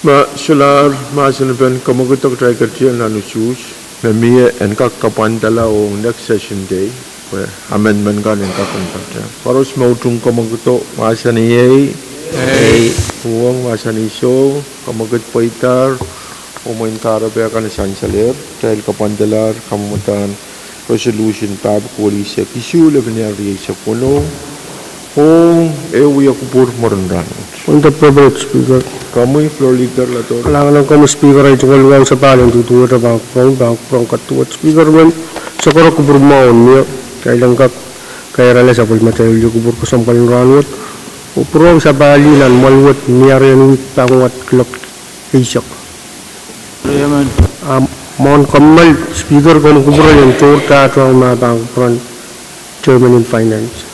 Ma sular masanapan kamagat ak try kerja nanusus mamaya and kakapantala o next session day. Amendment kan yang kakapantala. Paros mautung kamagat to masaniyay. Pwuhng masaniso kamagat paitar o main karabya kan sansalir dahil kapandalar kamutan resolution tab koalisya kisu levenari sa Pwuhng Pwuhng uya kupur moranran. Untuk Private Speaker. Kamu floor leader lah tu. Kalangan kamu Speaker ay tunggal wang sa paling tutuwa na bang katuwat Speaker man sakara kupur maon niya kailang kak kaya rala sa pulmatay yung kupur ko sampaling ranwat o purong sa balinan malwat niyari yung pangwat klok isak. Mohon kamal Speaker kung kupur yung turta at ang mga bang Chairman in Finance.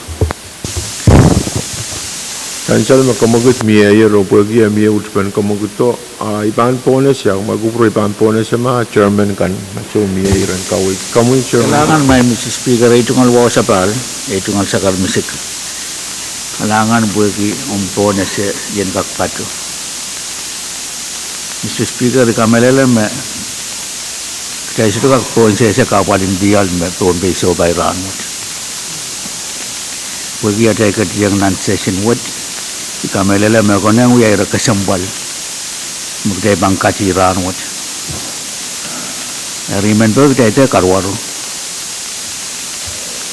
Tansya lang kamagat miya ro pagi miya utpan kamagat to iban po na siya magupro iban po na siya ma chairman kan so miya iran kawit kamu chairman. Kalangan may Mr. Speaker ay tungal wa sapal ay tungal sakar misik. Kalangan buki umpo na siya yan kakpato. Mr. Speaker kamalala me kaya siya kakpon siya kapaling dial me Pohnpei so by rangot. Pwagi ada ikat yang nan session word. Ikamelele me koneng we ira kasambal. Mugdai bangkaci ran word. Remember kita karwaru.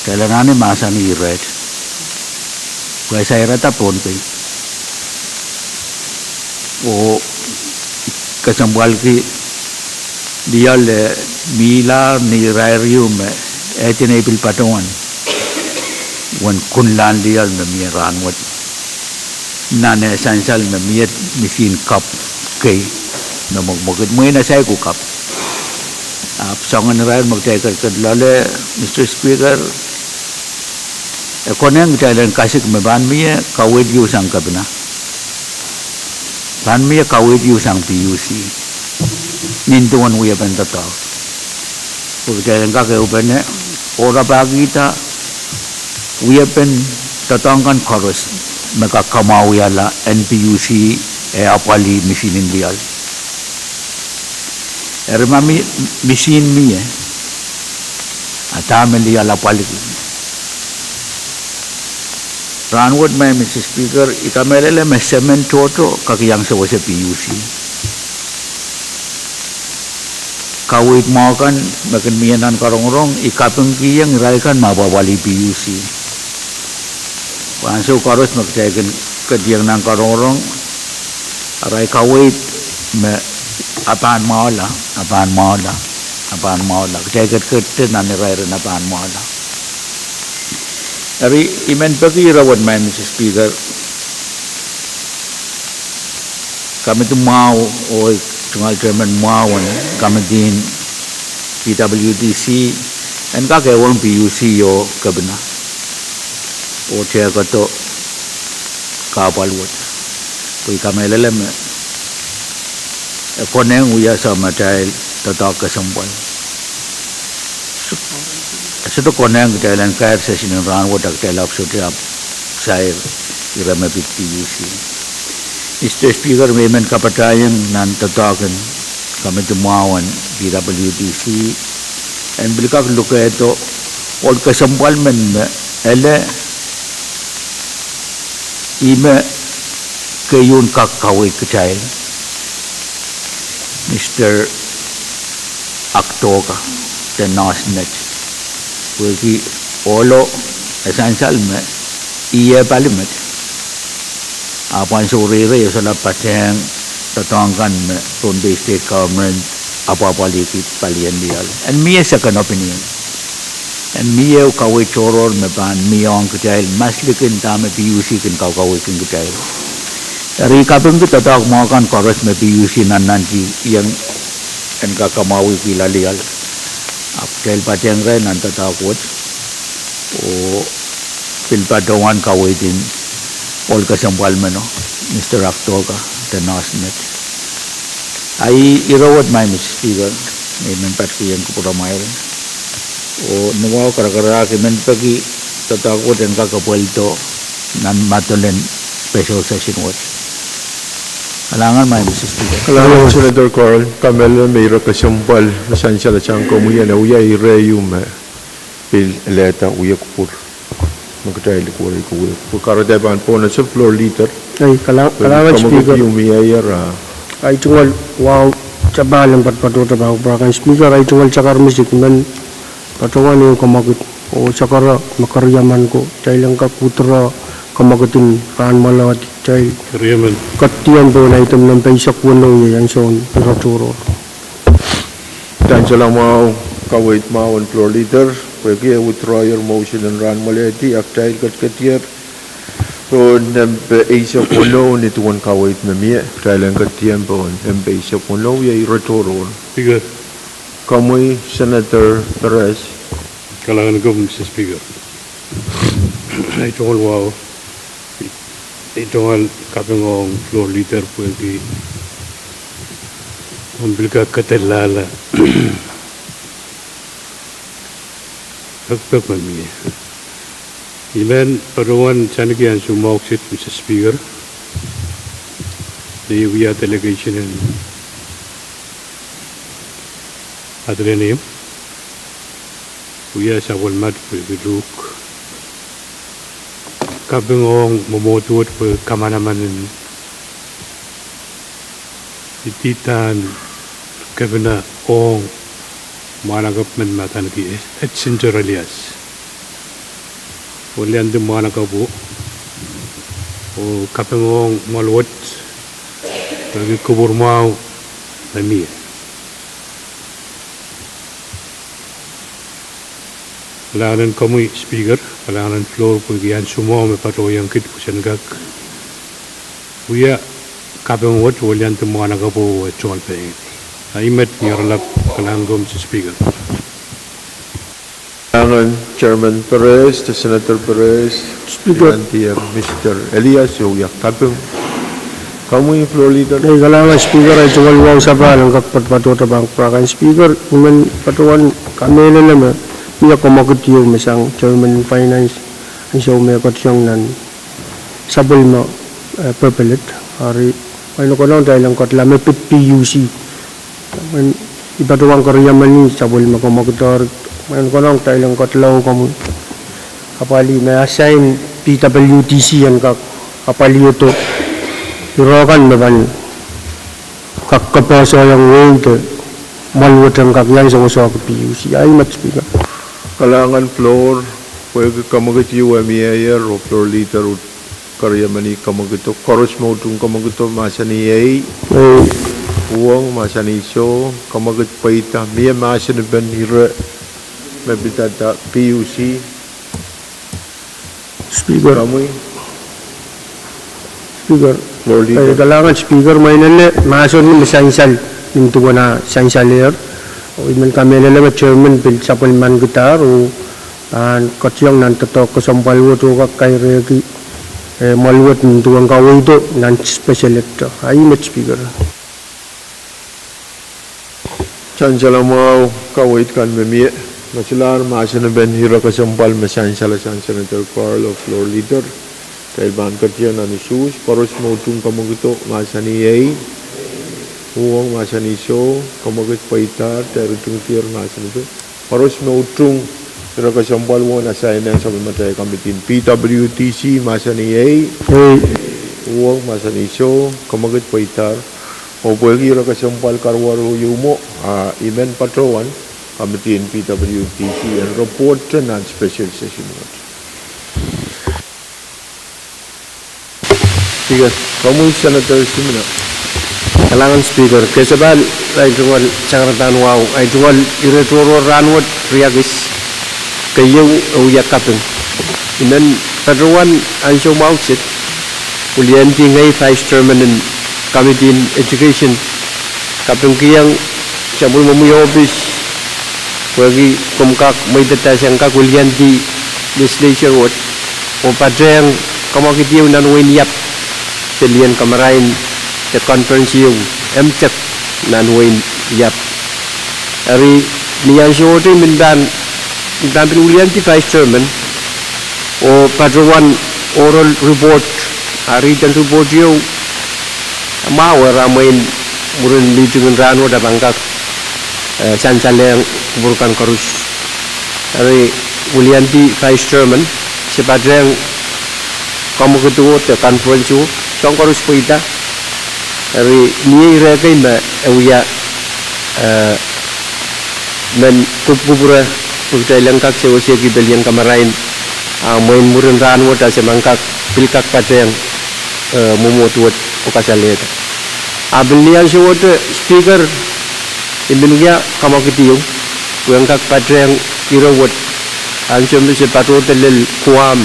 Telanani masani red. Kuasa ira ta Pohnpei. O kasambal ki dia le mila ni rarium etine bil patawan wan kunlan dia me miran wat nane essential me miet machine cup ke na mogmogit mo na sai ku cup ap songan rai magtai kar lale Mr. Speaker koneng jailan kasik me ban mi kawet yu sang kabna ban mi kawet yu sang PUC nintuan uya bentata pagkain ka ke upene ora bagita uya pen tatangkan koros maka kamau yala NPUC apali misinin dial ermami misin mi atameli ala pali ranward mai Mr. Speaker ikamelele me cement toto kakiyang sa PUC kawit mau kan makan mianan karong-rong ikapeng kiyang raikan mabawali PUC panso karos magtagan kadiang nang karong-rong aray kawit me apan maula katagat kete nan rairan apan maula ari imen pagi rawat man Mr. Speaker kami tu mau Tunggal Chairman Pwuhng kami din PWDC and kakewang PUC yo kabina o chair kato kapalwat kui kami lelem koneng uya sa matai tatak kasambal seto koneng kailan kair session ran watak telap setiap saya irama PUC Mr. Speaker, Mayman Kapatayan, nan tatakan kami tumawan PWDC and bilikak luka ito all kasampal men ele ime kayun kakaway kacay Mr. Aktoka the Nasnet wagi olo essential me iya palimet apan surire yo sala pateng tatangkan Pohnpei state government apa-apa likit palian dial and me second opinion and me kawai choror me pan miyong kitail maslikin tame PUC kin kawai kin kitail dari kapeng kita tatak makan koros me PUC nanti yang en kakamawi kilalial apkel pateng rai nan tatakot o pilpadawan kawai din all kasampal mano Mr. Aktoka the Nasnet ay irawat may Mr. Speaker may mempat ko yan kupuramay o nuwaw karakaraki men pagi tatakot ang kakapwelto nan matulen special session watch alangan may Mr. Speaker alangan Senator Carl kamel mayro kasampal nasan siya lang komuyan na uya ireyum pil leta uya kupur magkatay kuwi pagkaradeban po na sa floor leader ay kalawan Speaker yung mayor ay tunggal wow cabalan patpatuta ba brakan Speaker ay tunggal cakar musik men patungan yung kamakit o cakara makaryaman ko dahil lang ka putra kamakitin kaan malawat dahil katiyan po na item ng paisak punong yan son piraturo dan sa lang mau kawit mawan floor leader pwede withdraw your motion and run maleti after katkatier so nempe isa puno ni tuan kawit memie kailan katiempo nempe isa puno ya retoro Speaker kamoy Senator Perez kalangan ko Mr. Speaker ito all wow ito all kapengong floor leader pwede membilka katelala Hagpag mami. Ilan parawan chanagian sumawksit Mr. Speaker. The we are delegation in Adrenaim. We are sa walmat with Luke. Pwuhng memotuat kamana-manin ititan Governor Ong mana government matan ki etsinjoralias ulian de mana kabu o Pwuhng malwat lagi kubur mau nami Langan kamu speaker, langan floor pergian semua mepato yang kit pusan gak. Uya Pwuhng wat walian temu anak kapu cual pe. Aimet ngarlap langan gom speaker. Langan Chairman Perez, Senator Perez, Speaker. Mr. Elias Uya Pwuhng. Kamu yang floor leader. Ay kalangan speaker ay cual wow sabal ang kakpatpato tabang prakan speaker uman patuan kami na naman. Iya komakot yung mesang Chairman Finance ang siya umayakot siyang nan sabol mo perpelit hari ay ko lang dahil ang katla may PUC iba doang karyaman ni sabol mo komakot ay ko lang dahil ang katlaw kamo kapali may assign PWTC yan kapali ito irokan naman kakkapaso yung world malwat ang kakyan sa usawa ko PUC ay speaker. Kalangan floor, pwede kamagat yung mayor o floor leader o karyamani kamagat o koros mo itong kamagat o masani ay Pwuhng masani so kamagat paita miya masani banira mabitata PUC speaker kamoy speaker floor leader ay kalangan speaker may nale mason ni masansal into na sansaler o iman kami nila chairman bill sa pulman gitar o katsiyang nantatok ko sa palwot o kay regi malwot into ang kaway do nan special ito ay mat speaker Chansala mau kawait kan memiye masilar masana ben hira kasampal masansala Senator Carl of floor leader kay ban katyan anisus paros mo tung kamagito masani ay Pwuhng masani so kamagat paitar teritung tier masani so paros mo tung hira kasampal mo assign na sa matay kamitin PWTC masani ay Pwuhng masani so kamagat paitar o pwede hira kasampal karwaro yumo event patrowan kamitin PWTC and report na special session Tiga, kamu Senator Simina. kalangan speaker kesabal ay jual sangratan wow ay jual iretoro ranwat riagis kayo uyak Pwuhng inan paruan ang show mouset ulian tingay vice chairman ng committee in education Pwuhng kiyang sabul mamuyo office wagi kumkak may data siyang kakulian di legislature what o padrang kamakitiw nanwin yap silian kamarain the conference yung MCHEC nanwin yap ari niyan siyote mindan pinulian ti vice chairman o padrawan oral report ari dan report yung mawar amain murun litungan rano da bangkak sansaleng kuburkan karus ari ulian ti vice chairman si padrang kamu ketua te conference yung siyang karus po ita ari niya irakay na uya nan kupura pagtailang kak sewa siya gibalian kamarain main murun rano da sa mangkak pilkak padrang mumutuat o kasalit abelian siya wata speaker Indonesia kamakitiyong Pwuhng kak padrang irawat ang siyempre si patotelel kuam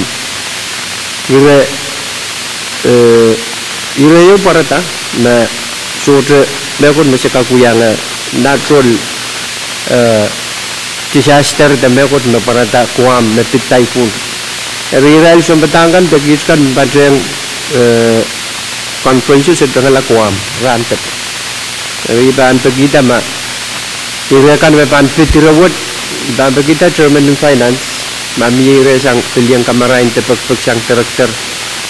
ire yung parata na sutra mekon masya kakuyanga natural disaster da mekon na parata kuam na pit typhoon ire yung batangkan dagitkan padrang conference sa tangala kuam rantet ire pagita ma ire kan may panpitirawat dan kita Chairman ng Finance mamire sang piliang kamarain te pagpagsang karakter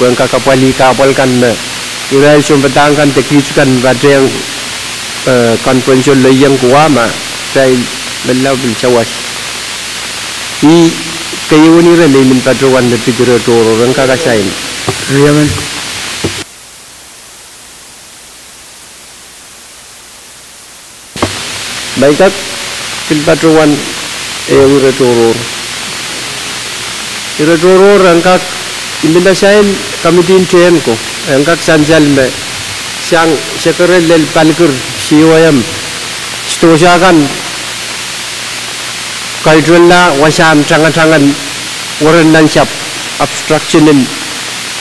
Pwuhng kakapali kapal kan na ire yung batangkan tekiskan badrang conference layang kuama dahil malaw bil sawas kayo ni relay min patrowan na pigure toro rang kakasain. Yaman. Baikak pil patrowan ure toro. Ure toro rang kak imbinasain kamitin chain ko. Rang kak sanjal me siang sekere lel palkur siwayam stosakan cultural na wasam tangan-tangan orang nan siap obstructionin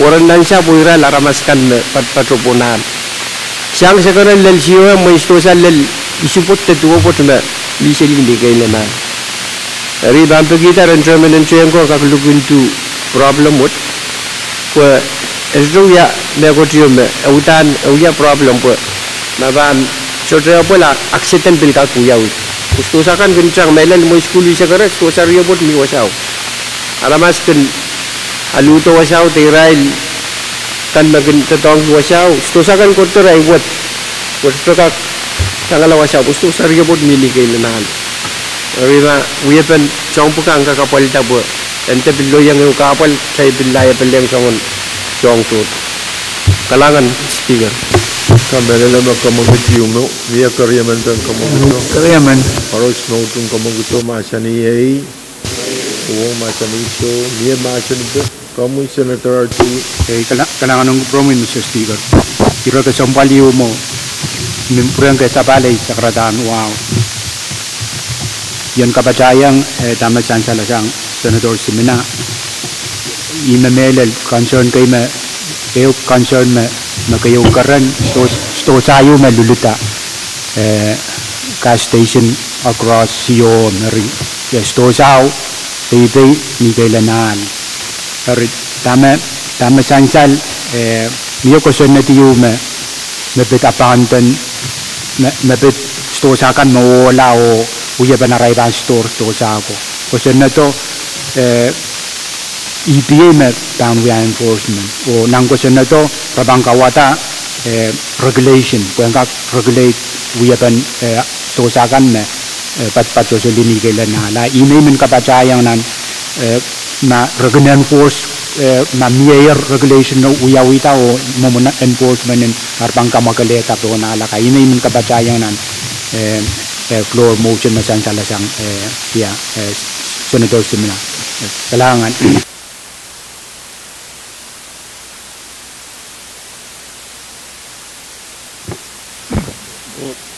orang nan siap uira laramaskan me patroponan siang sekarang lel siwa mo istosa lel isupot tetuo pot me liseli ni kailana ri bampe kita rencermen yang ko kak look into problem what ko esdo ya negotiate me utan uya problem ko naban sotra pola accident bil ka kuya Ustosa kan kencang melan mo school isa kare ustosa rio bot mi wasau alamas kan aluto wasau tirail kan magin tetong wasau ustosa kan kotor ai buat ka tangala wasau ustosa rio bot mi ni kailanan rina uyepen chong pukang ka kapal tabo ente billo yang kapal sai billaya pelem songon chong tu kalangan speaker Kamera lama kamu kecium no, dia kerja mentang kamu gitu. Kerja men. Harus mau tung kamu gitu macam ni, uang macam itu, dia macam itu. Kamu senator tu. Kenangan nung promin Mr. Speaker. Kira ke sampali mo, mimpurang ke tapalay sa karataan. Wow. Yan kapacayang tamat sansala sang Senator Simina. Imamelel concern kay me, kayo concern me. Makayo karan sto sayo maluluta gas station across Sio Mary sto sao tei ni kailanan hari tama sansal niyo ko sonati yu me bit apantan me bit sto sakan mo lao uya banaray ban store sto sako ko sonato EPA me boundary enforcement o nang question na to rabang kawata regulation kung kak regulate uyapan tosakan me pat so lini kailan na la email min kapacayang nan na regulation enforce na mayor regulation no uyawita o momona enforcement in arbang kamakaleta to na la ka email min kapacayang nan floor motion na sansalasang Senator Simina kailangan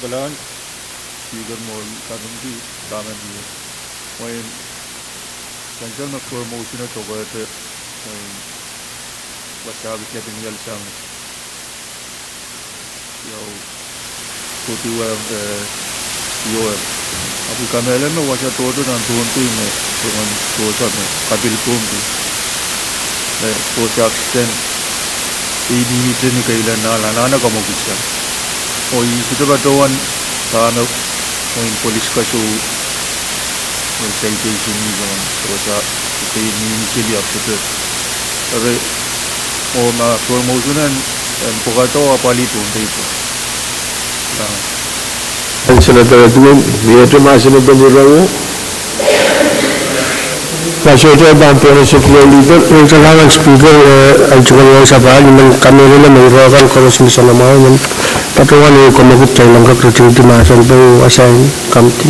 Balan, speaker mall, kanun di, kanan di. Main, cancel na promotion na to kaya main basabi kaya tinggal sang yaw kutiwa yoel. Api kamelan na wasa todo na tuntu me dengan dosa me kabil kumpi. Dosa extend ini itu ni kailan na kamu bisa. Oh, itu batuan tanah, main polis kasu, main citation ni zaman terasa itu ini kili apa tu, tapi oh na promotionan pokoknya apa litu itu. Senator tu dia tu masih nak berjaya. Masih ada bantuan sekian leader, untuk speaker juga yang sabar, memang kami ni mengirimkan korupsi sana mahu, patuan ini kami kita langkah kerja di masa itu asain kamti.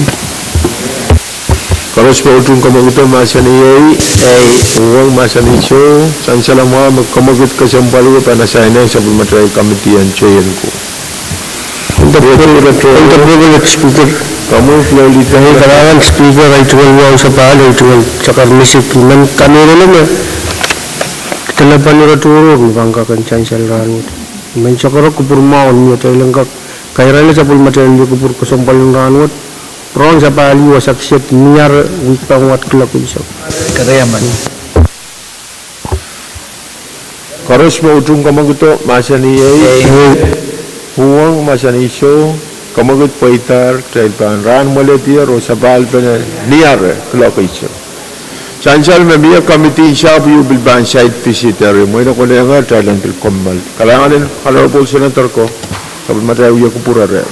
Kalau sebab itu kamu kita masa ni, uang masa ni so, sansala mahu kamu kita kesempatan pada saya ni sebelum materi komitian chain ko. Untuk speaker. Kamu selalu Kami kalangan speaker itu yang sepah itu cakap misik men kami ni kita lepas ni turun bangkakan cancel ranut men cakap kupur mau ni tu lengkap kairan ni sepul macam ni kupur kesompal ranut perang sepah ali wasaksiat niar wipang wat kelak bisa Kerayaman. Kalau sebab itu kamu kita masa ni, uang masa ni so. Kamu kita paitar, trail pan ran mulai dia rosa bal pen niar kelak itu. Cancel membiak komiti siap you bilban site visitor. Mereka kolej enggak trail bil komal. Kalau ada kalau pun senator ko, kalau materi uya kupura re.